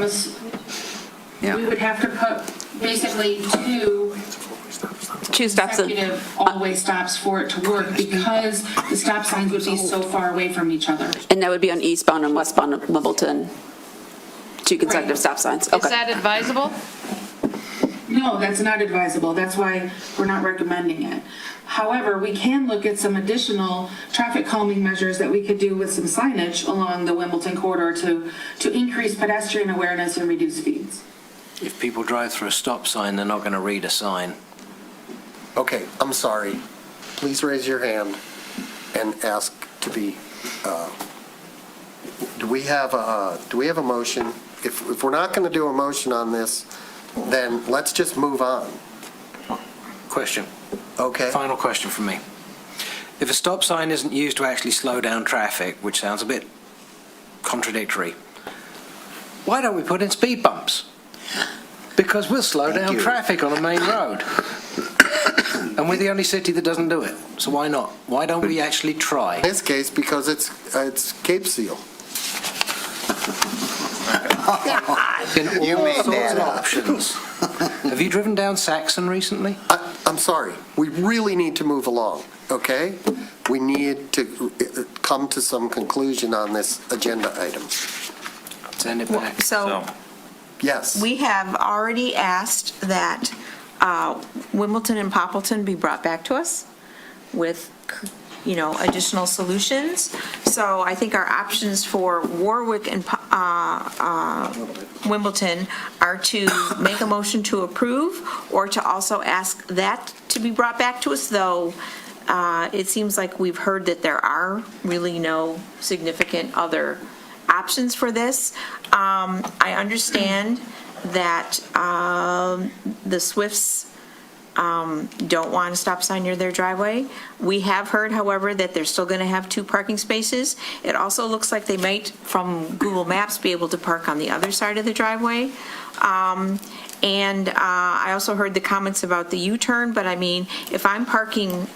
we would have to put basically 2 stops consecutive all-way stops for it to work, because the stop signs would be so far away from each other. And that would be on eastbound and westbound of Wimbledon, 2 consecutive stop signs. Is that advisable? No, that's not advisable. That's why we're not recommending it. However, we can look at some additional traffic calming measures that we could do with some signage along the Wimbledon corridor to increase pedestrian awareness and reduce speeds. If people drive through a stop sign, they're not going to read a sign. Okay, I'm sorry. Please raise your hand and ask to be, do we have a motion? If we're not going to do a motion on this, then let's just move on. Question. Okay. Final question from me. If a stop sign isn't used to actually slow down traffic, which sounds a bit contradictory, why don't we put in speed bumps? Because we'll slow down traffic on a main road. And we're the only city that doesn't do it. So why not? Why don't we actually try? In this case, because it's Cape Seal. You made that options. Have you driven down Saxon recently? I'm sorry. We really need to move along, okay? We need to come to some conclusion on this agenda item. Send it back. So, yes. We have already asked that Wimbledon and Poppleton be brought back to us with, additional solutions. So I think our options for Warwick and Wimbledon are to make a motion to approve, or to also ask that to be brought back to us, though it seems like we've heard that there are really no significant other options for this. I understand that the Swifts don't want a stop sign near their driveway. We have heard, however, that they're still going to have 2 parking spaces. It also looks like they might, from Google Maps, be able to park on the other side of the driveway. And I also heard the comments about the U-turn, but I mean, if I'm parking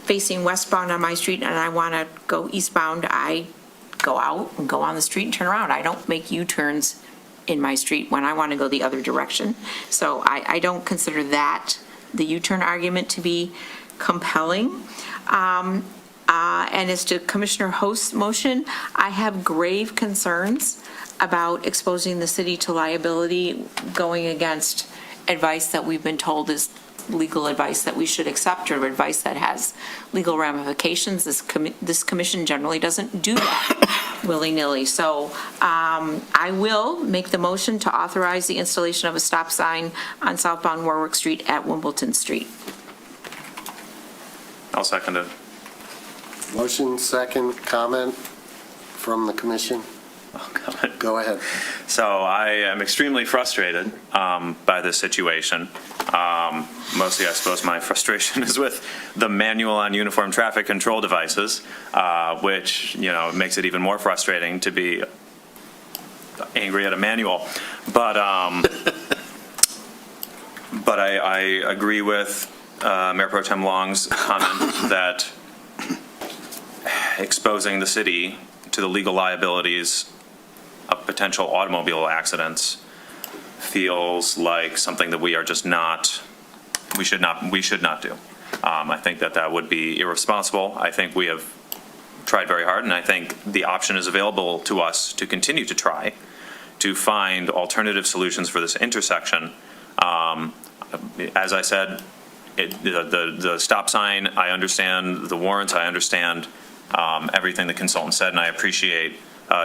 facing westbound on my street and I want to go eastbound, I go out and go on the street and turn around. I don't make U-turns in my street when I want to go the other direction. So I don't consider that, the U-turn argument, to be compelling. And as to Commissioner Host's motion, I have grave concerns about exposing the city to liability going against advice that we've been told is legal advice that we should accept, or advice that has legal ramifications. This commission generally doesn't do that willy-nilly. So I will make the motion to authorize the installation of a stop sign on southbound Warwick Street at Wimbledon Street. I'll second it. Motion, second, comment from the commission? Go ahead. So I am extremely frustrated by this situation. Mostly, I suppose, my frustration is with the manual on uniform traffic control devices, which, makes it even more frustrating to be angry at a manual. But I agree with Mayor Pro Tem Long's comment that exposing the city to the legal liabilities of potential automobile accidents feels like something that we should not do. I think that would be irresponsible. I think we have tried very hard, and I think the option is available to us to continue to try to find alternative solutions for this intersection. As I said, the stop sign, I understand the warrants, I understand everything the consultant said, and I appreciate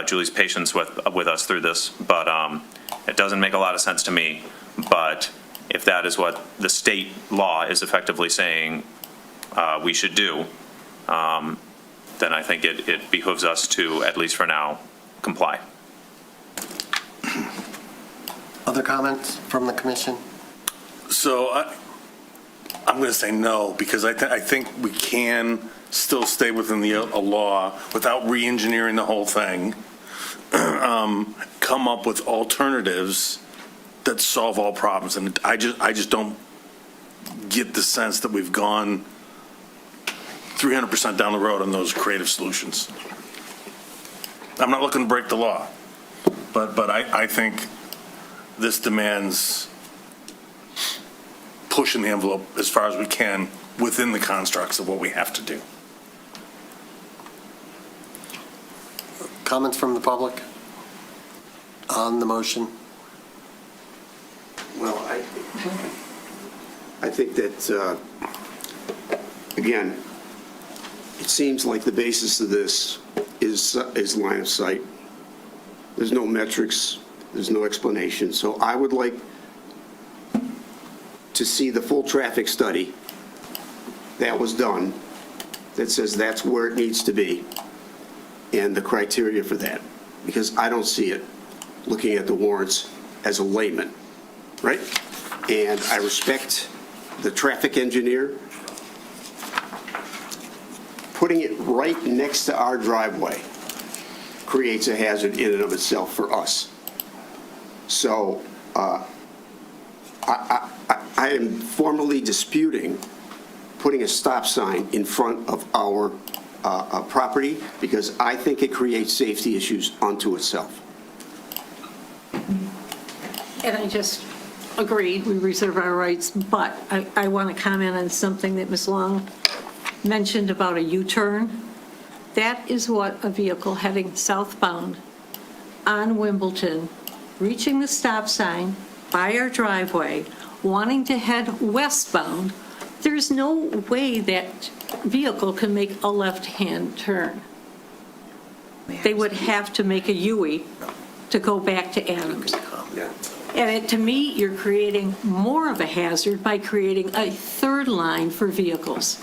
Julie's patience with us through this, but it doesn't make a lot of sense to me. But if that is what the state law is effectively saying we should do, then I think it behooves us to, at least for now, comply. Other comments from the commission? So I'm going to say no, because I think we can still stay within the law without re-engineering the whole thing, come up with alternatives that solve all problems. And I just don't get the sense that we've gone 300% down the road on those creative solutions. I'm not looking to break the law, but I think this demands pushing the envelope as far as we can within the constructs of what we have to do. Comments from the public on the motion? Well, I think that, again, it seems like the basis of this is line of sight. There's no metrics, there's no explanation. So I would like to see the full traffic study that was done that says that's where it needs to be and the criteria for that, because I don't see it looking at the warrants as a layman, right? And I respect the traffic engineer. Putting it right next to our driveway creates a hazard in and of itself for us. So I am formally disputing putting a stop sign in front of our property, because I think it creates safety issues unto itself. And I just agree, we reserve our rights, but I want to comment on something that Ms. Long mentioned about a U-turn. That is what a vehicle heading southbound on Wimbledon, reaching the stop sign by our driveway, wanting to head westbound, there's no way that vehicle can make a left-hand turn. They would have to make a U-turn to go back to Adams. And to me, you're creating more of a hazard by creating a third line for vehicles.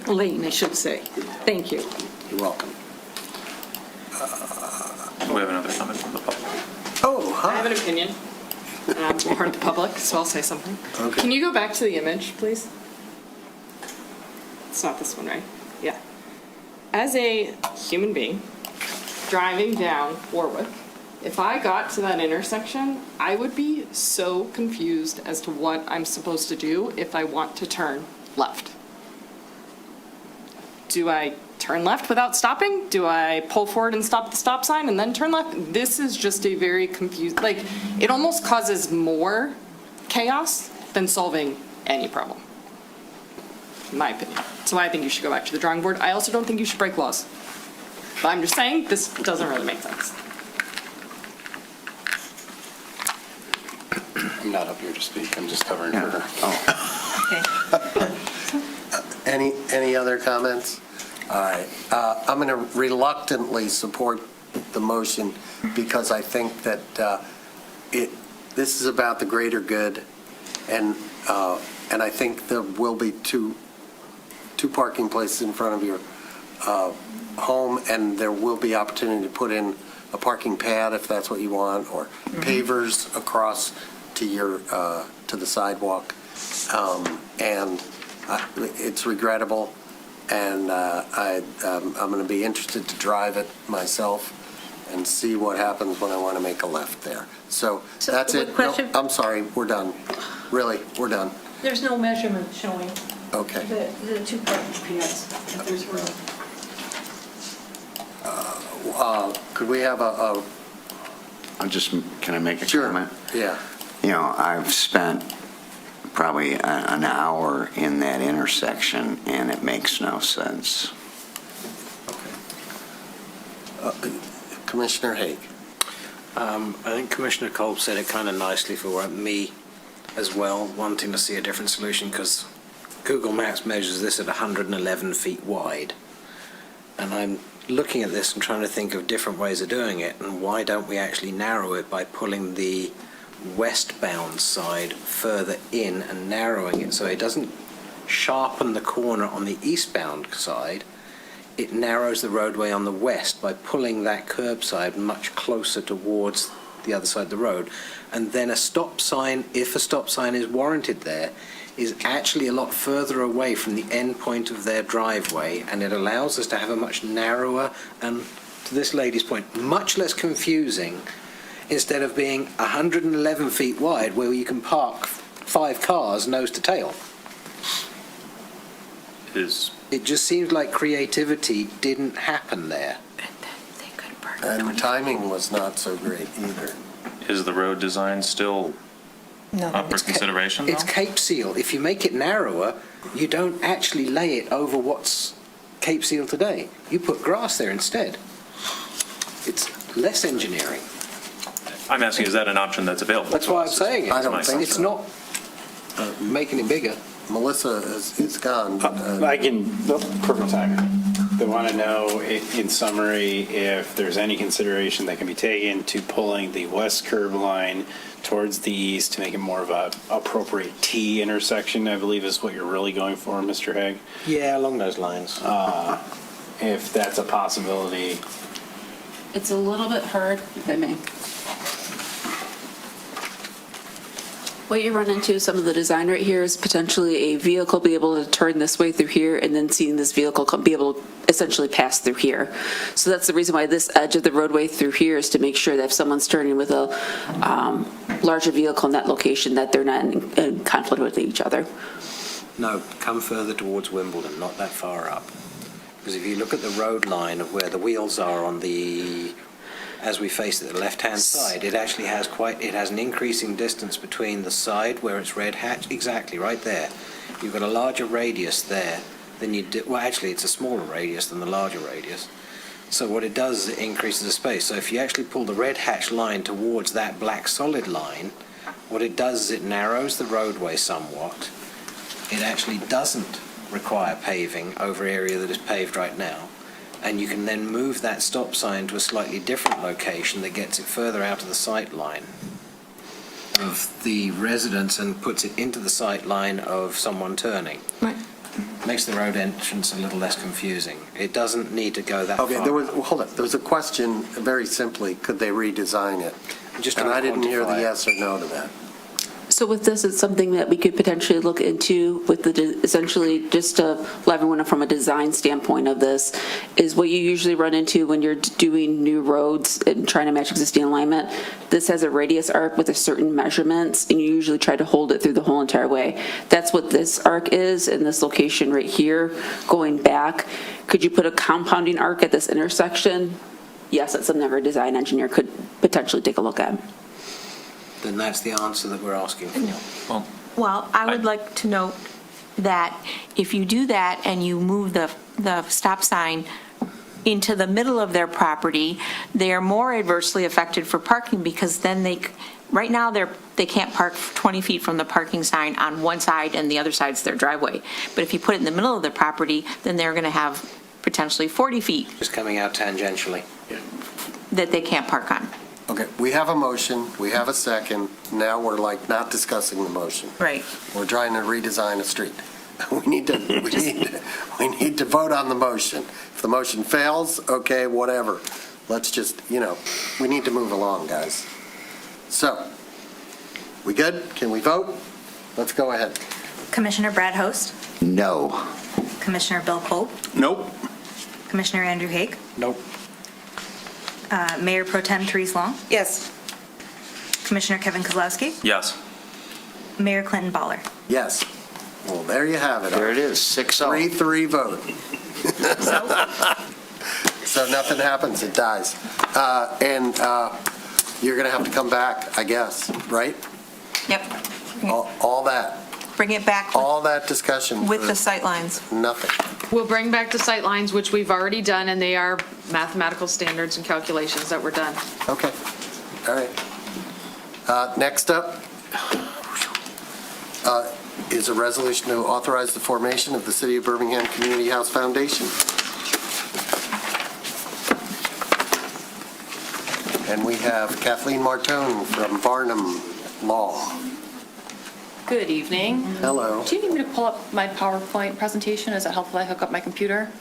Lane, I should say. Thank you. You're welcome. We have another comment from the public. Oh, hi. I have an opinion. I'm part of the public, so I'll say something. Okay. Can you go back to the image, please? It's not this one, right? Yeah. As a human being driving down Warwick, if I got to that intersection, I would be so confused as to what I'm supposed to do if I want to turn left. Do I turn left without stopping? Do I pull forward and stop at the stop sign and then turn left? This is just a very confused, it almost causes more chaos than solving any problem, in my opinion. So I think you should go back to the drawing board. I also don't think you should break laws. But I'm just saying, this doesn't really make sense. I'm not up here to speak. I'm just covering for her. Any other comments? All right. I'm going to reluctantly support the motion because I think that this is about the greater good, and I think there will be two two parking places in front of your home, and there will be opportunity to put in a parking pad if that's what you want, or pavers across to your, to the sidewalk. And it's regrettable, and I'm going to be interested to drive it myself and see what happens when I want to make a left there. So that's it. No, I'm sorry, we're done. Really, we're done. There's no measurement showing Okay. the two parking pads, if there's room. Could we have a Can I make a Sure. comment? Yeah. You know, I've spent probably an hour in that intersection, and it makes no sense. Commissioner Haig. I think Commissioner Kolb said it kind of nicely for me as well, wanting to see a different solution, because Google Maps measures this at 111 feet wide. And I'm looking at this and trying to think of different ways of doing it, and why don't we actually narrow it by pulling the westbound side further in and narrowing it so it doesn't sharpen the corner on the eastbound side. It narrows the roadway on the west by pulling that curb side much closer towards the other side of the road. And then a stop sign, if a stop sign is warranted there, is actually a lot further away from the end point of their driveway, and it allows us to have a much narrower and, to this lady's point, much less confusing, instead of being 111 feet wide where you can park 5 cars nose to tail. It just seems like creativity didn't happen there. And timing was not so great either. Is the road design still up for consideration, though? It's Cape Seal. If you make it narrower, you don't actually lay it over what's Cape Seal today. You put grass there instead. It's less engineering. I'm asking, is that an option that's available? That's why I'm saying it. I don't think it's so. not making it bigger. Melissa is gone. I can, perfect timing. They want to know, in summary, if there's any consideration that can be taken to pulling the west curb line towards the east to make it more of a appropriate T intersection, I believe is what you're really going for, Mr. Haig. Yeah, along those lines. If that's a possibility. It's a little bit hard, if I may. What you run into, some of the design right here, is potentially a vehicle be able to turn this way through here, and then seeing this vehicle be able to essentially pass through here. So that's the reason why this edge of the roadway through here is to make sure that if someone's turning with a larger vehicle in that location, that they're not in conflict with each other. No, come further towards Wimbledon, not that far up. Because if you look at the road line of where the wheels are on the, as we face it, the left-hand side, it actually has it has an increasing distance between the side where it's red hatch, exactly, right there. You've got a larger radius there than you do, well, actually, it's a smaller radius than the larger radius. So what it does is it increases the space. So if you actually pull the red hatch line towards that black solid line, what it does is it narrows the roadway somewhat. It actually doesn't require paving over area that is paved right now. And you can then move that stop sign to a slightly different location that gets it further out of the sight line of the residents and puts it into the sight line of someone turning. Right. Makes the road entrance a little less confusing. It doesn't need to go that far. Okay, hold on. There was a question, very simply, could they redesign it? Just And trying I to didn't hear the quantify it. yes or no to that. So with this, it's something that we could potentially look into with essentially, just to let everyone know from a design standpoint of this, is what you usually run into when you're doing new roads and trying to match existing alignment. This has a radius arc with a certain measurements, and you usually try to hold it through the whole entire way. That's what this arc is in this location right here, going back. Could you put a compounding arc at this intersection? Yes, that's something our design engineer could potentially take a look at. Then that's the answer that we're asking for. Well, I would like to note that if you do that and you move the stop sign into the middle of their property, they are more adversely affected for parking, because then right now they can't park 20 feet from the parking sign on one side and the other side's their driveway. But if you put it in the middle of the property, then they're going to have potentially 40 feet Just coming out tangentially. that they can't park on. Okay, we have a motion, we have a second, now we're like not discussing the motion. Right. We're trying to redesign a street. We need to vote on the motion. If the motion fails, okay, whatever. Let's just, we need to move along, guys. So, we good? Can we vote? Let's go ahead. Commissioner Brad Host, No. Commissioner Bill Kolb, Nope. Commissioner Andrew Haig, Nope. Mayor Pro Tem Therese Long, Yes. Commissioner Kevin Kozlowski, Yes. Mayor Clinton Baller. Yes. Well, there you have it. There it is, 6-0. 3-3 vote. So nothing happens, it dies. And you're going to have to come back, I guess, right? Yep. All that, Bring it back all that discussion. with for the sightlines. Nothing. We'll bring back the sightlines, which we've already done, and they are mathematical standards and calculations that were done. Okay. All right. Next up is a resolution to authorize the formation of the City of Birmingham Community House Foundation. And we have Kathleen Martone from Varnum Law. Good evening. Hello. Do you need me to pull up my PowerPoint presentation? Is it helpful if I hook up my computer?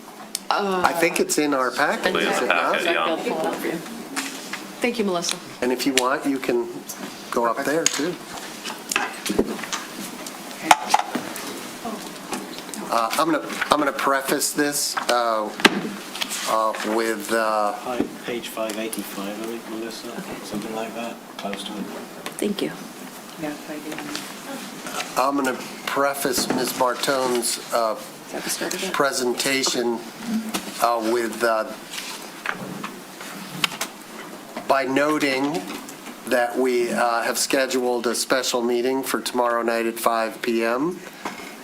I think it's in our package, is it not? I'll pull it up for you. Thank you, Melissa. And if you want, you can go up there, too. I'm gonna preface this with Page 585, I think, Melissa, something like that, close to it. Thank you. I'm going to preface Ms. Martone's presentation by noting that we have scheduled a special meeting for tomorrow night at 5 p.m.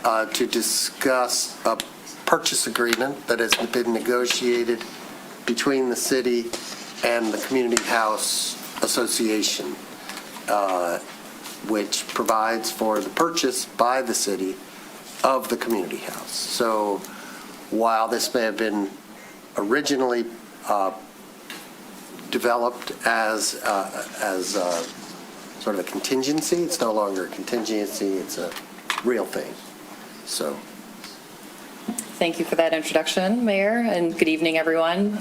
To discuss a purchase agreement that has been negotiated between the city and the Community House Association, which provides for the purchase by the city of the community house. So while this may have been originally developed as sort of a contingency, it's no longer a contingency, it's a real thing. So. Thank you for that introduction, Mayor, and good evening, everyone.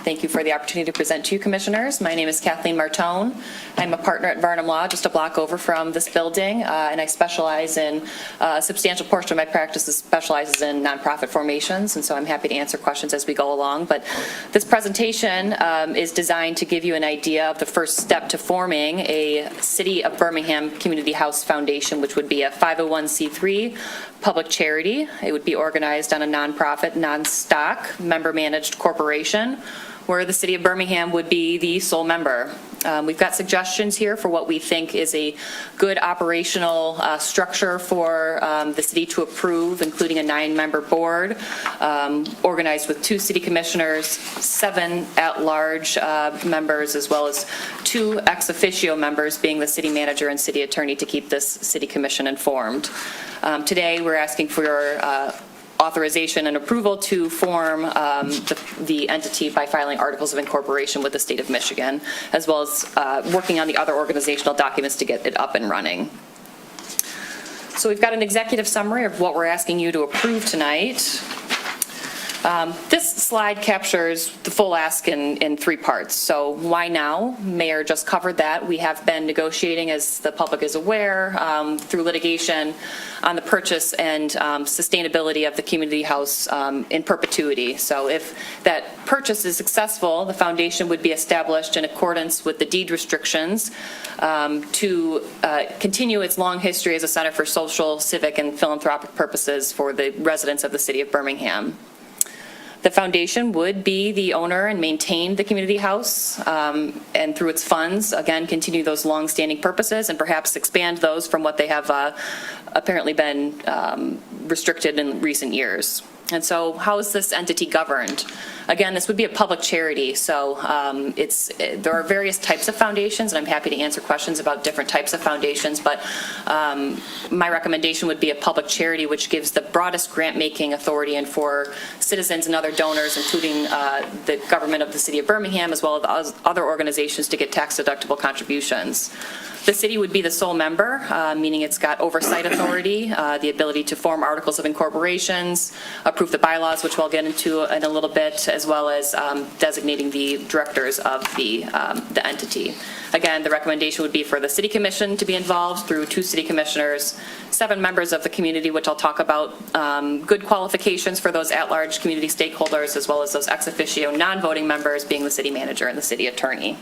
Thank you for the opportunity to present to you, Commissioners. My name is Kathleen Martone. I'm a partner at Varnum Law, just a block over from this building, and I specialize in a substantial portion of my practice specializes in nonprofit formations, and so I'm happy to answer questions as we go along. But this presentation is designed to give you an idea of the first step to forming a City of Birmingham Community House Foundation, which would be a 501c3 public charity. It would be organized on a nonprofit, non-stock, member-managed corporation where the City of Birmingham would be the sole member. We've got suggestions here for what we think is a good operational structure for the city to approve, including a 9-member board, organized with 2 city commissioners, 7 at-large members, as well as 2 ex officio members, being the city manager and city attorney, to keep this city commission informed. Today, we're asking for your authorization and approval to form the entity by filing articles of incorporation with the state of Michigan, as well as working on the other organizational documents to get it up and running. So we've got an executive summary of what we're asking you to approve tonight. This slide captures the full ask in 3 parts. So why now? Mayor just covered that. We have been negotiating, as the public is aware, through litigation on the purchase and sustainability of the community house in perpetuity. So if that purchase is successful, the foundation would be established in accordance with the deed restrictions to continue its long history as a center for social, civic, and philanthropic purposes for the residents of the city of Birmingham. The foundation would be the owner and maintain the community house, and through its funds, again, continue those long-standing purposes and perhaps expand those from what they have apparently been restricted in recent years. And so how is this entity governed? Again, this would be a public charity, so there are various types of foundations, and I'm happy to answer questions about different types of foundations, but my recommendation would be a public charity, which gives the broadest grant-making authority and for citizens and other donors, including the government of the city of Birmingham, as well as other organizations, to get tax-deductible contributions. The city would be the sole member, meaning it's got oversight authority, the ability to form articles of incorporations, approve the bylaws, which we'll get into in a little bit, as well as designating the directors of the entity. Again, the recommendation would be for the city commission to be involved through 2 city commissioners, 7 members of the community, which I'll talk about, good qualifications for those at-large community stakeholders, as well as those ex officio non-voting members being the city manager and the city attorney.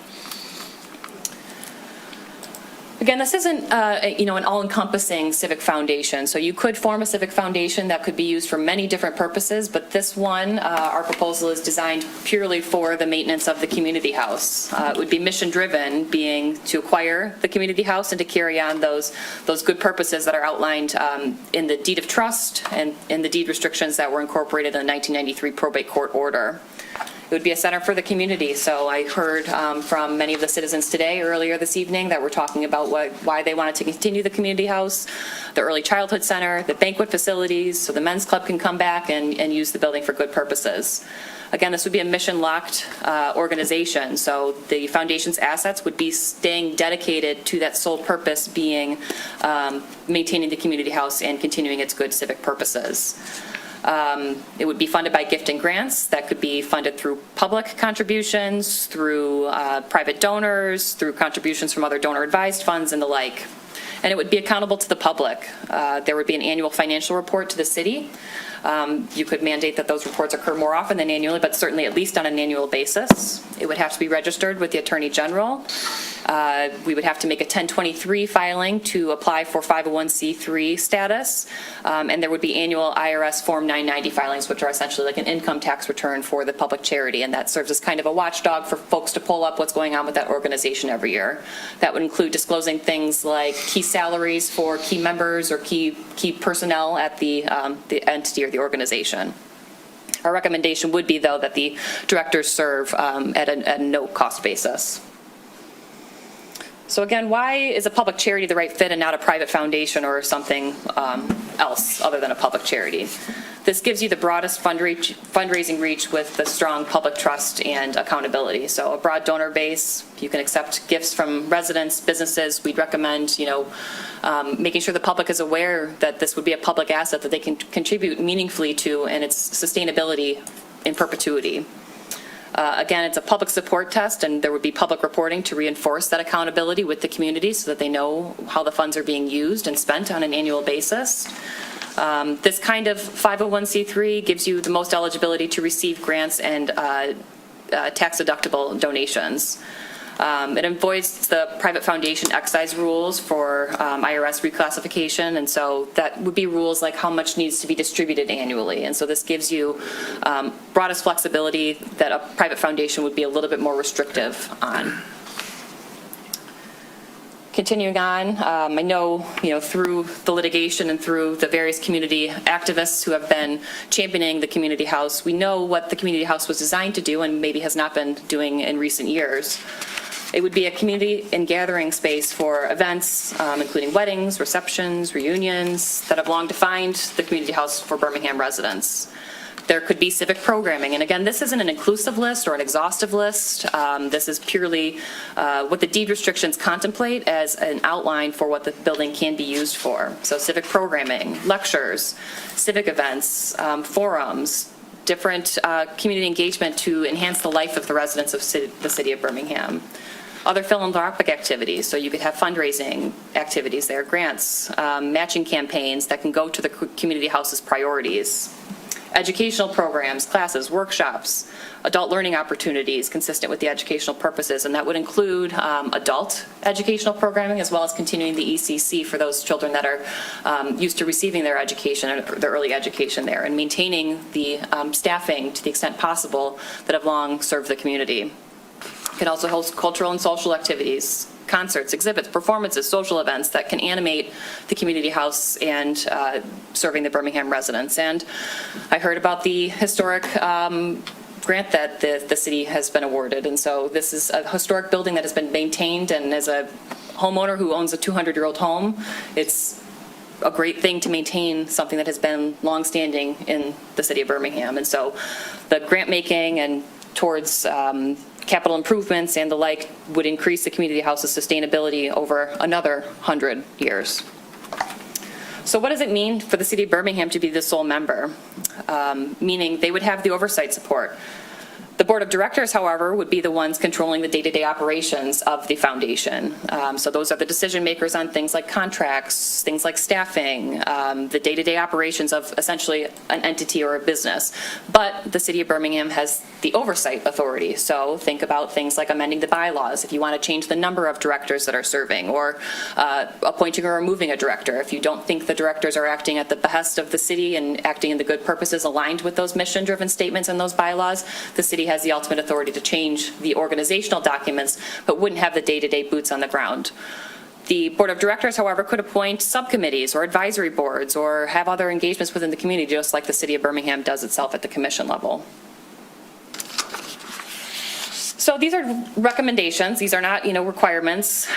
Again, this isn't, an all-encompassing civic foundation. So you could form a civic foundation that could be used for many different purposes, but this one, our proposal is designed purely for the maintenance of the community house. It would be mission-driven, being to acquire the community house and to carry on those good purposes that are outlined in the deed of trust and in the deed restrictions that were incorporated in the 1993 probate court order. It would be a center for the community. So I heard from many of the citizens today, earlier this evening, that were talking about why they wanted to continue the community house, the early childhood center, the banquet facilities, so the men's club can come back and use the building for good purposes. Again, this would be a mission-locked organization, so the foundation's assets would be staying dedicated to that sole purpose, being maintaining the community house and continuing its good civic purposes. It would be funded by gift and grants that could be funded through public contributions, through private donors, through contributions from other donor-advised funds and the like. And it would be accountable to the public. There would be an annual financial report to the city. You could mandate that those reports occur more often than annually, but certainly at least on an annual basis. It would have to be registered with the Attorney General. We would have to make a 1023 filing to apply for 501c3 status, and there would be annual IRS Form 990 filings, which are essentially like an income tax return for the public charity, and that serves as kind of a watchdog for folks to pull up what's going on with that organization every year. That would include disclosing things like key salaries for key members or key personnel at the entity or the organization. Our recommendation would be, though, that the directors serve at a no-cost basis. So again, why is a public charity the right fit and not a private foundation or something else other than a public charity? This gives you the broadest fundraising reach with the strong public trust and accountability. So a broad donor base, you can accept gifts from residents, businesses. We'd recommend, making sure the public is aware that this would be a public asset that they can contribute meaningfully to and its sustainability in perpetuity. Again, it's a public support test, and there would be public reporting to reinforce that accountability with the community so that they know how the funds are being used and spent on an annual basis. This kind of 501c3 gives you the most eligibility to receive grants and tax-deductible donations. It avoids the private foundation excise rules for IRS reclassification, and so that would be rules like how much needs to be distributed annually. And so this gives you broadest flexibility that a private foundation would be a little bit more restrictive on. Continuing on, I know, through the litigation and through the various community activists who have been championing the community house, we know what the community house was designed to do and maybe has not been doing in recent years. It would be a community and gathering space for events, including weddings, receptions, reunions, that have long defined the community house for Birmingham residents. There could be civic programming, and again, this isn't an inclusive list or an exhaustive list. This is purely what the deed restrictions contemplate as an outline for what the building can be used for. So civic programming, lectures, civic events, forums, different community engagement to enhance the life of the residents of the city of Birmingham. Other philanthropic activities, so you could have fundraising activities there, grants, matching campaigns that can go to the community house's priorities. Educational programs, classes, workshops, adult learning opportunities consistent with the educational purposes, and that would include adult educational programming as well as continuing the ECC for those children that are used to receiving their education, their early education there, and maintaining the staffing to the extent possible that have long served the community. It can also host cultural and social activities, concerts, exhibits, performances, social events that can animate the community house and serving the Birmingham residents. And I heard about the historic grant that the city has been awarded. And so this is a historic building that has been maintained, and as a homeowner who owns a 200-year-old home, it's a great thing to maintain something that has been longstanding in the city of Birmingham. And so the grant making and towards capital improvements and the like would increase the community house's sustainability over another 100 years. So what does it mean for the city of Birmingham to be the sole member? Meaning they would have the oversight support. The board of directors, however, would be the ones controlling the day-to-day operations of the foundation. So those are the decision makers on things like contracts, things like staffing, the day-to-day operations of essentially an entity or a business. But the city of Birmingham has the oversight authority. So think about things like amending the bylaws if you want to change the number of directors that are serving, or appointing or removing a director if you don't think the directors are acting at the behest of the city and acting in the good purposes aligned with those mission-driven statements and those bylaws. The city has the ultimate authority to change the organizational documents, but wouldn't have the day-to-day boots on the ground. The board of directors, however, could appoint subcommittees or advisory boards or have other engagements within the community, just like the city of Birmingham does itself at the commission level. So these are recommendations. These are not, requirements.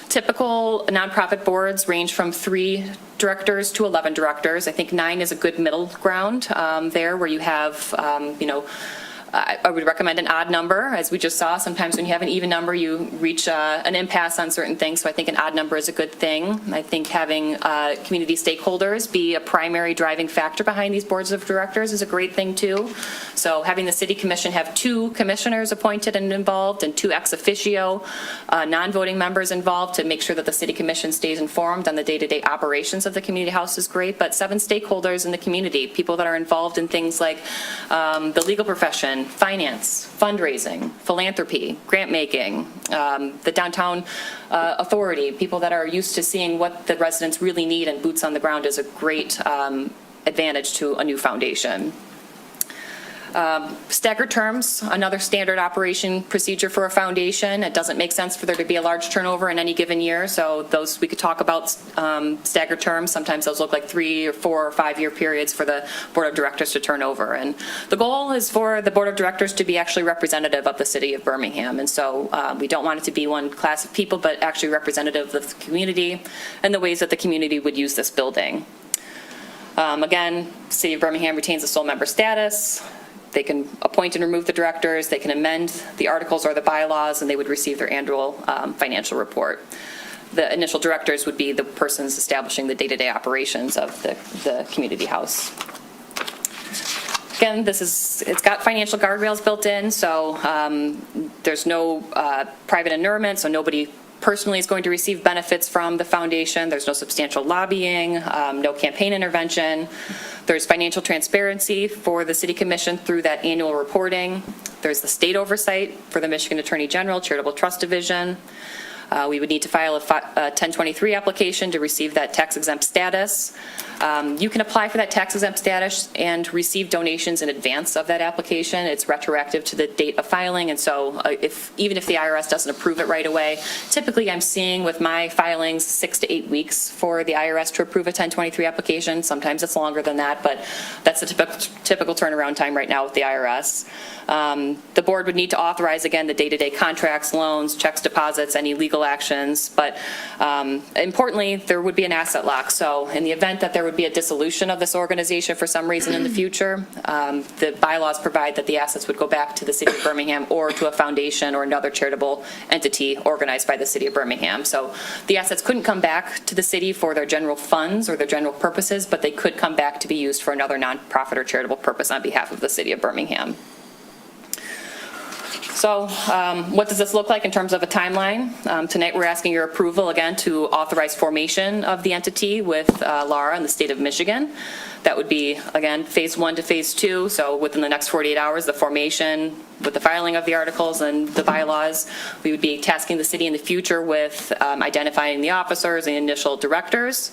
Typical nonprofit boards range from 3 directors to 11 directors. I think 9 is a good middle ground there, where you have, I would recommend an odd number. As we just saw, sometimes when you have an even number, you reach an impasse on certain things. So I think an odd number is a good thing. I think having community stakeholders be a primary driving factor behind these boards of directors is a great thing too. So having the city commission have 2 commissioners appointed and involved, and 2 ex officio non-voting members involved to make sure that the city commission stays informed on the day-to-day operations of the community house is great. But 7 stakeholders in the community, people that are involved in things like the legal profession, finance, fundraising, philanthropy, grant making, the downtown authority, people that are used to seeing what the residents really need and boots on the ground is a great advantage to a new foundation. Staggered terms, another standard operation procedure for a foundation. It doesn't make sense for there to be a large turnover in any given year, so those we could talk about staggered terms. Sometimes those look like 3 or 4 or 5 year periods for the board of directors to turn over. And the goal is for the board of directors to be actually representative of the city of Birmingham. And so we don't want it to be one class of people, but actually representative of the community and the ways that the community would use this building. Again, city of Birmingham retains the sole member status. They can appoint and remove the directors, they can amend the articles or the bylaws, and they would receive their annual financial report. The initial directors would be the persons establishing the day-to-day operations of the community house. Again, it's got financial guardrails built in, so there's no private inurement, so nobody personally is going to receive benefits from the foundation. There's no substantial lobbying, no campaign intervention. There's financial transparency for the city commission through that annual reporting. There's the state oversight for the Michigan Attorney General Charitable Trust Division. We would need to file a 1023 application to receive that tax exempt status. You can apply for that tax exempt status and receive donations in advance of that application. It's retroactive to the date of filing, and so even if the IRS doesn't approve it right away, typically I'm seeing with my filings 6 to 8 weeks for the IRS to approve a 1023 application. Sometimes it's longer than that, but that's the typical turnaround time right now with the IRS. The board would need to authorize, again, the day-to-day contracts, loans, checks, deposits, any legal actions, but importantly, there would be an asset lock. So in the event that there would be a dissolution of this organization for some reason in the future, the bylaws provide that the assets would go back to the city of Birmingham or to a foundation or another charitable entity organized by the city of Birmingham. So the assets couldn't come back to the city for their general funds or their general purposes, but they could come back to be used for another nonprofit or charitable purpose on behalf of the city of Birmingham. So what does this look like in terms of a timeline? Tonight we're asking your approval again to authorize formation of the entity with Laura in the state of Michigan. That would be, again, phase 1 to phase 2. So within the next 48 hours, the formation with the filing of the articles and the bylaws. We would be tasking the city in the future with identifying the officers and initial directors.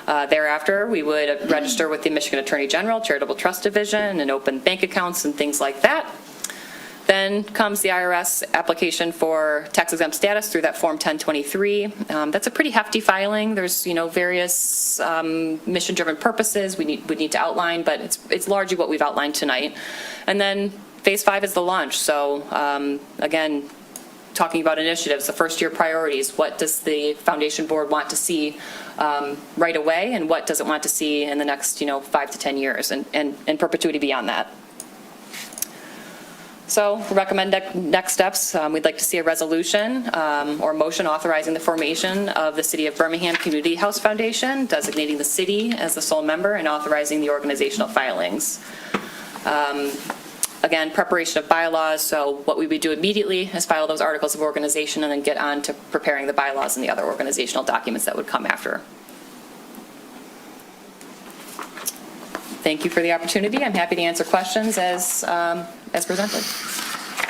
Thereafter, we would register with the Michigan Attorney General Charitable Trust Division and open bank accounts and things like that. Then comes the IRS application for tax exempt status through that Form 1023. That's a pretty hefty filing. There's various mission-driven purposes we would need to outline, but it's largely what we've outlined tonight. And then Phase 5 is the launch, so again, talking about initiatives, the first-year priorities, what does the foundation board want to see right away, and what does it want to see in the next, 5 to 10 years, and in perpetuity beyond that. So recommend next steps. We'd like to see a resolution or motion authorizing the formation of the City of Birmingham Community House Foundation, designating the city as the sole member and authorizing the organizational filings. Again, preparation of bylaws, so what we would do immediately is file those articles of organization and then get on to preparing the bylaws and the other organizational documents that would come after. Thank you for the opportunity. I'm happy to answer questions as presented.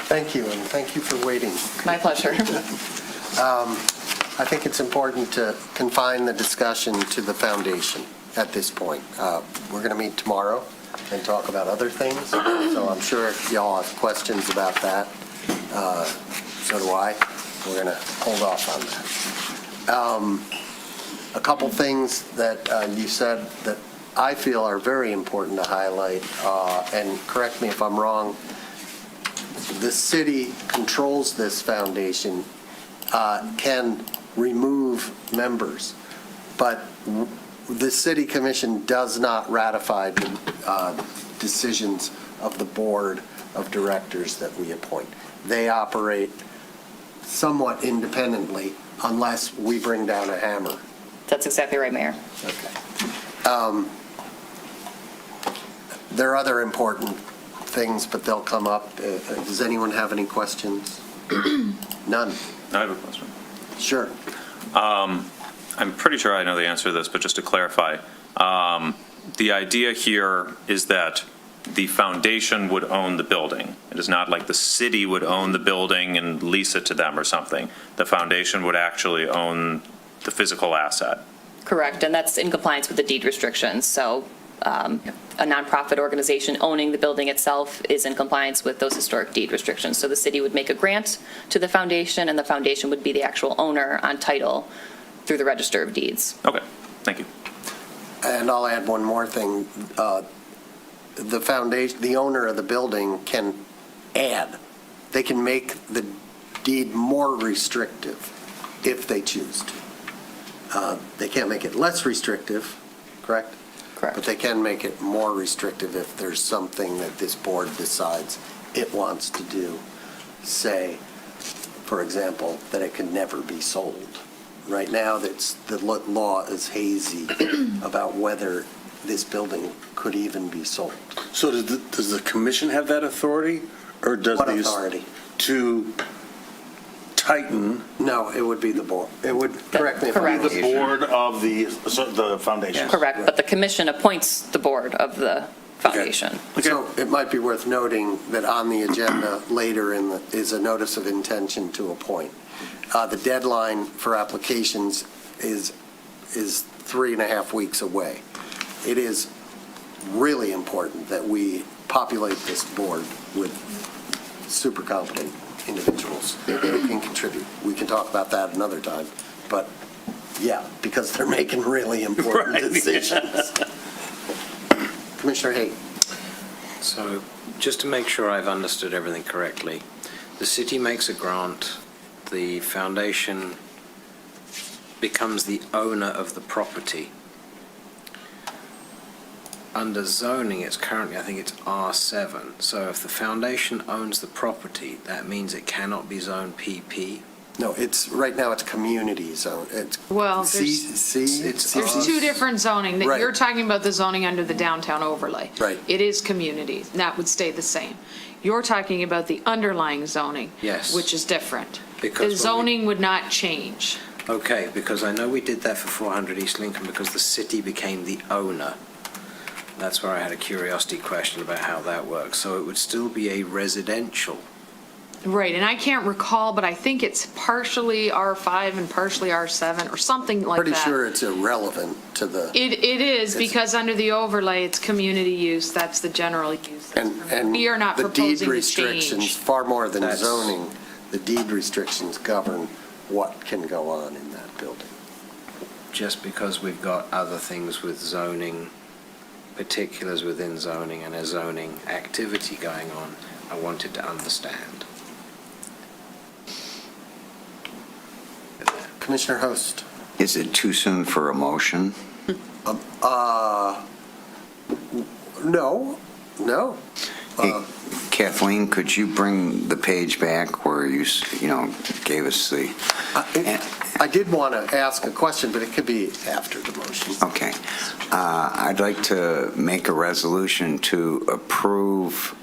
Thank you, and thank you for waiting. My pleasure. I think it's important to confine the discussion to the foundation at this point. We're going to meet tomorrow and talk about other things, so I'm sure y'all have questions about that. So do I. We're going to hold off on that. A couple things that you said that I feel are very important to highlight, and correct me if I'm wrong, the city controls this foundation, can remove members, but the city commission does not ratify the decisions of the board of directors that we appoint. They operate somewhat independently unless we bring down a hammer. That's exactly right, Mayor. Okay. There are other important things, but they'll come up. Does anyone have any questions? None. I have a question. Sure. I'm pretty sure I know the answer to this, but just to clarify, the idea here is that the foundation would own the building. It is not like the city would own the building and lease it to them or something. The foundation would actually own the physical asset. Correct, and that's in compliance with the deed restrictions. So a nonprofit organization owning the building itself is in compliance with those historic deed restrictions. So the city would make a grant to the foundation, and the foundation would be the actual owner on title through the Register of Deeds. Okay, thank you. And I'll add one more thing. The foundation, the owner of the building can add. They can make the deed more restrictive if they choose to. They can't make it less restrictive, correct? Correct. But they can make it more restrictive if there's something that this board decides it wants to do. Say, for example, that it can never be sold. Right now, the law is hazy about whether this building could even be sold. So does the commission have that authority? Or does What the authority? To tighten? No, it would be the board. It would, correct me if I'm Correct. wrong. The board of the foundation? Correct, but the commission appoints the board of the foundation. So it might be worth noting that on the agenda later is a notice of intention to appoint. The deadline for applications is 3.5 weeks away. It is really important that we populate this board with super competent individuals who can contribute. We can talk about that another time, but yeah, because they're making really important decisions. Commissioner Haight. So just to make sure I've understood everything correctly, the city makes a grant, the foundation becomes the owner of the property. Under zoning, it's currently, I think it's R7. So if the foundation owns the property, that means it cannot be zoned PP? No, right now it's community zone. Well, There's two different zoning. Right. You're talking about the zoning under the downtown overlay. Right. It is community, and that would stay the same. You're talking about the underlying zoning. Yes. Which is different. Because The when we- zoning would not change. Okay, because I know we did that for 400 East Lincoln because the city became the owner. That's where I had a curiosity question about how that works. So it would still be a residential. Right, and I can't recall, but I think it's partially R5 and partially R7 or something like that. Pretty sure it's irrelevant to the, It is, because under the overlay, it's community use, that's the general use. and We are not the deed proposing to restrictions, change. far more than That's- zoning, the deed restrictions govern what can go on in that building. Just because we've got other things with zoning, particulars within zoning and a zoning activity going on, I wanted to understand. Commissioner Host. Is it too soon for a motion? No. Hey, Kathleen, could you bring the page back where you gave us the... I did want to ask a question, but it could be after the motion. Okay. I'd like to make a resolution to approve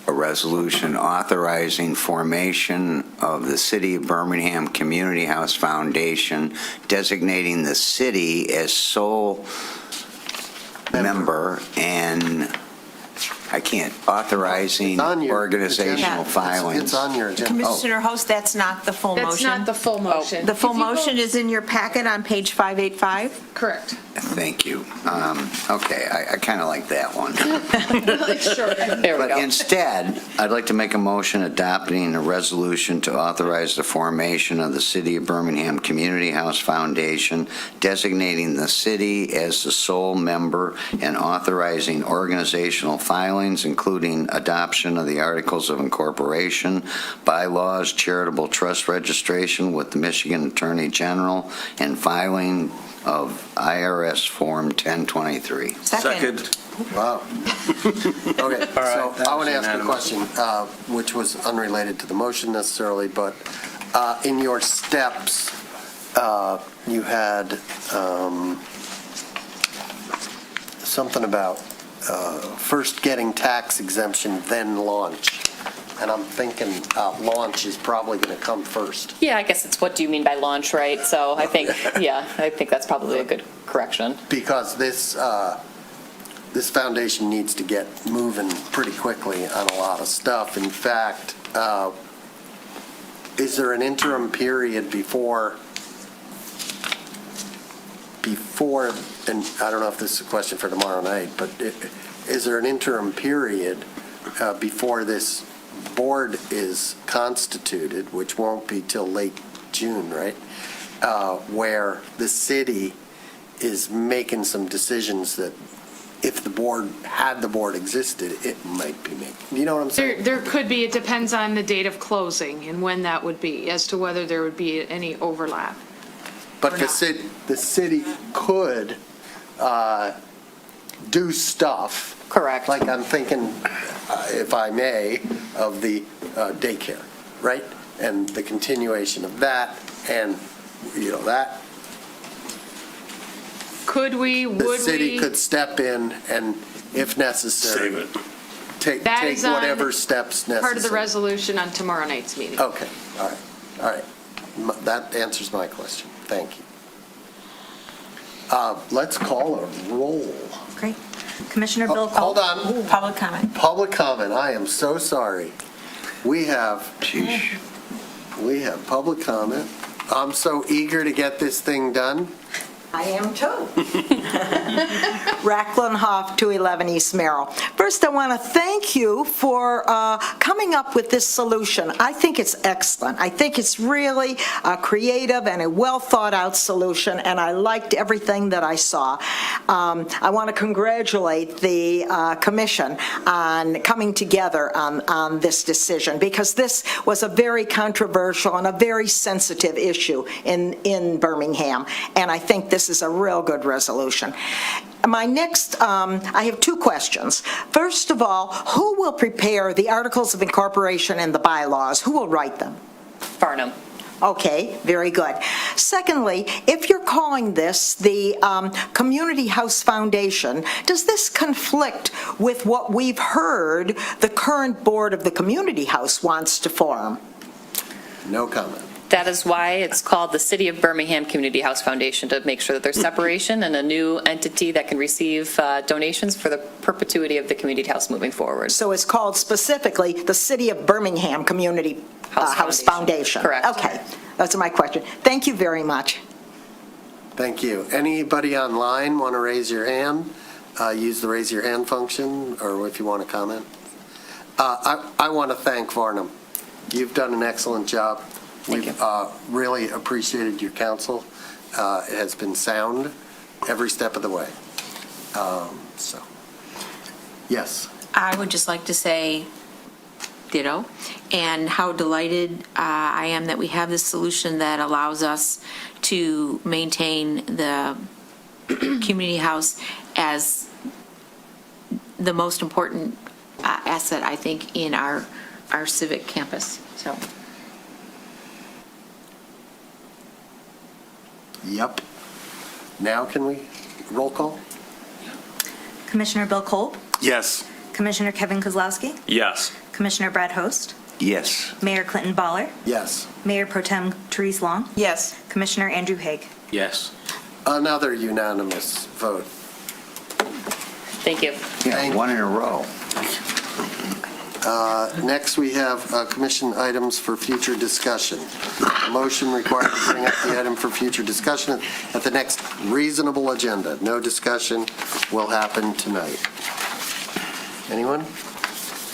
a resolution authorizing formation of the City of Birmingham Community House Foundation, designating the city as sole member and authorizing organizational filings. It's on your agenda. Commissioner Host, that's not the full motion. That's not the full motion. The full If you go- motion is in your packet on page 585. Correct. Thank you. Okay, I kind of like that one. Sure. There we But go. instead, I'd like to make a motion adopting a resolution to authorize the formation of the City of Birmingham Community House Foundation, designating the city as the sole member and authorizing organizational filings, including adoption of the Articles of Incorporation, bylaws, charitable trust registration with the Michigan Attorney General, and filing of IRS Form 1023. Second. Wow. Okay, so I want to ask a question, which was unrelated to the motion necessarily, but in your steps, you had something about first getting tax exemption, then launch. And I'm thinking launch is probably going to come first. Yeah, I guess it's what do you mean by launch, right? So I think that's probably a good correction. Because this foundation needs to get moving pretty quickly on a lot of stuff. In fact, is there an interim period before, and I don't know if this is a question for tomorrow night, but is there an interim period before this board is constituted, which won't be till late June, right? Where the city is making some decisions that if the board existed, it might be making. You know what I'm saying? There could be, it depends on the date of closing and when that would be, as to whether there would be any overlap. But the city could do stuff. Correct. Like I'm thinking, if I may, of the daycare, right? And the continuation of that, and, that. Could we, would we? The city could step in and, if necessary. Save it. Take That is on whatever steps necessary. Part of the resolution on tomorrow night's meeting. Okay, all right. That answers my question. Thank you. Let's call a roll. Great. Commissioner Bill Cole. Hold on. Public comment. Public comment, I am so sorry. We have public comment. I'm so eager to get this thing done. I am too. Racklinhoff, 211 East Merrill. First, I want to thank you for coming up with this solution. I think it's excellent. I think it's really creative and a well-thought-out solution, and I liked everything that I saw. I want to congratulate the commission on coming together on this decision, because this was a very controversial and a very sensitive issue in Birmingham, and I think this is a real good resolution. My next, I have two questions. First of all, who will prepare the Articles of Incorporation and the bylaws? Who will write them? Barnum. Okay, very good. Secondly, if you're calling this the Community House Foundation, does this conflict with what we've heard the current board of the Community House wants to form? No comment. That is why it's called the City of Birmingham Community House Foundation, to make sure that there's separation and a new entity that can receive donations for the perpetuity of the community house moving forward. So it's called specifically the City of Birmingham Community House Foundation. Correct. Okay, that's my question. Thank you very much. Thank you. Anybody online want to raise your hand? Use the raise your hand function, or if you want to comment. I want to thank Varnum. You've done an excellent job. We've really appreciated your counsel. It has been sound every step of the way. Yes. I would just like to say ditto, and how delighted I am that we have this solution that allows us to maintain the community house as the most important asset, I think, in our civic campus, so. Yep. Now can we roll call? Commissioner Bill Kolb, Yes. Commissioner Kevin Kozlowski, Yes. Commissioner Brad Host, Yes. Mayor Clinton Baller, Yes. Mayor Pro Tem Therese Long, Yes. Commissioner Andrew Haig. Yes. Another unanimous vote. Thank you. Yeah, one in a row. Next, we have commission items for future discussion. A motion required to bring up the item for future discussion at the next reasonable agenda. No discussion will happen tonight. Anyone?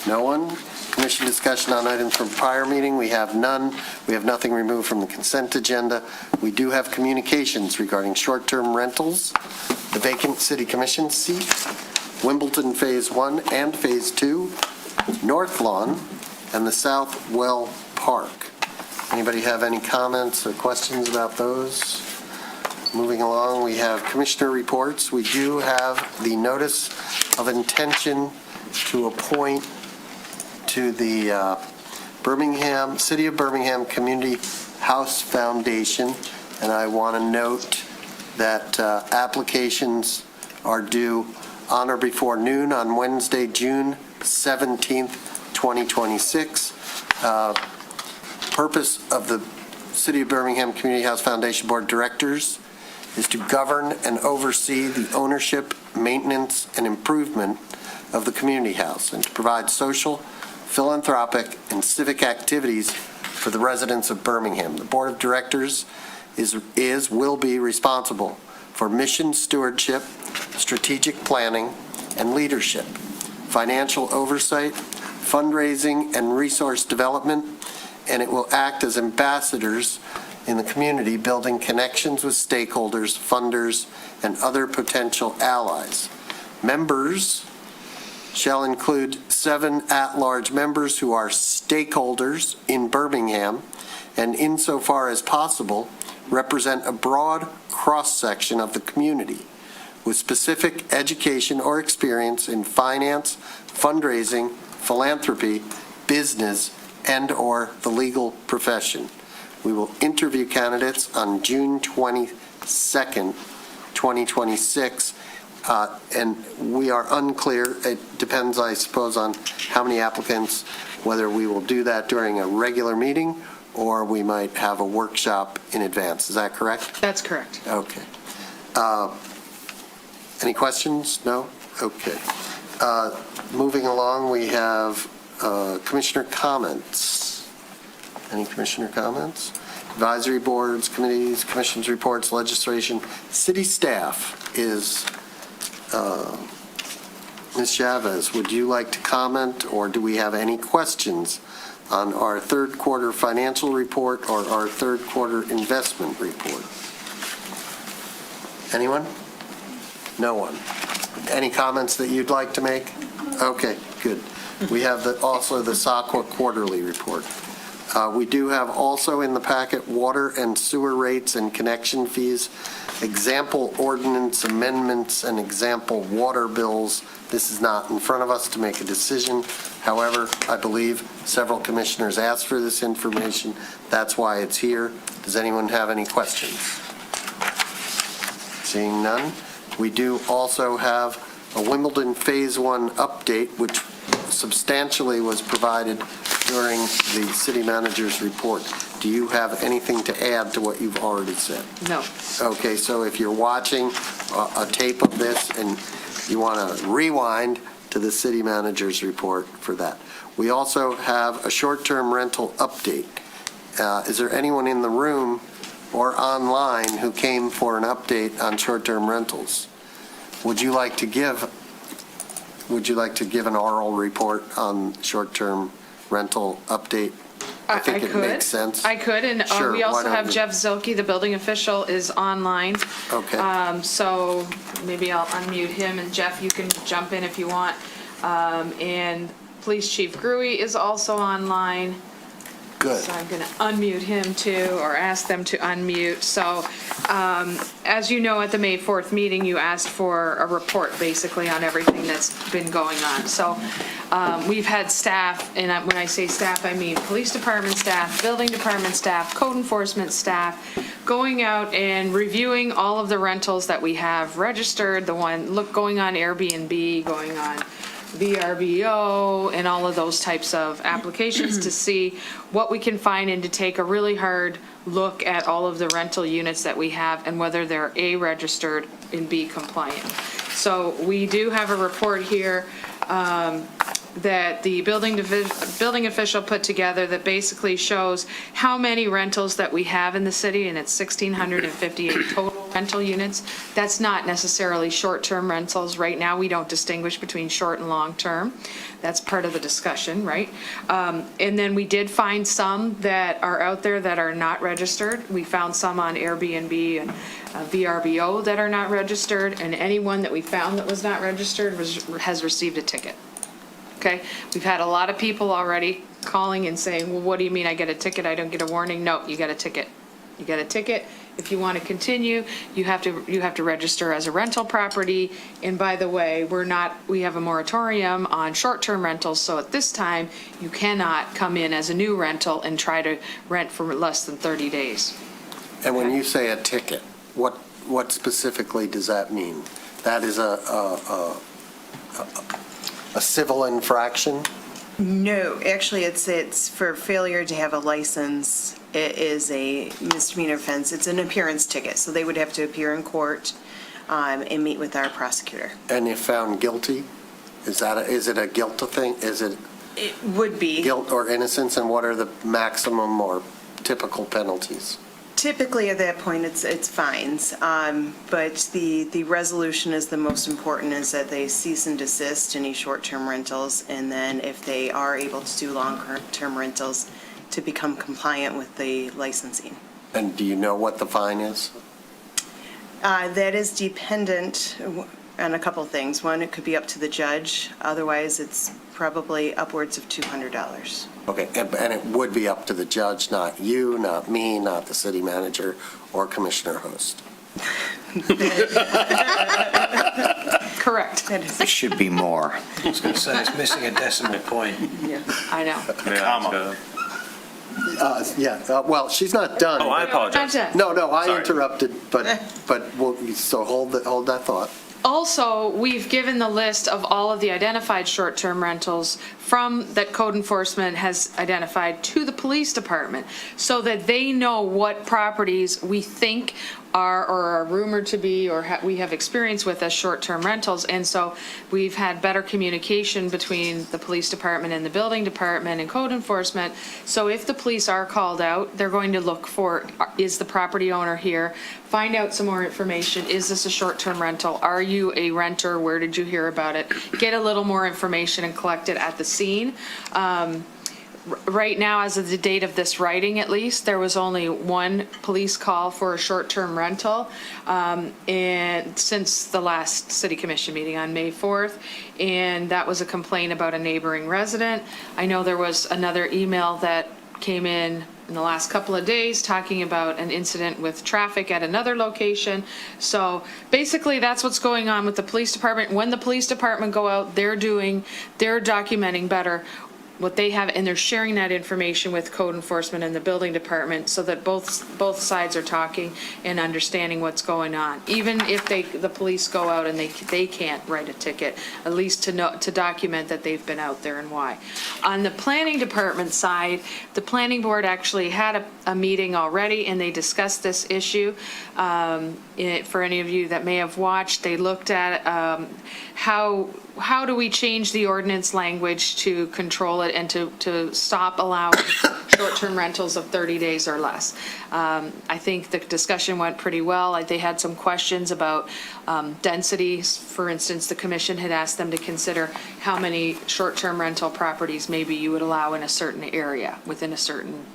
No one? Commission discussion on items from prior meeting, we have none. We have nothing removed from the consent agenda. We do have communications regarding short-term rentals, the vacant city commission seat, Wimbledon Phase 1 and Phase 2, North Lawn, and the South Well Park. Anybody have any comments or questions about those? Moving along, we have commissioner reports. We do have the notice of intention to appoint to the City of Birmingham Community House Foundation, and I want to note that applications are due on or before noon on Wednesday, June 17th, 2026. Purpose of the City of Birmingham Community House Foundation Board of Directors is to govern and oversee the ownership, maintenance, and improvement of the community house, and to provide social, philanthropic, and civic activities for the residents of Birmingham. The Board of Directors will be responsible for mission stewardship, strategic planning, and leadership, financial oversight, fundraising, and resource development, and it will act as ambassadors in the community, building connections with stakeholders, funders, and other potential allies. Members shall include 7 at-large members who are stakeholders in Birmingham and, insofar as possible, represent a broad cross-section of the community with specific education or experience in finance, fundraising, philanthropy, business, and/or the legal profession. We will interview candidates on June 22nd, 2026, and we are unclear. It depends, I suppose, on how many applicants, whether we will do that during a regular meeting or we might have a workshop in advance. Is that correct? That's correct. Okay. Any questions? No? Okay. Moving along, we have commissioner comments. Any commissioner comments? Advisory boards, committees, commissions, reports, legislation. City staff is, Ms. Chavez, would you like to comment, or do we have any questions on our third quarter financial report or our third quarter investment report? Anyone? No one. Any comments that you'd like to make? Okay, good. We have also the SAQA quarterly report. We do have also in the packet water and sewer rates and connection fees, example ordinance amendments, and example water bills. This is not in front of us to make a decision. However, I believe several commissioners asked for this information. That's why it's here. Does anyone have any questions? Seeing none. We do also have a Wimbledon Phase 1 update, which substantially was provided during the city manager's report. Do you have anything to add to what you've already said? No. Okay, so if you're watching a tape of this and you want to rewind to the city manager's report for that. We also have a short-term rental update. Is there anyone in the room or online who came for an update on short-term rentals? Would you like to give an oral report on short-term rental update? I think it makes sense. I could, and Sure, we why also don't have you? Jeff Zilke, the building official, is online. Okay. So maybe I'll unmute him, and Jeff, you can jump in if you want. And Police Chief Gruey is also online. Good. So I'm going to unmute him too, or ask them to unmute. So as you know, at the May 4th meeting, you asked for a report basically on everything that's been going on. So we've had staff, and when I say staff, I mean police department staff, building department staff, code enforcement staff, going out and reviewing all of the rentals that we have registered, going on Airbnb, going on VRBO, and all of those types of applications to see what we can find and to take a really hard look at all of the rental units that we have and whether they're A, registered, and B, compliant. So we do have a report here that the building official put together that basically shows how many rentals that we have in the city, and it's 1,658 total rental units. That's not necessarily short-term rentals. Right now, we don't distinguish between short and long-term. That's part of the discussion, right? And then we did find some that are out there that are not registered. We found some on Airbnb and VRBO that are not registered, and anyone that we found that was not registered has received a ticket. Okay, we've had a lot of people already calling and saying, well, what do you mean I get a ticket? I don't get a warning. No, you get a ticket. You get a ticket. If you want to continue, you have to register as a rental property. And by the way, we have a moratorium on short-term rentals. So at this time, you cannot come in as a new rental and try to rent for less than 30 days. And when you say a ticket, what specifically does that mean? That is a civil infraction? No, actually, it's for failure to have a license. It is a misdemeanor offense. It's an appearance ticket, so they would have to appear in court and meet with our prosecutor. And if found guilty, is it a guilt thing? Is it? It would be. Guilt or innocence, and what are the maximum or typical penalties? Typically, at that point, it's fines, but the resolution is the most important, is that they cease and desist any short-term rentals, and then if they are able to do long-term rentals, to become compliant with the licensing. And do you know what the fine is? That is dependent on a couple things. One, it could be up to the judge. Otherwise, it's probably upwards of $200. Okay, and it would be up to the judge, not you, not me, not the city manager or Commissioner Host. Correct. It should be more. I was going to say, it's missing a decimal point. Yeah, I know. Comma. Well, she's not done. Oh, I apologize. Not done. No, I Sorry. interrupted, but so hold that thought. Also, we've given the list of all of the identified short-term rentals that code enforcement has identified to the police department so that they know what properties we think are or are rumored to be or we have experience with as short-term rentals. And so we've had better communication between the police department and the building department and code enforcement. So if the police are called out, they're going to look for, is the property owner here? Find out some more information. Is this a short-term rental? Are you a renter? Where did you hear about it? Get a little more information and collect it at the scene. Right now, as of the date of this writing at least, there was only one police call for a short-term rental and since the last city commission meeting on May 4th, and that was a complaint about a neighboring resident. I know there was another email that came in the last couple of days talking about an incident with traffic at another location. So basically that's what's going on with the police department. When the police department go out, they're documenting better what they have, and they're sharing that information with code enforcement and the building department so that both sides are talking and understanding what's going on. Even if the police go out and they can't write a ticket, at least to document that they've been out there and why. On the planning department side, the planning board actually had a meeting already and they discussed this issue. For any of you that may have watched, they looked at how do we change the ordinance language to control it and to stop allowing short-term rentals of 30 days or less. I think the discussion went pretty well. They had some questions about densities. For instance, the commission had asked them to consider how many short-term rental properties maybe you would allow in a certain area within a certain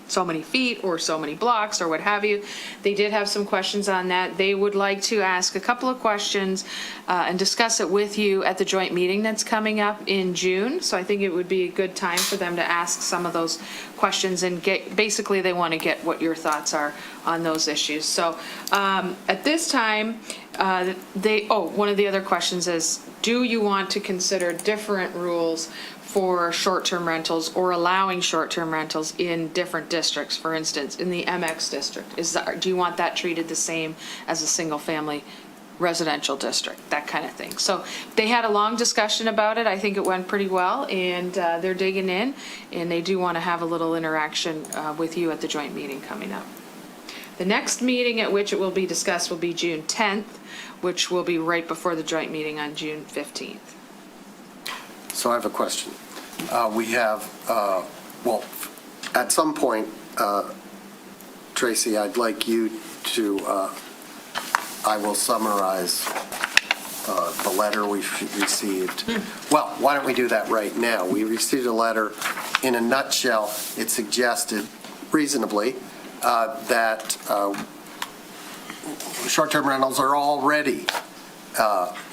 so many feet or so many blocks or what have you. They did have some questions on that. They would like to ask a couple of questions and discuss it with you at the joint meeting that's coming up in June. So I think it would be a good time for them to ask some of those questions and basically they want to get what your thoughts are on those issues. So at this time, one of the other questions is, do you want to consider different rules for short-term rentals or allowing short-term rentals in different districts? For instance, in the MX district, do you want that treated the same as a single-family residential district, that kind of thing? So they had a long discussion about it. I think it went pretty well, and they're digging in, and they do want to have a little interaction with you at the joint meeting coming up. The next meeting at which it will be discussed will be June 10th, which will be right before the joint meeting on June 15th. So I have a question. We have, well, at some point, Tracy, I'd like you to, I will summarize the letter we received. Well, why don't we do that right now? We received a letter. In a nutshell, it suggested reasonably that short-term rentals are already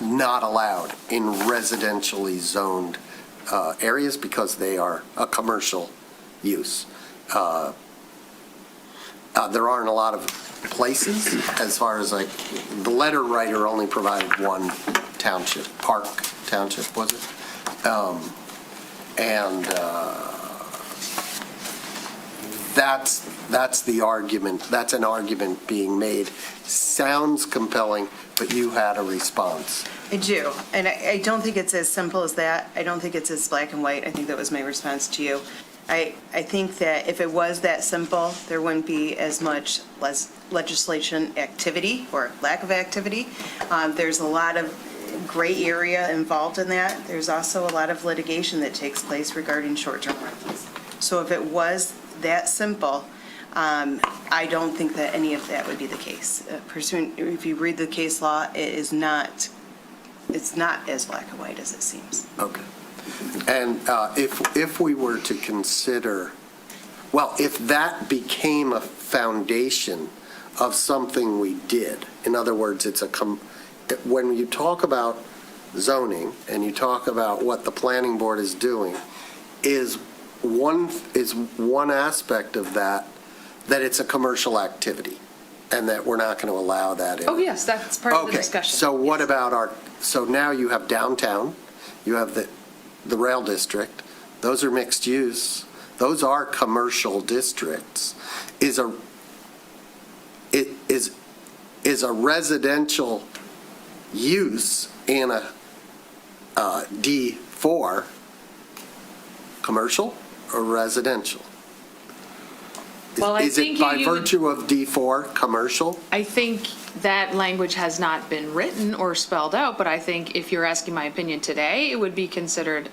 not allowed in residentially zoned areas because they are a commercial use. There aren't a lot of places, as far as the letter writer only provided one township, Park Township, was it? And that's the argument. That's an argument being made. Sounds compelling, but you had a response. I do, and I don't think it's as simple as that. I don't think it's as black and white. I think that was my response to you. I think that if it was that simple, there wouldn't be as much legislation activity or lack of activity. There's a lot of gray area involved in that. There's also a lot of litigation that takes place regarding short-term rentals. So if it was that simple, I don't think that any of that would be the case. If you read the case law, it's not as black and white as it seems. Okay. And if we were to consider, well, if that became a foundation of something we did, in other words, when you talk about zoning and you talk about what the planning board is doing, is one aspect of that it's a commercial activity and that we're not going to allow that in. Oh, yes, that's part of the discussion. So what about so now you have downtown, you have the rail district, those are mixed use, those are commercial districts. Is a residential use in a D4 commercial or residential? Well, Is it by virtue of D4 commercial? I think that language has not been written or spelled out, but I think if you're asking my opinion today, it would be considered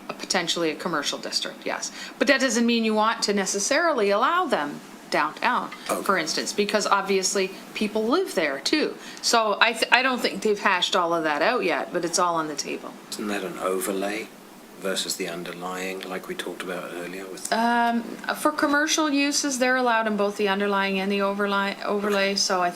potentially a commercial district, yes. But that doesn't mean you want to necessarily allow them downtown, for instance, because obviously people live there too. So I don't think they've hashed all of that out yet, but it's all on the table. Isn't that an overlay versus the underlying, like we talked about earlier with? For commercial uses, they're allowed in both the underlying and the overlay, so I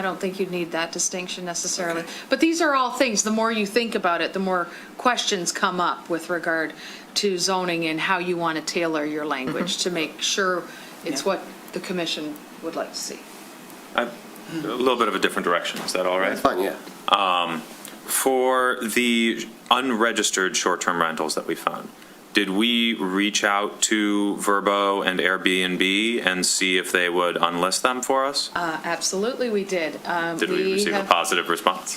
don't think you'd need that distinction necessarily. Okay. But these are all things, the more you think about it, the more questions come up with regard to zoning and how you want to tailor your language to make sure it's what the commission would like to see. A little bit of a different direction. Is that all right? That's fine, yeah. For the unregistered short-term rentals that we found, did we reach out to Verbo and Airbnb and see if they would unlist them for us? Absolutely, we did. Did we receive a positive response?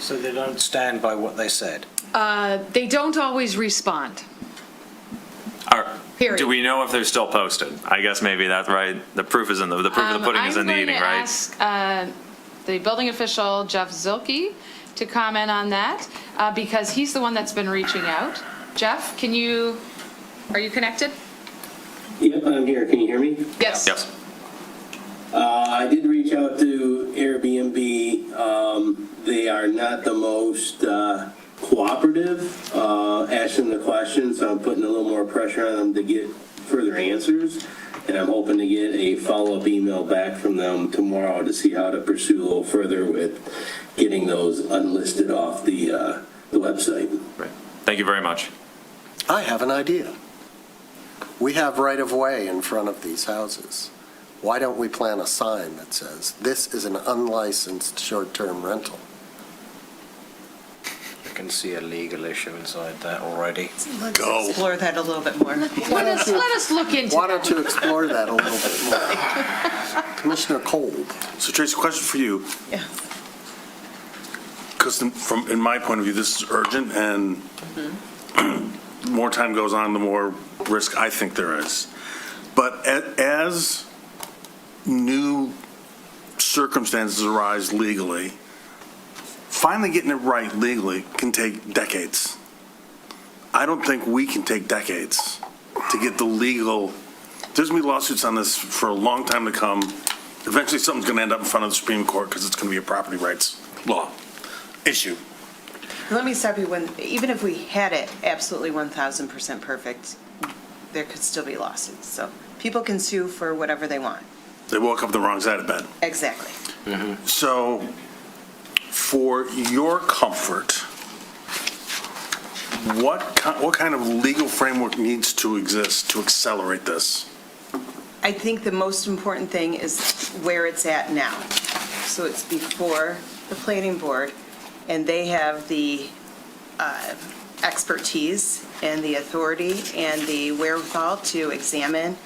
So they don't stand by what they said? They don't always respond. Period. Do we know if they're still posted? I guess maybe that's right. The proof is in the proof of the pudding is in the eating, right? I'm going to ask the building official, Jeff Zilke, to comment on that because he's the one that's been reaching out. Jeff, are you connected? Yep, I'm here. Can you hear me? Yes. Yes. I did reach out to Airbnb. They are not the most cooperative, asking the questions, so I'm putting a little more pressure on them to get further answers. And I'm hoping to get a follow-up email back from them tomorrow to see how to pursue a little further with getting those unlisted off the website. Right. Thank you very much. I have an idea. We have right-of-way in front of these houses. Why don't we plant a sign that says, "This is an unlicensed short-term rental"? I can see a legal issue inside that already. Let's explore that a little bit more. Let us look into Why don't you explore that a little bit more? Commissioner Kolb. So Tracy, question for you. Yeah. Because in my point of view, this is urgent, and the more time goes on, the more risk I think there is. But as new circumstances arise legally, finally getting it right legally can take decades. I don't think we can take decades to get the legal. There's going to be lawsuits on this for a long time to come. Eventually, something's going to end up in front of the Supreme Court because it's going to be a property rights law issue. Let me stop you. Even if we had it absolutely 1,000% perfect, there could still be lawsuits. So people can sue for whatever they want. They woke up the wrong side of bed. Exactly. So, for your comfort, what kind of legal framework needs to exist to accelerate this? I think the most important thing is where it's at now. So it's before the planning board, and they have the expertise and the authority and the wherewithal to examine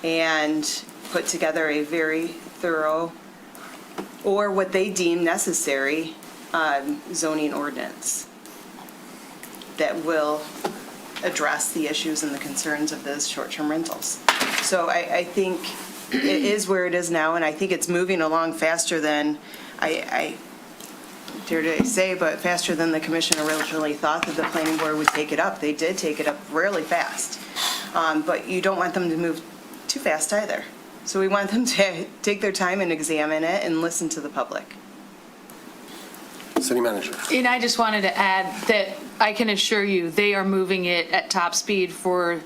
and put together a very thorough, or what they deem necessary, zoning ordinance that will address the issues and the concerns of those short-term rentals. So I think it is where it is now, and I think it's moving along faster than, I dare to say, but faster than the commission originally thought that the planning board would take it up. They did take it up really fast. But you don't want them to move too fast either. So we want them to take their time and examine it and listen to the public. City manager. And I just wanted to add that I can assure you, they are moving it at top speed for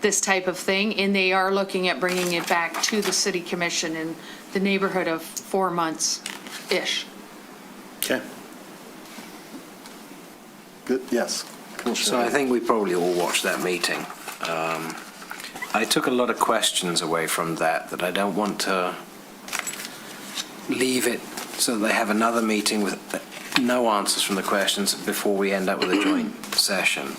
this type of thing, and they are looking at bringing it back to the city commission in the neighborhood of 4 months-ish. Okay. Good, yes. So I think we probably all watched that meeting. I took a lot of questions away from that I don't want to leave it so that they have another meeting with no answers from the questions before we end up with a joint session.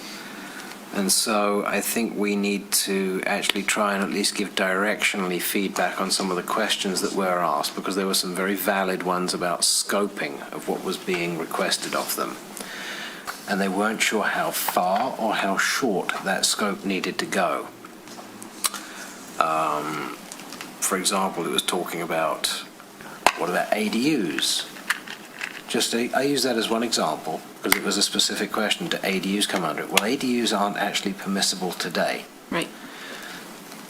And so I think we need to actually try and at least give directionally feedback on some of the questions that were asked, because there were some very valid ones about scoping of what was being requested of them. And they weren't sure how far or how short that scope needed to go. For example, it was talking about, what about ADUs? I use that as one example, because it was a specific question. Do ADUs come under it? Well, ADUs aren't actually permissible today. Right.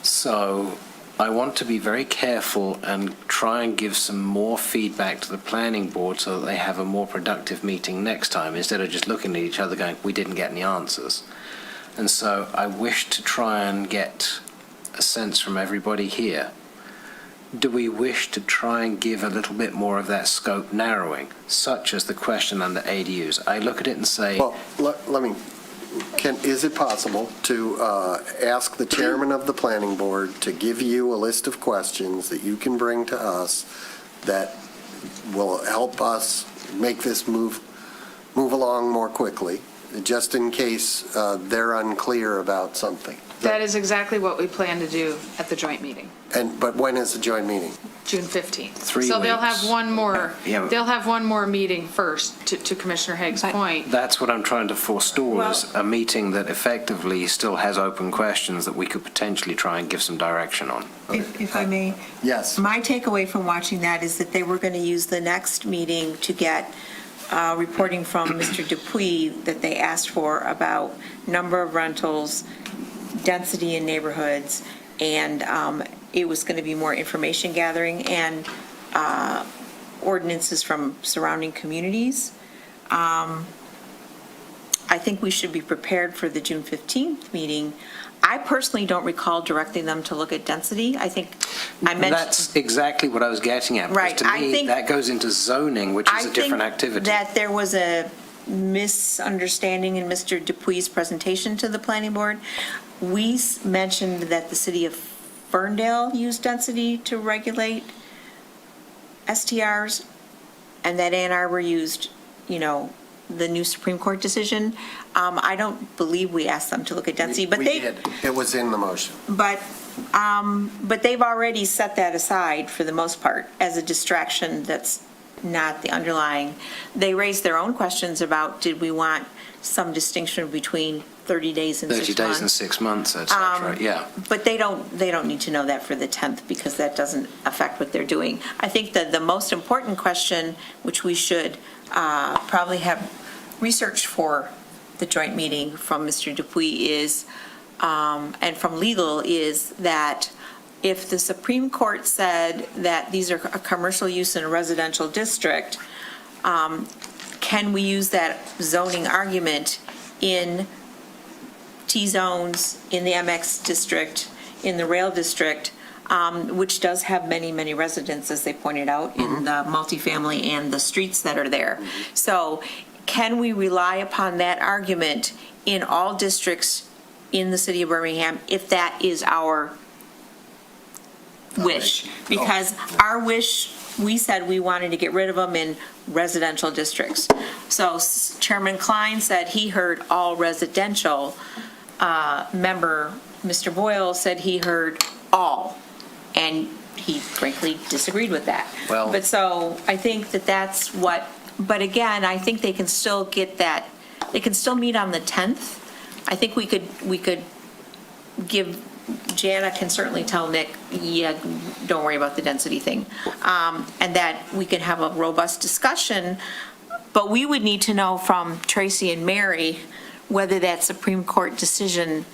So I want to be very careful and try and give some more feedback to the planning board so that they have a more productive meeting next time, instead of just looking at each other going, we didn't get any answers. And so I wish to try and get a sense from everybody here. Do we wish to try and give a little bit more of that scope narrowing, such as the question under ADUs? I look at it and say... Well, let me, is it possible to ask the chairman of the planning board to give you a list of questions that you can bring to us that will help us make this move along more quickly, just in case they're unclear about something? That is exactly what we plan to do at the joint meeting, But when is the joint meeting? June 15th. 3 So they'll weeks. have one more, Yeah. they'll have one more meeting first, to Commissioner Haig's point. That's what I'm trying to forestall, is a meeting that effectively still has open questions that we could potentially try and give some direction on. If I may. Yes. My takeaway from watching that is that they were going to use the next meeting to get reporting from Mr. Dupuy that they asked for about number of rentals, density in neighborhoods, and it was going to be more information gathering and ordinances from surrounding communities. I think we should be prepared for the June 15th meeting. I personally don't recall directing them to look at density. I think I mentioned. That's exactly what I was getting at. Right, Because to I me, think- that goes into zoning, which is a different activity. I think that there was a misunderstanding in Mr. Dupuy's presentation to the planning board. We mentioned that the city of Ferndale used density to regulate STRs, and that Ann Arbor used, the new Supreme Court decision. I don't believe we asked them to look at density, but We they. did. It was in the motion. But they've already set that aside for the most part as a distraction that's not the underlying. They raised their own questions about, did we want some distinction between 30 days and 6 months? 30 days and 6 months, et cetera, yeah. But they don't need to know that for the 10th because that doesn't affect what they're doing. I think that the most important question, which we should probably have researched for the joint meeting from Mr. Dupuy is, and from legal, is that if the Supreme Court said that these are a commercial use in a residential district, can we use that zoning argument in T-zones, in the MX district, in the rail district, which does have many, many residents, as they pointed out, in the multifamily and the streets that are there. So can we rely upon that argument in all districts in the city of Birmingham if that is our wish? Because our wish, we said we wanted to get rid of them in residential districts. So Chairman Klein said he heard all residential. Member Mr. Boyle said he heard all, and he frankly disagreed with that. Well- But so I think that that's what, but again, I think they can still get that, they can still meet on the 10th. I think we could give, Jana can certainly tell Nick, yeah, don't worry about the density thing. And that we can have a robust discussion, but we would need to know from Tracy and Mary whether that Supreme Court decision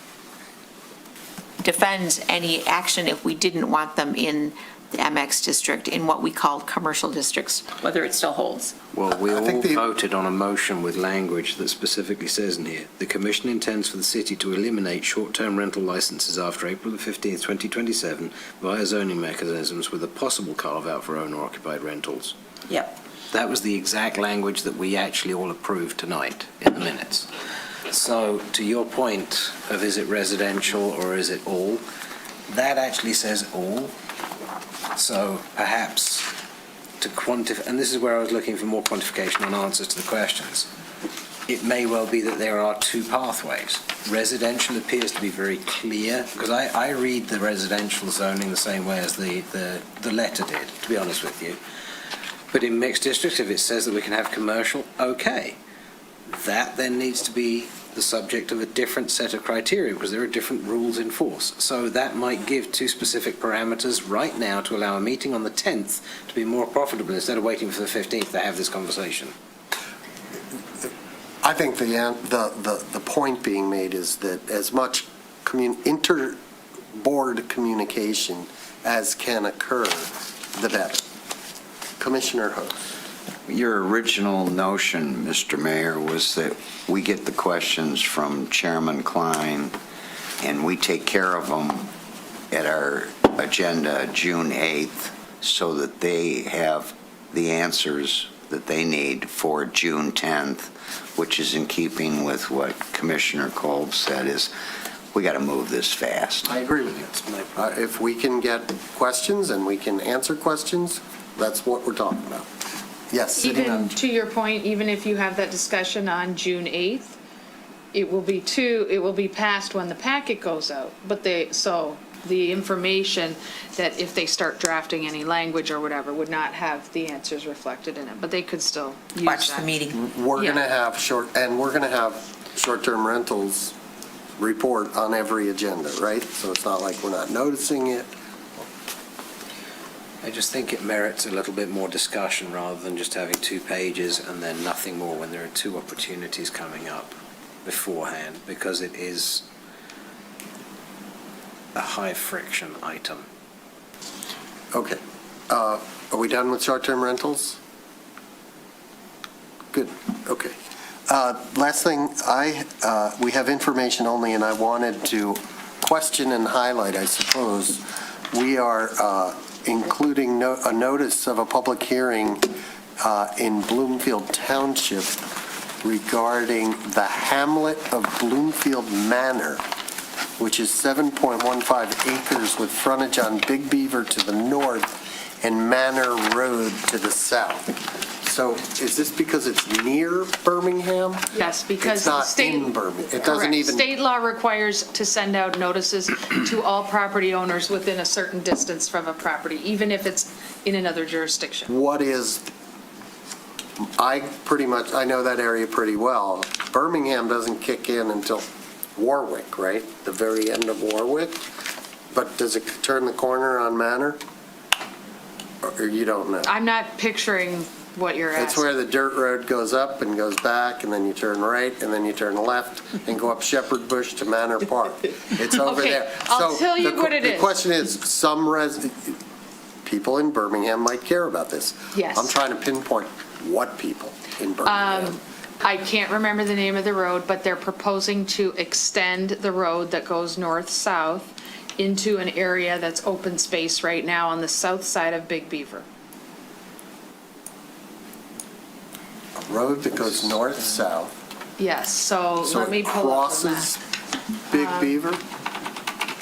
defends any action if we didn't want them in the MX district, in what we call commercial districts, whether it still holds. Well, we all think voted on a motion with language that specifically says in here, the commission intends for the city to eliminate short-term rental licenses after April the 15th, 2027 via zoning mechanisms with a possible carve-out for owner-occupied rentals. Yep. That was the exact language that we actually all approved tonight in the minutes. So to your point of is it residential or is it all, that actually says all. So perhaps to quantify, and this is where I was looking for more quantification on answers to the questions, it may well be that there are two pathways. Residential appears to be very clear, because I read the residential zoning the same way as the letter did, to be honest with you. But in mixed districts, if it says that we can have commercial, okay. That then needs to be the subject of a different set of criteria because there are different rules in force. So that might give two specific parameters right now to allow a meeting on the 10th to be more profitable instead of waiting for the 15th to have this conversation. I think the point being made is that as much inter-board communication as can occur, the better. Commissioner Host. Your original notion, Mr. Mayor, was that we get the questions from Chairman Klein and we take care of them at our agenda June 8th so that they have the answers that they need for June 10th, which is in keeping with what Commissioner Kolb said, is we got to move this fast. I agree with you. If we can get questions and we can answer questions, that's what we're talking about. Yes, City Even Manager. to your point, even if you have that discussion on June 8th, it will be passed when the packet goes out. But the information that if they start drafting any language or whatever would not have the answers reflected in it, but they could still use Watch that. the meeting. We're Yeah. going to have short-term rentals report on every agenda, right? So it's not like we're not noticing it. I just think it merits a little bit more discussion rather than just having 2 pages and then nothing more when there are 2 opportunities coming up beforehand, because it is a high friction item. Okay. Are we done with short-term rentals? Good, okay. Last thing, we have information only, and I wanted to question and highlight, I suppose. We are including a notice of a public hearing in Bloomfield Township regarding the hamlet of Bloomfield Manor, which is 7.15 acres with frontage on Big Beaver to the north and Manor Road to the south. So is this because it's near Birmingham? Yes, because It's not state. in Birmingham. It doesn't Correct. even. State law requires to send out notices to all property owners within a certain distance from a property, even if it's in another jurisdiction. What is, I know that area pretty well. Birmingham doesn't kick in until Warwick, right? The very end of Warwick? But does it turn the corner on Manor? Or you don't know? I'm not picturing what you're It's asking. where the dirt road goes up and goes back, and then you turn right, and then you turn left, and go up Shepherd Bush to Manor Park. It's over Okay, there. I'll So tell you the- what it The is. question is, people in Birmingham might care about this. Yes. I'm trying to pinpoint what people in Birmingham. I can't remember the name of the road, but they're proposing to extend the road that goes north-south into an area that's open space right now on the south side of Big Beaver. A road that goes north-south, Yes, so so let me it pull up the map. crosses Big Beaver?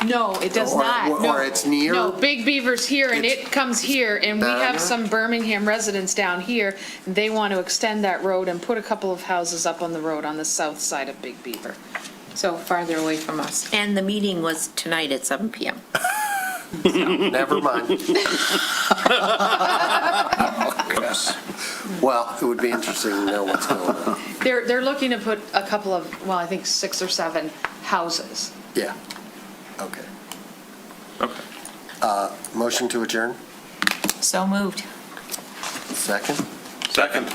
No, it does Or- not. or No. it's near- No, Big Beaver's here, and it comes here, and we Banner? have some Birmingham residents down here. They want to extend that road and put a couple of houses up on the road on the south side of Big Beaver. So farther away from us. And the meeting was tonight at 7 PM. Never mind. Well, it would be interesting to know what's going on. They're looking to put a couple of, well, I think 6 or 7 houses. Yeah, okay. Motion to adjourn? So moved. Second? Second.